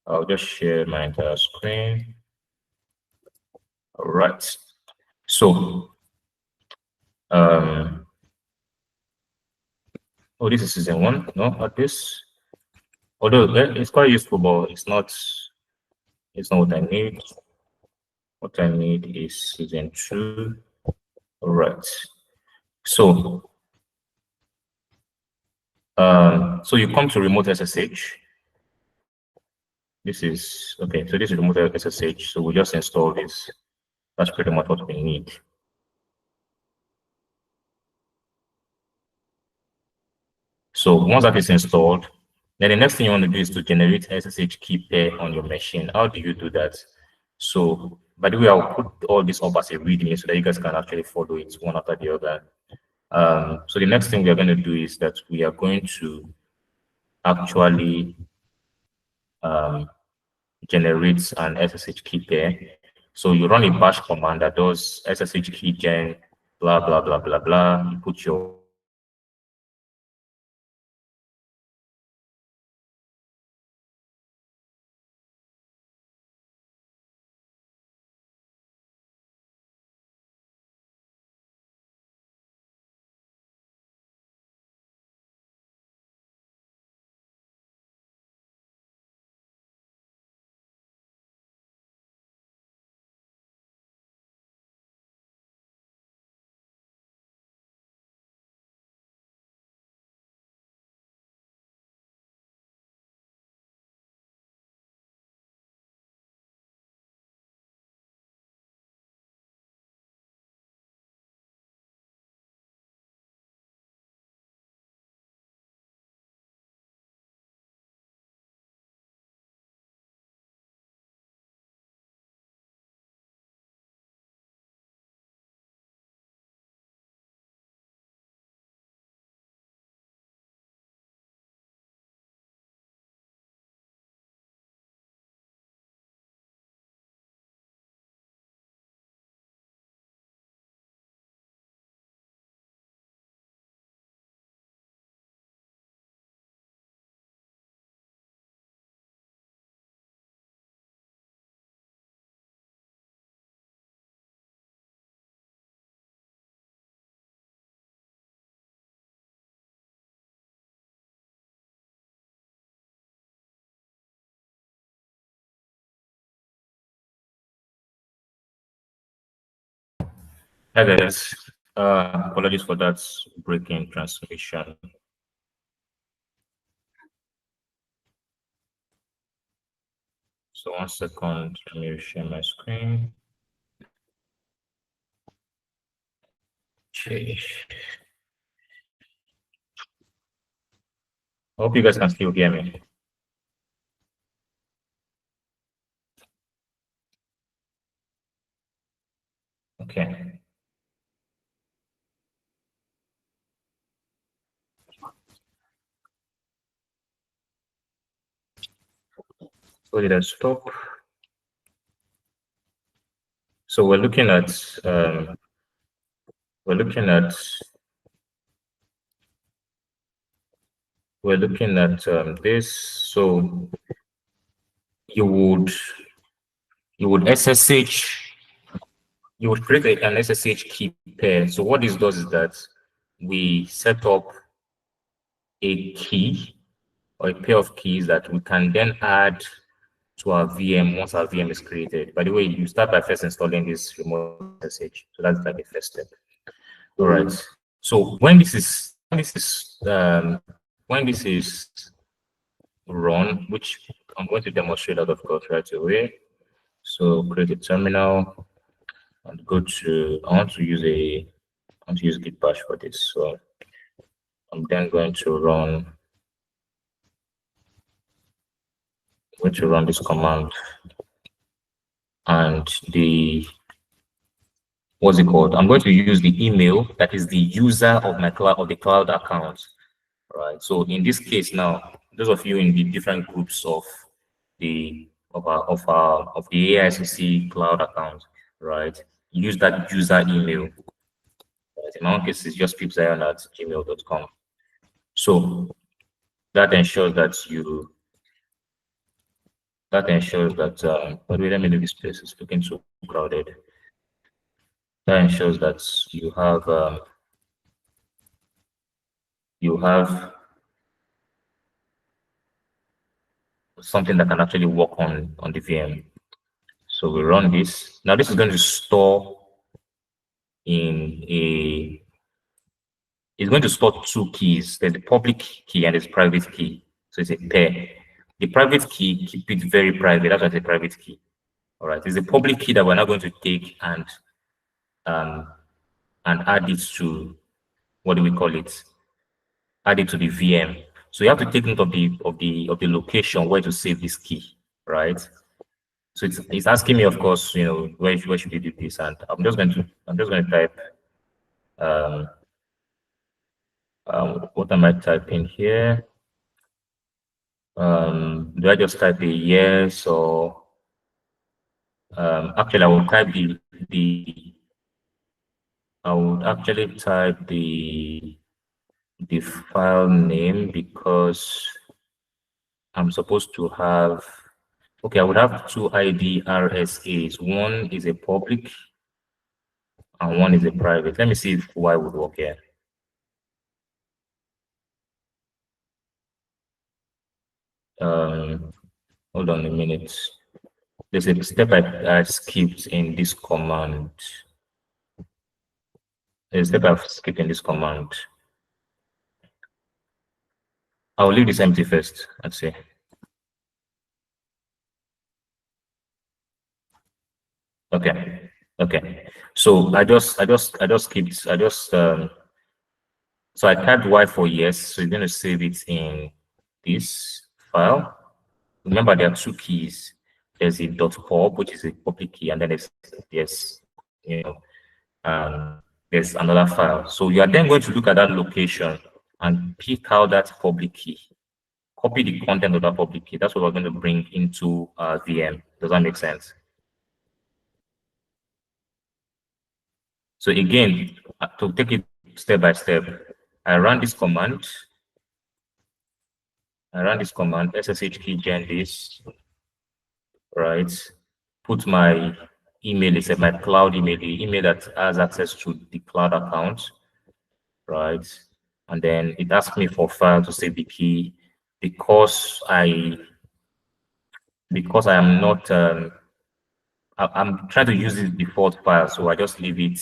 I'll just share my entire screen. All right. So, oh, this is season 1. No, not this. Although it's quite useful, but it's not what I need. What I need is season 2. All right. So, so you come to remote SSH. This is okay. So this is remote SSH. So we just install this. That's pretty much what we need. So once that is installed, then the next thing you want to do is to generate SSH key pair on your machine. How do you do that? So by the way, I'll put all this up as a readme so that you guys can actually follow it one after the other. So the next thing we are going to do is that we are going to actually generate an SSH key pair. So you run a bash command that does SSH key gen, blah, blah, blah, blah, blah. You put your Hi guys, apologies for that breaking transmission. So 1 second, let me share my screen. Okay. I hope you guys can still hear me. Okay. So did I stop? So we're looking at we're looking at this. So you would SSH, you would create an SSH key pair. So what this does is that we set up a key or a pair of keys that we can then add to our VM once our VM is created. By the way, you start by first installing this remote SSH. So that's like the first step. All right. So when this is run, which I'm going to demonstrate that of course right away. So create a terminal and go to I want to use git bash for this. So I'm then going to run this command, and what's it called? I'm going to use the email that is the user of my cloud account. Right. So in this case now, those of you in the different groups of the AISOC cloud account, right? Use that user email. Right? In my own case, it's just pipzion@gmail.com. So that ensures that by the way, let me leave this place, it's looking too crowded. That ensures that you have something that can actually work on the VM. So we run this. Now this is going to store it's going to store two keys. There's a public key and there's a private key. So it's a pair. The private key, keep it very private. That's why it's a private key. All right. It's a public key that we're now going to take and add it to, what do we call it? Add it to the VM. So you have to take note of the location where to save this key, right? So it's asking me, of course, where should we do this? And I'm just going to type what am I typing here? Do I just type a yes, or actually I will type I would actually type the file name, because I'm supposed to have, okay, I would have two ID RSAs. One is a public and one is a private. Let me see if Y would work here. Hold on a minute. There's a step I skipped in this command. There's a step I've skipped in this command. I'll leave this empty first. Let's see. Okay. Okay. So so I typed Y for yes. So you're going to save it in this file. Remember, there are two keys. There's a .pub, which is a public key, and then there's another file. So you are then going to look at that location and pick out that public key. Copy the content of that public key. That's what we're going to bring into our VM. Does that make sense? So again, to take it step by step, I run this command. SSH key gen this, right? Put my email, it's my cloud email, the email that has access to the cloud account, right? And then it asks me for file to save the key. Because I am not I'm trying to use the default file, so I just leave it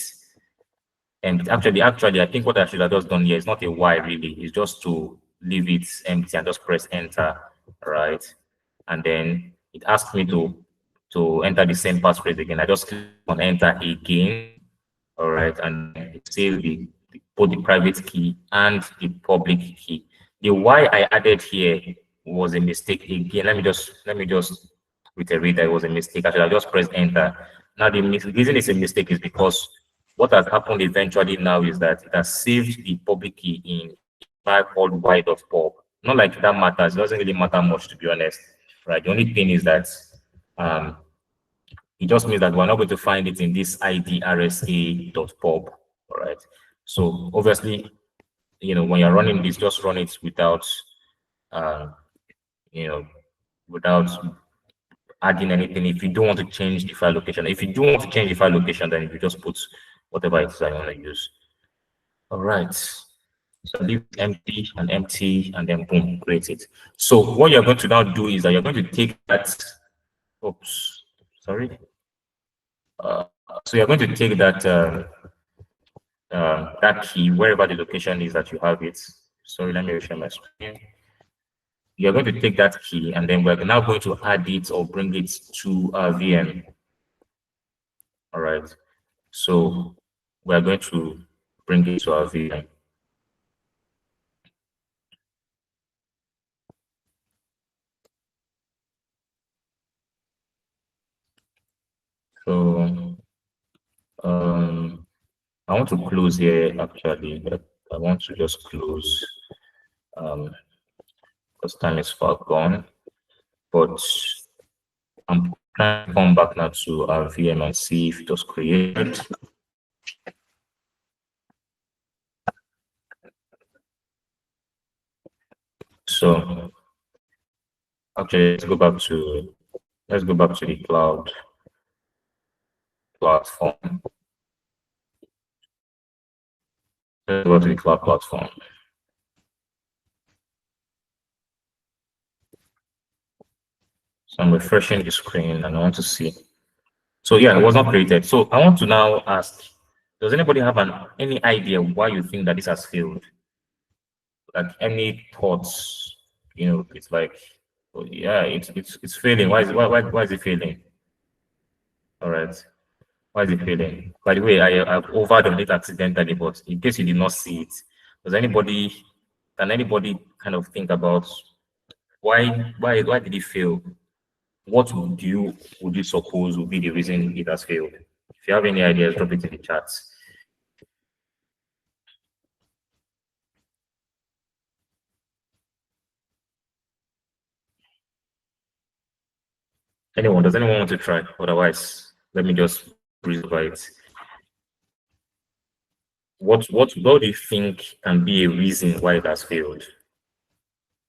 And actually, I think what I should have just done here is not a why really. It's just to leave it empty and just press enter, right? And then it asks me to enter the same passphrase again. I just click on enter again, all right, and then it saves both the private key and the public key. The why I added here was a mistake again. Let me just reiterate that it was a mistake. I should have just pressed enter. Now the reason it's a mistake is because what has happened eventually now is that it has saved the public key in a file called y.pub. Not like that matters. It doesn't really matter much, to be honest. Right. The only thing is that um, it just means that we're not going to find it in this idrsa.pub. All right. So obviously, when you're running this, just run it without, uh, you know, without adding anything. If you don't want to change the file location, if you do want to change the file location, then you just put whatever it is I want to use. All right. So leave empty and empty, and then boom, create it. So what you're going to now do is that you're going to take that. Oops, sorry. So you're going to take that key wherever the location is that you have it. Sorry, let me share my screen. You're going to take that key, and then we're now going to add it or bring it to our VM. All right. So we're going to bring it to our VM. So I want to close here actually, but I want to just close because time is far gone. But I'm trying to come back now to our VM and see if it was created. So actually, let's go back to the cloud platform. Let's go to the cloud platform. So I'm refreshing the screen and I want to see. So yeah, it was not created. So I want to now ask, does anybody have any idea why you think that this has failed? Like any thoughts? It's like, oh, yeah, it's failing. Why is it failing? All right. Why is it failing? By the way, I've overdone it accidentally, but in case you did not see it, can anybody kind of think about why did it fail? What would you suppose would be the reason it has failed? If you have any ideas, drop it in the chat. Does anyone want to try? Otherwise, let me just breeze by it. What do you think can be a reason why it has failed?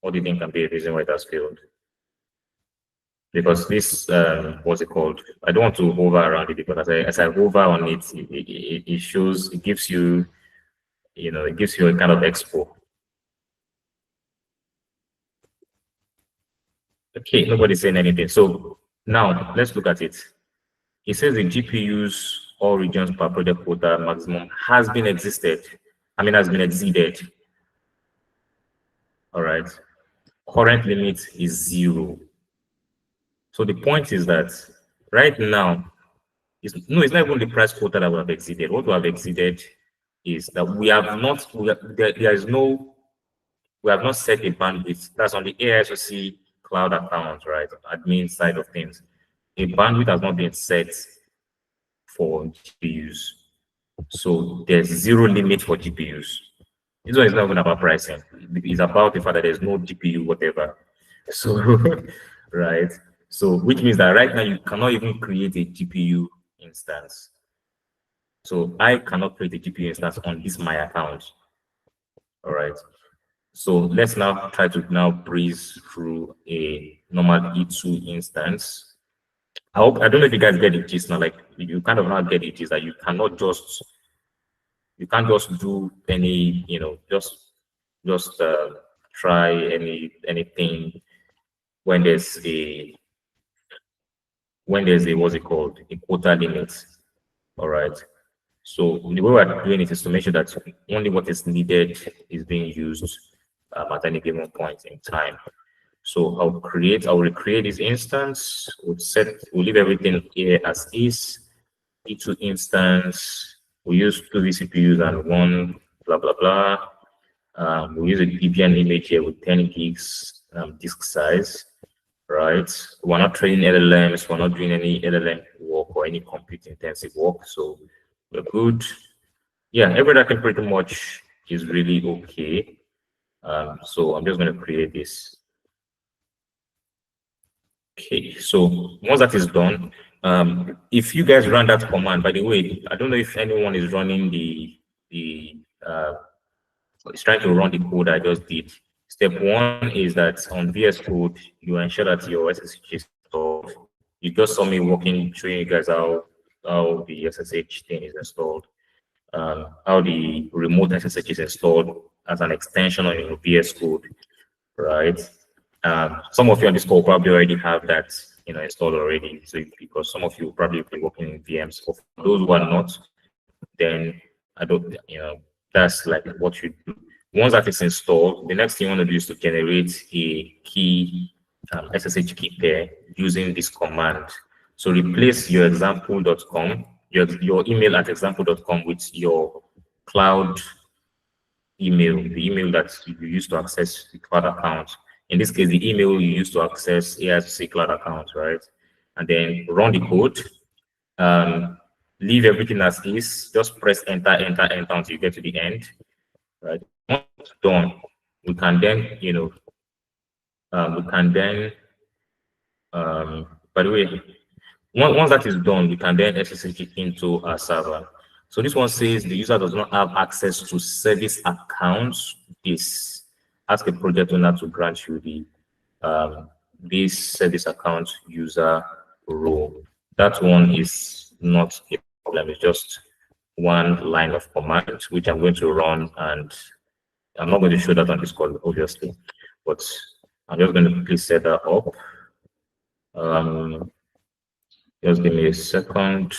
What do you think can be a reason why it has failed? Because this, what's it called? I don't want to hover around it, because as I hover on it, it shows, it gives you, it gives you a kind of expo. Okay, nobody's saying anything. So now let's look at it. It says the GPUs all regions per project quota maximum has been exceeded. All right. Current limit is 0. So the point is that right now, it's not even the price quota that we have exceeded. What we have exceeded is that we have not set a bandwidth. That's on the AISOC cloud account, right? Admin side of things. A bandwidth has not been set for GPUs. So there's 0 limit for GPUs. This one is not even about pricing. It's about the fact that there's no GPU, whatever. So, right. So, which means that right now you cannot even create a GPU instance. So I cannot create a GPU instance on this my account. All right. So let's now try to breeze through a normal E2 instance. I don't know if you guys get the gist now. Like, you kind of not get it, is that you can't just do any, just try anything when there's a what's it called, a quota limit. All right. So the way we're doing it is to make sure that only what is needed is being used at any given point in time. So I'll recreate this instance, we'll leave everything here as is, E2 instance, we use 2 vCPUs and 1 blah, blah, blah. We use a Debian image here with 10 gigs disk size, right? We're not training LLMs, we're not doing any LLM work or any compute intensive work, so we're good. Yeah, everything pretty much is really okay. So I'm just going to create this. Okay, so once that is done, if you guys run that command, by the way, I don't know if anyone is running it's trying to run the code I just did. Step 1 is that on VS Code, you ensure that your SSH is installed. You just saw me working, showing you guys how the SSH thing is installed, how the remote SSH is installed as an extension on your VS Code, right? Some of you on this call probably already have that, installed already. So because some of you probably be working in VMs. For those who are not, then I don't, that's like what you do. Once that is installed, the next thing you want to do is to generate a key, SSH key pair using this command. So replace your example.com, your email at example.com with your cloud email, the email that you use to access the cloud account. In this case, the email you use to access AISOC cloud account, right? And then run the code. Leave everything as is. Just press enter, enter, enter until you get to the end, right? Once it's done, we can then, by the way, once that is done, we can then SSH it into our server. So this one says the user does not have access to service accounts. This ask a project owner to grant you the this service account user role. That one is not a problem. It's just one line of command which I'm going to run, and I'm not going to show that on this call, obviously, but I'm just going to quickly set that up. Just give me a second.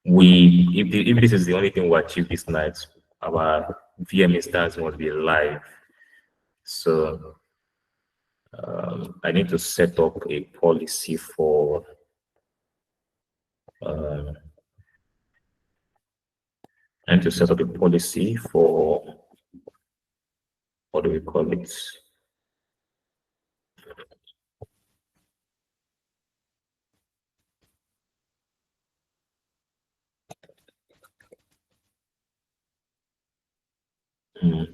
If this is the only thing we achieve this night, our VM instance must be live. So I need to set up a policy for I need to set up a policy for, what do we call it?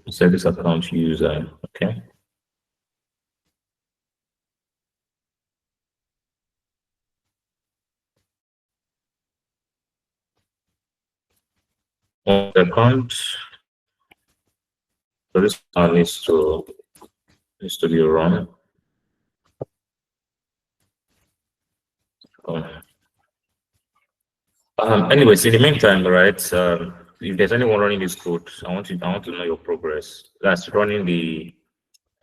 Service account user, okay. On the account, so this one needs to be run. Anyways, in the meantime, right? If there's anyone running this code, I want to know your progress. That's running the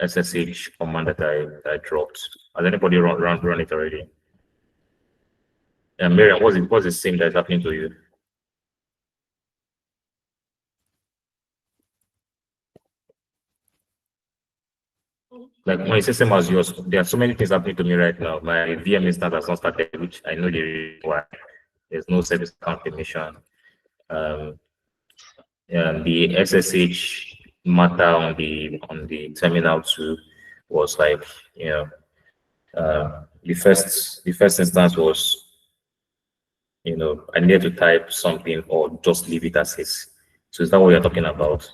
SSH command that I dropped. Has anybody run it already? And Miriam, what's the same that's happening to you? Like when you say same as yours, there are so many things happening to me right now. My VM instance has not started, which I know the reason why. There's no service account permission. The SSH matter on the terminal too was like, the first instance was, I needed to type something or just leave it as is. So is that what you're talking about?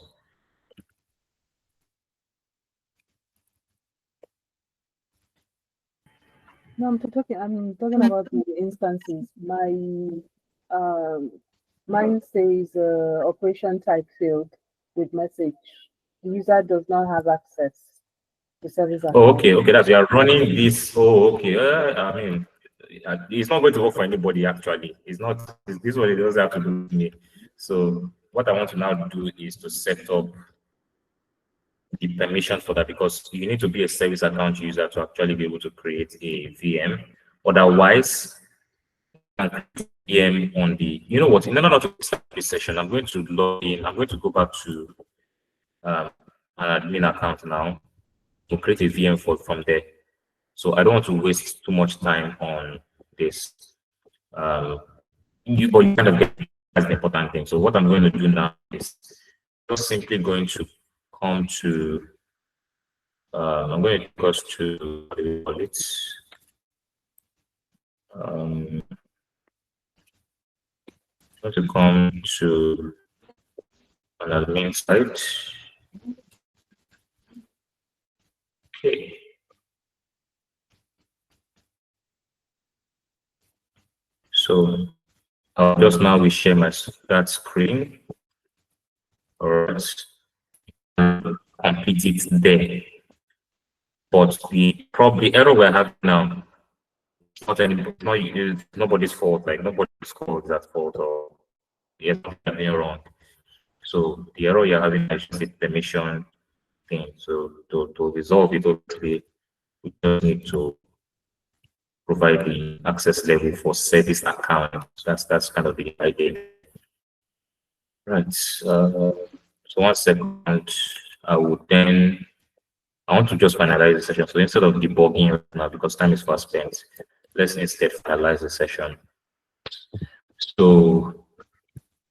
No, I'm talking about the instances. Mine says operation type failed with message. The user does not have access to service account. Oh, okay. That's, you are running this. Oh, okay. I mean, it's not going to work for anybody actually. It's not. This is what it does have to do with me. So what I want to now do is to set up the permission for that, because you need to be a service account user to actually be able to create a VM. Otherwise, VM on the, you know what, in order to start this session, I'm going to log in. I'm going to go back to an admin account now to create a VM from there. So I don't want to waste too much time on this. You kind of get that's the important thing. So what I'm going to do now is just simply going to come to I'm going to go to what do we call it? I'm going to come to an admin site. Okay. So I'll just now reshare my that screen. All right. Complete it there. But the probably error we're having now, nobody's fault. Like nobody's code that fault or yes, something wrong. So the error you're having is just the permission thing. So to resolve it, obviously, we just need to provide the access level for service account. So that's kind of the idea. Right. So 1 second, I want to just finalize the session. So instead of debugging right now, because time is fast spent, let's instead finalize the session. So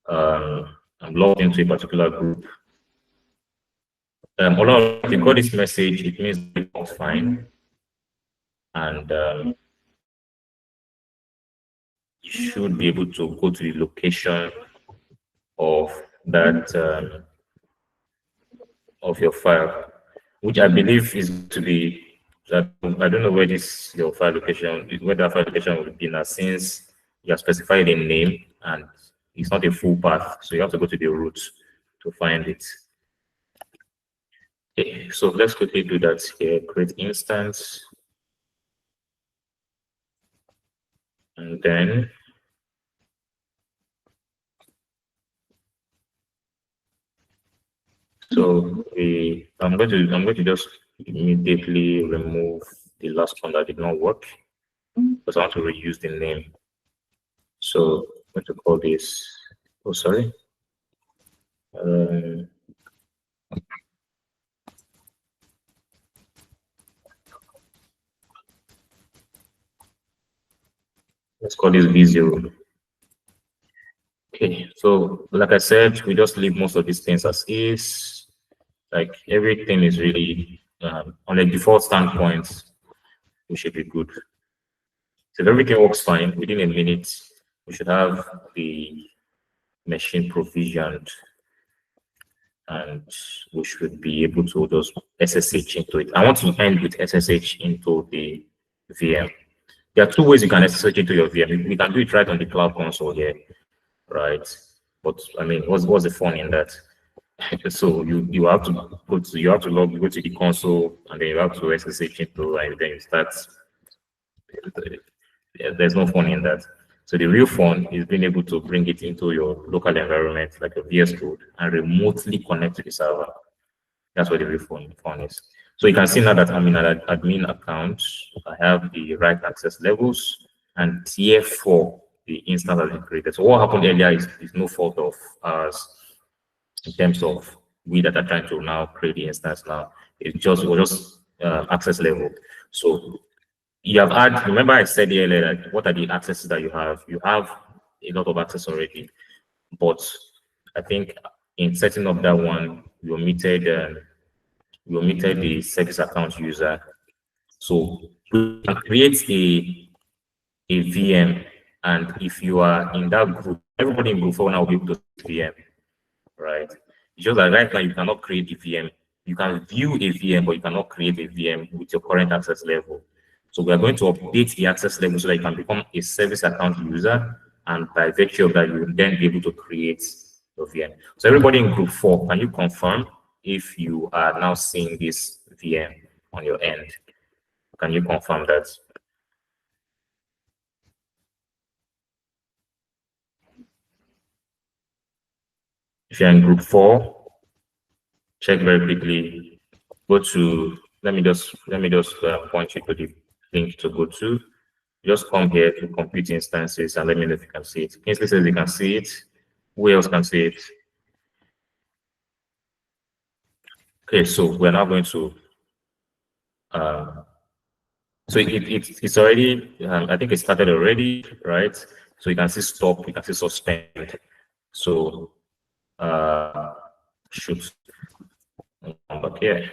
I'm logged into a particular group. Although if you got this message, it means it's fine. And you should be able to go to the location of that of your file, which I believe is to be that I don't know where your file location, where that file location will be now, since you have specified a name and it's not a full path, so you have to go to the root to find it. Okay, so let's quickly do that here. Create instance, and then so I'm going to just immediately remove the last one that did not work because I want to reuse the name. So I'm going to call this. Oh, sorry. Let's call this V0. Okay, so like I said, we just leave most of these things as is. Like everything is really on a default standpoint, we should be good. So if everything works fine, within a minute, we should have the machine provisioned, and we should be able to just SSH into it. I want to end with SSH into the VM. There are two ways you can SSH into your VM. We can do it right on the cloud console here, right? But I mean, what's the fun in that? So you have to go to the console, and then you have to SSH into, and then you start. There's no fun in that. So the real fun is being able to bring it into your local environment, like a VS Code, and remotely connect to the server. That's what the real fun is. So you can see now that I'm in an admin account. I have the right access levels, and tier 4, the instance has been created. So what happened earlier is no fault of ours in terms of we that are trying to now create the instance now. It was just access level. So you have had, remember I said earlier, that what are the accesses that you have? You have a lot of access already, but I think in setting up that one, we omitted the service account user. So we can create a VM, and if you are in that group, everybody in group 4 now will be able to VM, right? It's just that right now you cannot create a VM. You can view a VM, but you cannot create a VM with your current access level. So we are going to update the access level so that you can become a service account user, and by virtue of that, you will then be able to create your VM. So everybody in group 4, can you confirm if you are now seeing this VM on your end? Can you confirm that? If you're in group 4, check very quickly. Go to, let me just point you to the link to go to. Just come here to compute instances and let me know if you can see it. Kingsley says you can see it. Who else can see it? Okay, so we're now going to so it's already I think it started already, right? So you can see stop, you can see suspend. So shoot, come back here.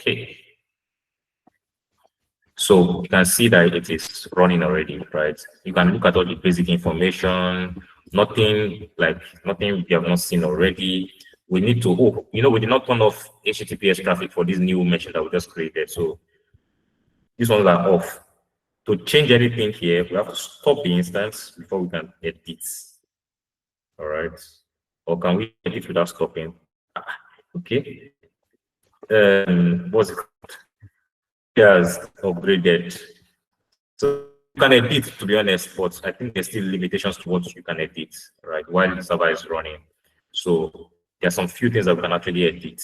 Okay, so you can see that it is running already, right? You can look at all the basic information, nothing we have not seen already. We need to, we did not turn off HTTPS traffic for this new machine that we just created. So these ones are off. To change anything here, we have to stop the instance before we can edit. All right. Or can we edit without stopping? Okay. What's it called? Has upgraded. So you can edit, to be honest, but I think there's still limitations to what you can edit, right? While the server is running. So there are some few things that we can actually edit,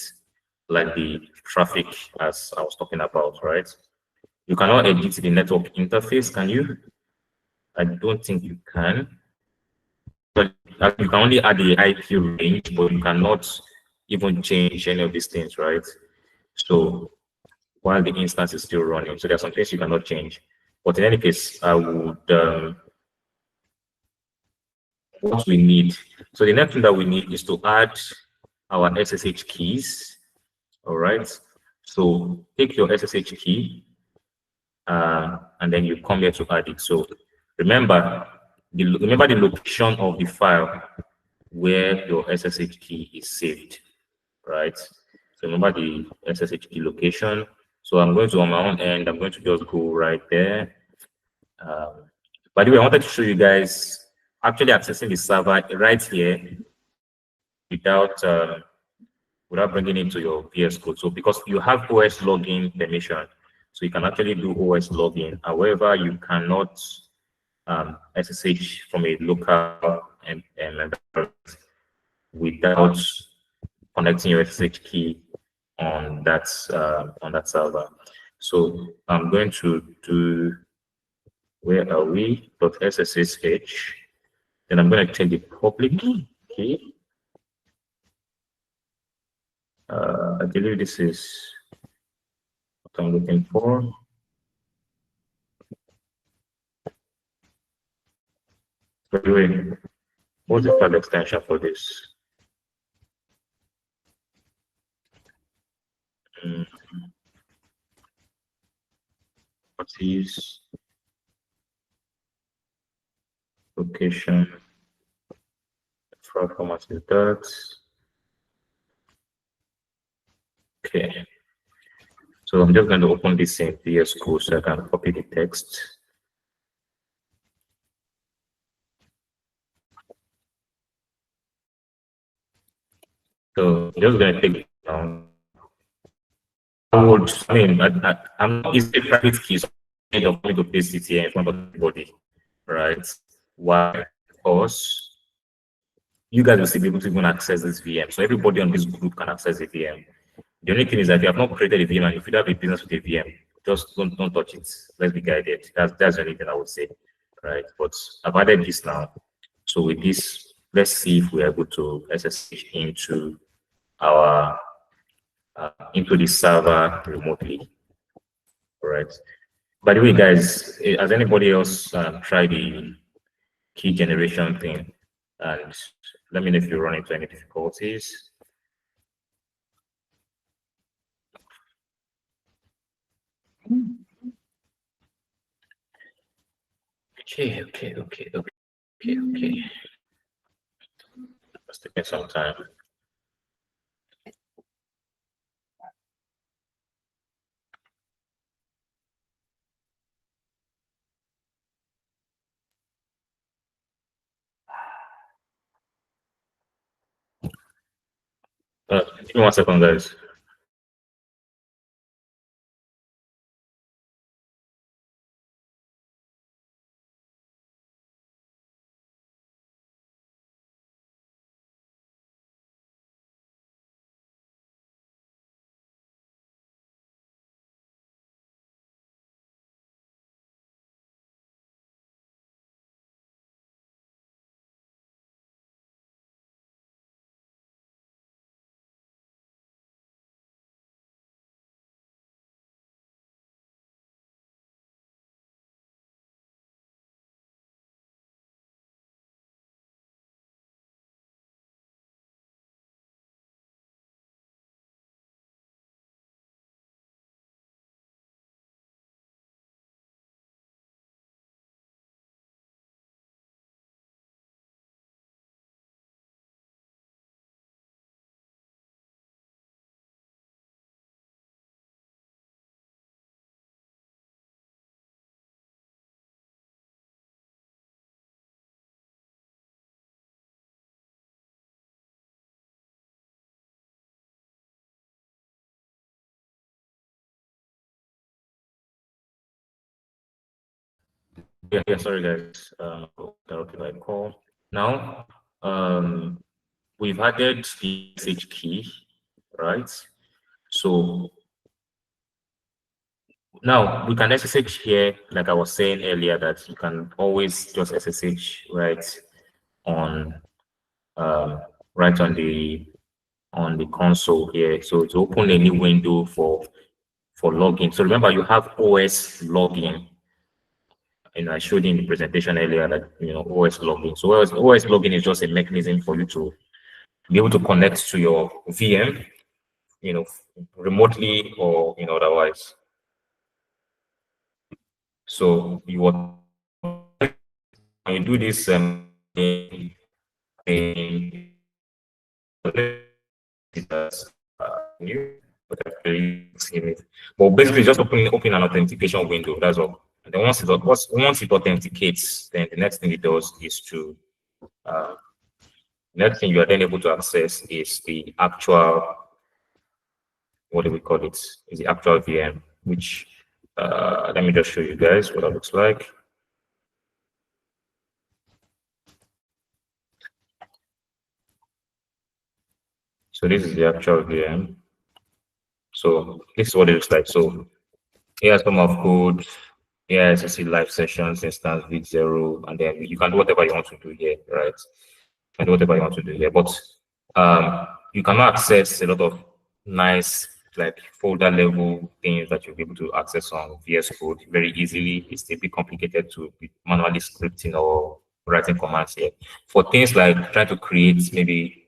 like the traffic, as I was talking about, right? You cannot edit the network interface, can you? I don't think you can. But you can only add the IP range, but you cannot even change any of these things, right? So while the instance is still running, so there are some things you cannot change. But in any case, I would what we need. So the next thing that we need is to add our SSH keys. All right. So take your SSH key, and then you come here to add it. So remember the location of the file where your SSH key is saved, right? So remember the SSH key location. So I'm going to, on my own end, I'm going to just go right there. By the way, I wanted to show you guys actually accessing the server right here without without bringing it to your VS Code. So because you have OS login permission, so you can actually do OS login. However, you cannot SSH from a local environment without connecting your SSH key on that server. So I'm going to do, where are we? .ssh. Then I'm going to take the public key. I believe this is what I'm looking for. By the way, what's the file extension for this? What is location? File format is that. Okay. So I'm just going to open this in VS Code so I can copy the text. So I'm just going to take it down. I'm not using private keys of me to paste it here in front of everybody, right? Why? Because you guys will still be able to even access this VM. So everybody on this group can access the VM. The only thing is that if you have not created a VM and if you don't have a business with a VM, just don't touch it. Let's be guided. That's the only thing I would say, right? But I've added this now. So with this, let's see if we're able to SSH into our into the server remotely. All right. By the way, guys, has anybody else tried the key generation thing? And let me know if you run into any difficulties. Okay. It's taking some time. Give me 1 second, guys. Yeah, sorry guys. Interrupted by call. Now, we've added the SSH key, right? So now we can SSH here, like I was saying earlier, that you can always just SSH on um, right on the console here. So to open a new window for login. So remember, you have OS login. And I showed you in the presentation earlier that OS login. So OS login is just a mechanism for you to be able to connect to your VM, remotely or otherwise. So when you do this in new, but basically just open an authentication window. That's all. And then once it authenticates, then the next thing it does is to next thing you are then able to access is the actual, what do we call it? Is the actual VM, which let me just show you guys what it looks like. So this is the actual VM. So this is what it looks like. So here's some of code. Here is see live sessions, instance v0, and then you can do whatever you want to do here, right? You can do whatever you want to do here, but you cannot access a lot of nice like folder level things that you'll be able to access on VS Code very easily. It's a bit complicated to be manually scripting or writing commands here. For things like trying to create maybe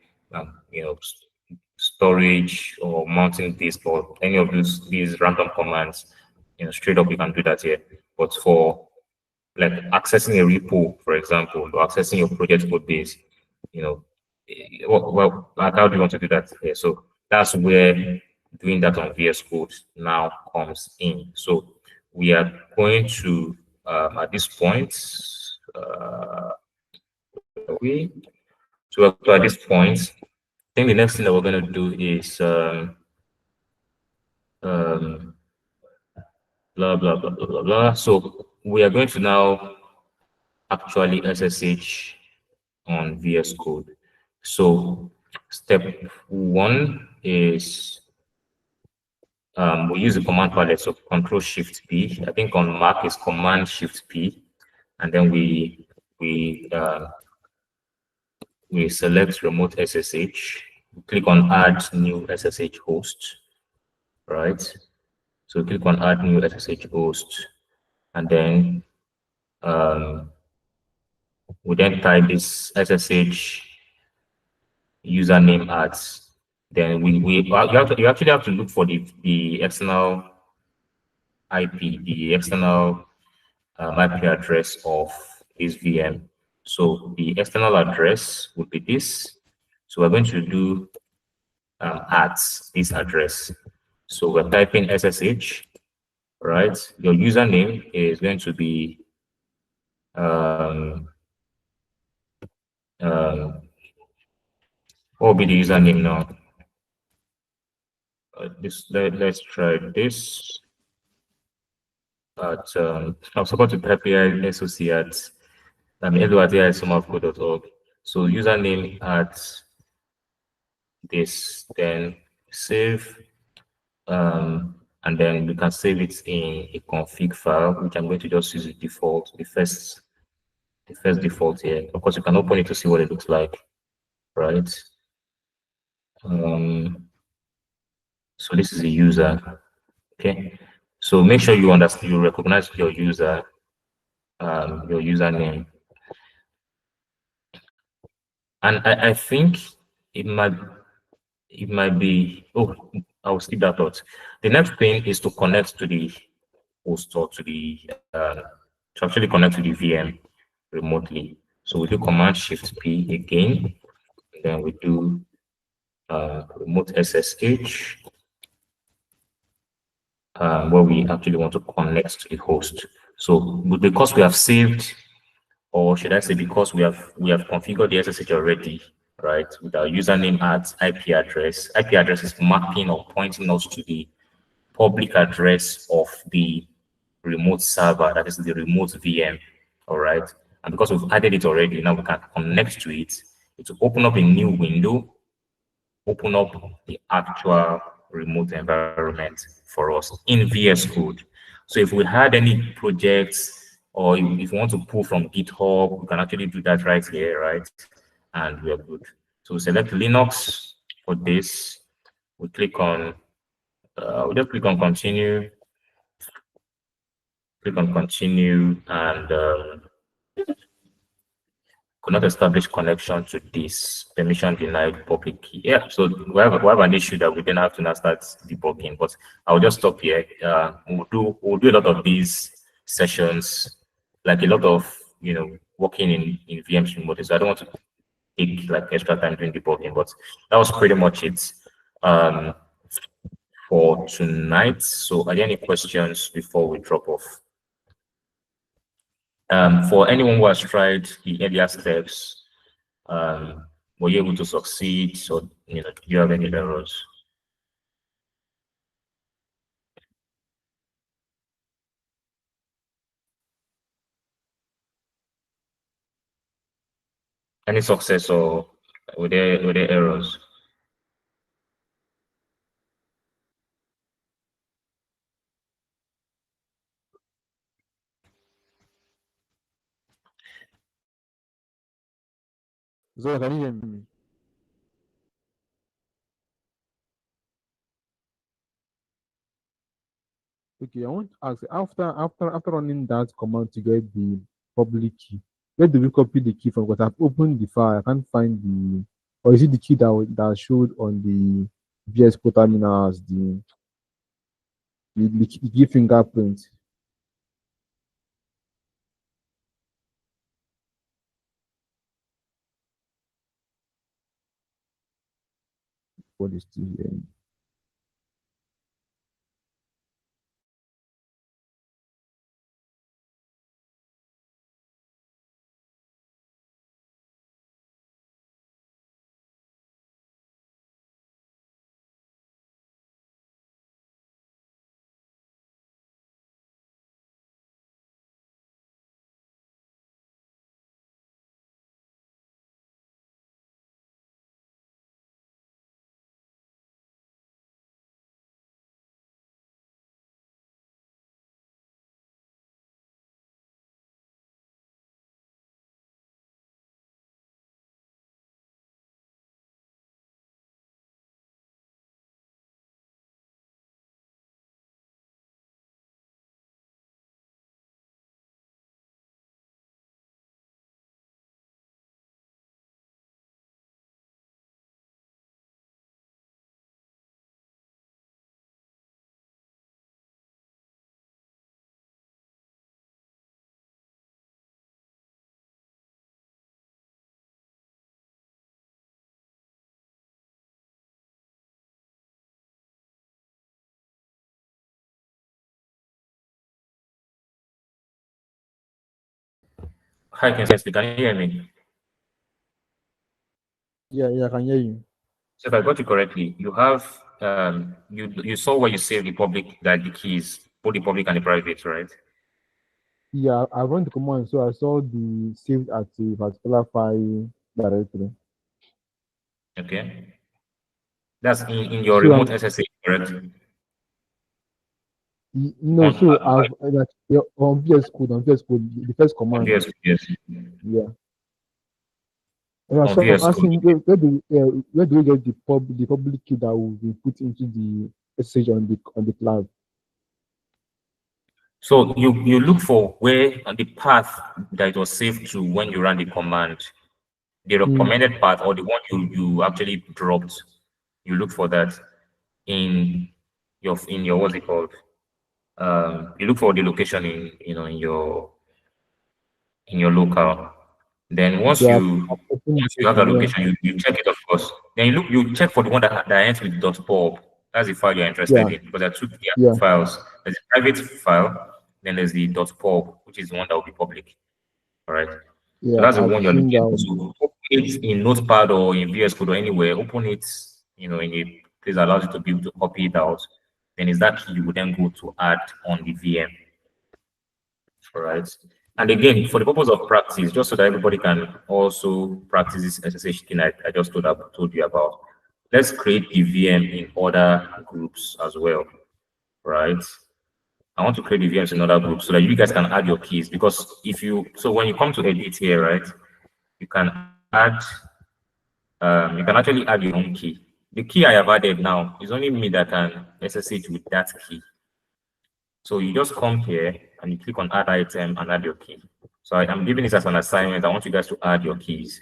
storage or mounting disk or any of these random commands, straight up you can do that here. But for like accessing a repo, for example, or accessing your project code base, like how do you want to do that here? So that's where doing that on VS Code now comes in. So we are going to at this point, so at this point, I think the next thing that we're going to do is blah, blah, blah, blah, blah, blah. So we are going to now actually SSH on VS Code. So step one is we use the command palette, so Control Shift P. I think on Mac is Command Shift P, and then we select Remote SSH. Click on Add New SSH Host, right? So click on Add New SSH Host, and then we then type this SSH username as. Then you actually have to look for the external IP, the external IP address of this VM. So the external address would be this. So we're going to do at this address. So we're typing SSH, right? Your username is going to be what will be the username now? Let's try this. At I'm supposed to type AISOC at edward@somofcode.org. So username at this, then save, and then we can save it in a config file, which I'm going to just use the default, the first default here. Of course, you can open it to see what it looks like, right? So this is the user. Okay. So make sure you understand, you recognize your user, your username. And I think it might be, oh, I'll skip that thought. The next thing is to connect to the host or to the to actually connect to the VM remotely. So we do Command Shift P again, and then we do remote SSH, where we actually want to connect to the host. So because we have saved, or should I say because we have configured the SSH already, right, with our username at IP address. IP address is mapping or pointing us to the public address of the remote server, that is the remote VM. All right. And because we've added it already, now we can connect to it. It will open up a new window, open up the actual remote environment for us in VS Code. So if we had any projects or if you want to pull from GitHub, we can actually do that right here, right? And we are good. So we select Linux for this. We click on, we just click on continue, and could not establish connection to this permission denied public key. Yeah, so we have an issue that we then have to now start debugging, but I'll just stop here. We'll do a lot of these sessions, like a lot of working in VMs remotely. So I don't want to take like extra time doing debugging, but that was pretty much it for tonight. So are there any questions before we drop off? For anyone who has tried the earlier steps, were you able to succeed? So, do you have any errors? Any success, or were there errors? So can you hear me? Okay, I want to ask after running that command to get the public key, where do we copy the key from? Because I've opened the file, I can't find the, or is it the key that showed on the VS Code terminal as the key fingerprint? What is still here? Hi, can you hear me? Yeah, I can hear you. So if I got you correctly, you have you saw where you save the public, that the keys, both the public and the private, right? Yeah, I run the command, so I saw the saved at a particular file directory. Okay. That's in your So remote SSH, correct? no, On, so I've like yeah, on VS Code, the first on command. VS, yes. Yeah. Yeah, On so I'm VS Code. asking where do we get the public key that will be put into the message on the cloud? So you look for where on the path that it was saved to when you ran the command, the recommended path or the one you actually dropped. You look for that in your what's it called? You look for the location in your local. Then Yeah, I've opened once the you have that location, yeah. location, you check it, of course. Then you check for the one that ends with .pub. That's the file you're interested Yeah, in, because there are two yeah, files. There's a private file, then there's the .pub, which is the one that will be public. All right. So yeah, that's the I've one you're seen that looking at. one. So open it in Notepad or in VS Code or anywhere. Open it, in a place that allows you to be able to copy it out. Then is that key you would then go to add on the VM. All right. And again, for the purpose of practice, just so that everybody can also practice this SSH thing I just told you about, let's create the VM in other groups as well, right? I want to create the VMs in other groups so that you guys can add your keys. Because so when you come to edit here, right, you can you can actually add your own key. The key I have added now is only me that can SSH with that key. So you just come here and you click on add item and add your key. So I'm giving this as an assignment. I want you guys to add your keys.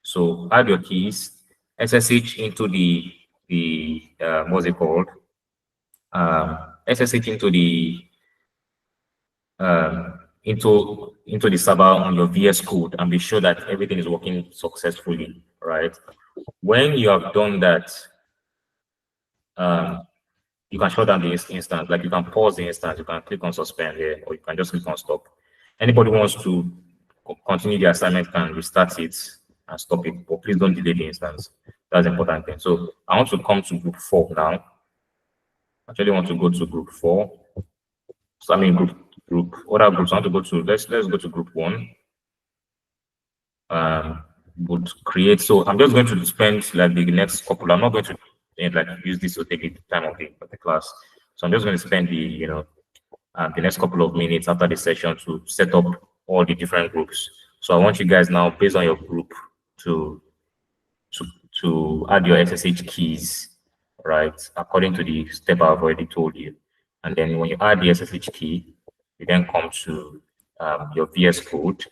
So add your keys, SSH into the what's it called? SSH into the into the server on your VS Code and be sure that everything is working successfully, right? When you have done that, you can shut down the instance. Like you can pause the instance, you can click on suspend here, or you can just click on stop. Anybody who wants to continue the assignment can restart it and stop it, but please don't delay the instance. That's the important thing. So I want to come to group 4 now. Actually want to go to group 4. So I mean group other groups. I want to go to let's go to group 1. Would create. So I'm just going to spend like the next couple. I'm not going to like use this to take the time of the class. So I'm just going to spend the the next couple of minutes after the session to set up all the different groups. So I want you guys now, based on your group, to add your SSH keys, right, according to the step I've already told you. And then when you add the SSH key, you then come to your VS Code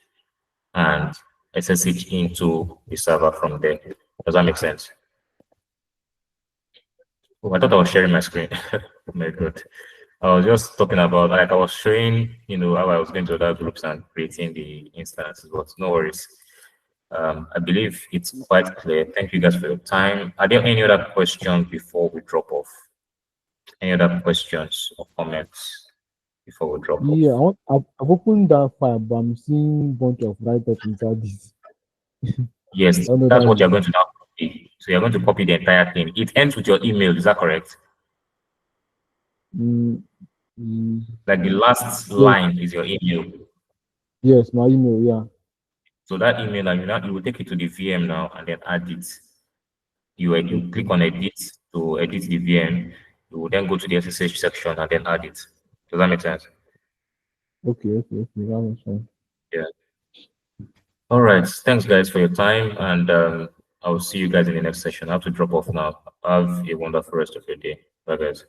and SSH into the server from there. Does that make sense? Oh, I thought I was sharing my screen. My God. I was just talking about, like I was showing, how I was going to other groups and creating the instances, but no worries. I believe it's quite clear. Thank you guys for your time. Are there any other questions before we drop off? Any other questions or comments before we drop off? Yeah, I've opened that file, but I'm seeing a bunch of write-up inside this. Yes, know that's that what you're going to now copy. So you're going to copy the entire thing. It ends with your email, is that correct? Like the last line is your email. Yes, my email, yeah. So that email, and you will take it to the VM now and then add it. You click on edit to edit the VM. You will then go to the SSH section and then add it. Does that make sense? Okay, that makes sense. Yeah. All right. Thanks, guys, for your time, and I will see you guys in the next session. I have to drop off now. Have a wonderful rest of your day. Bye, guys.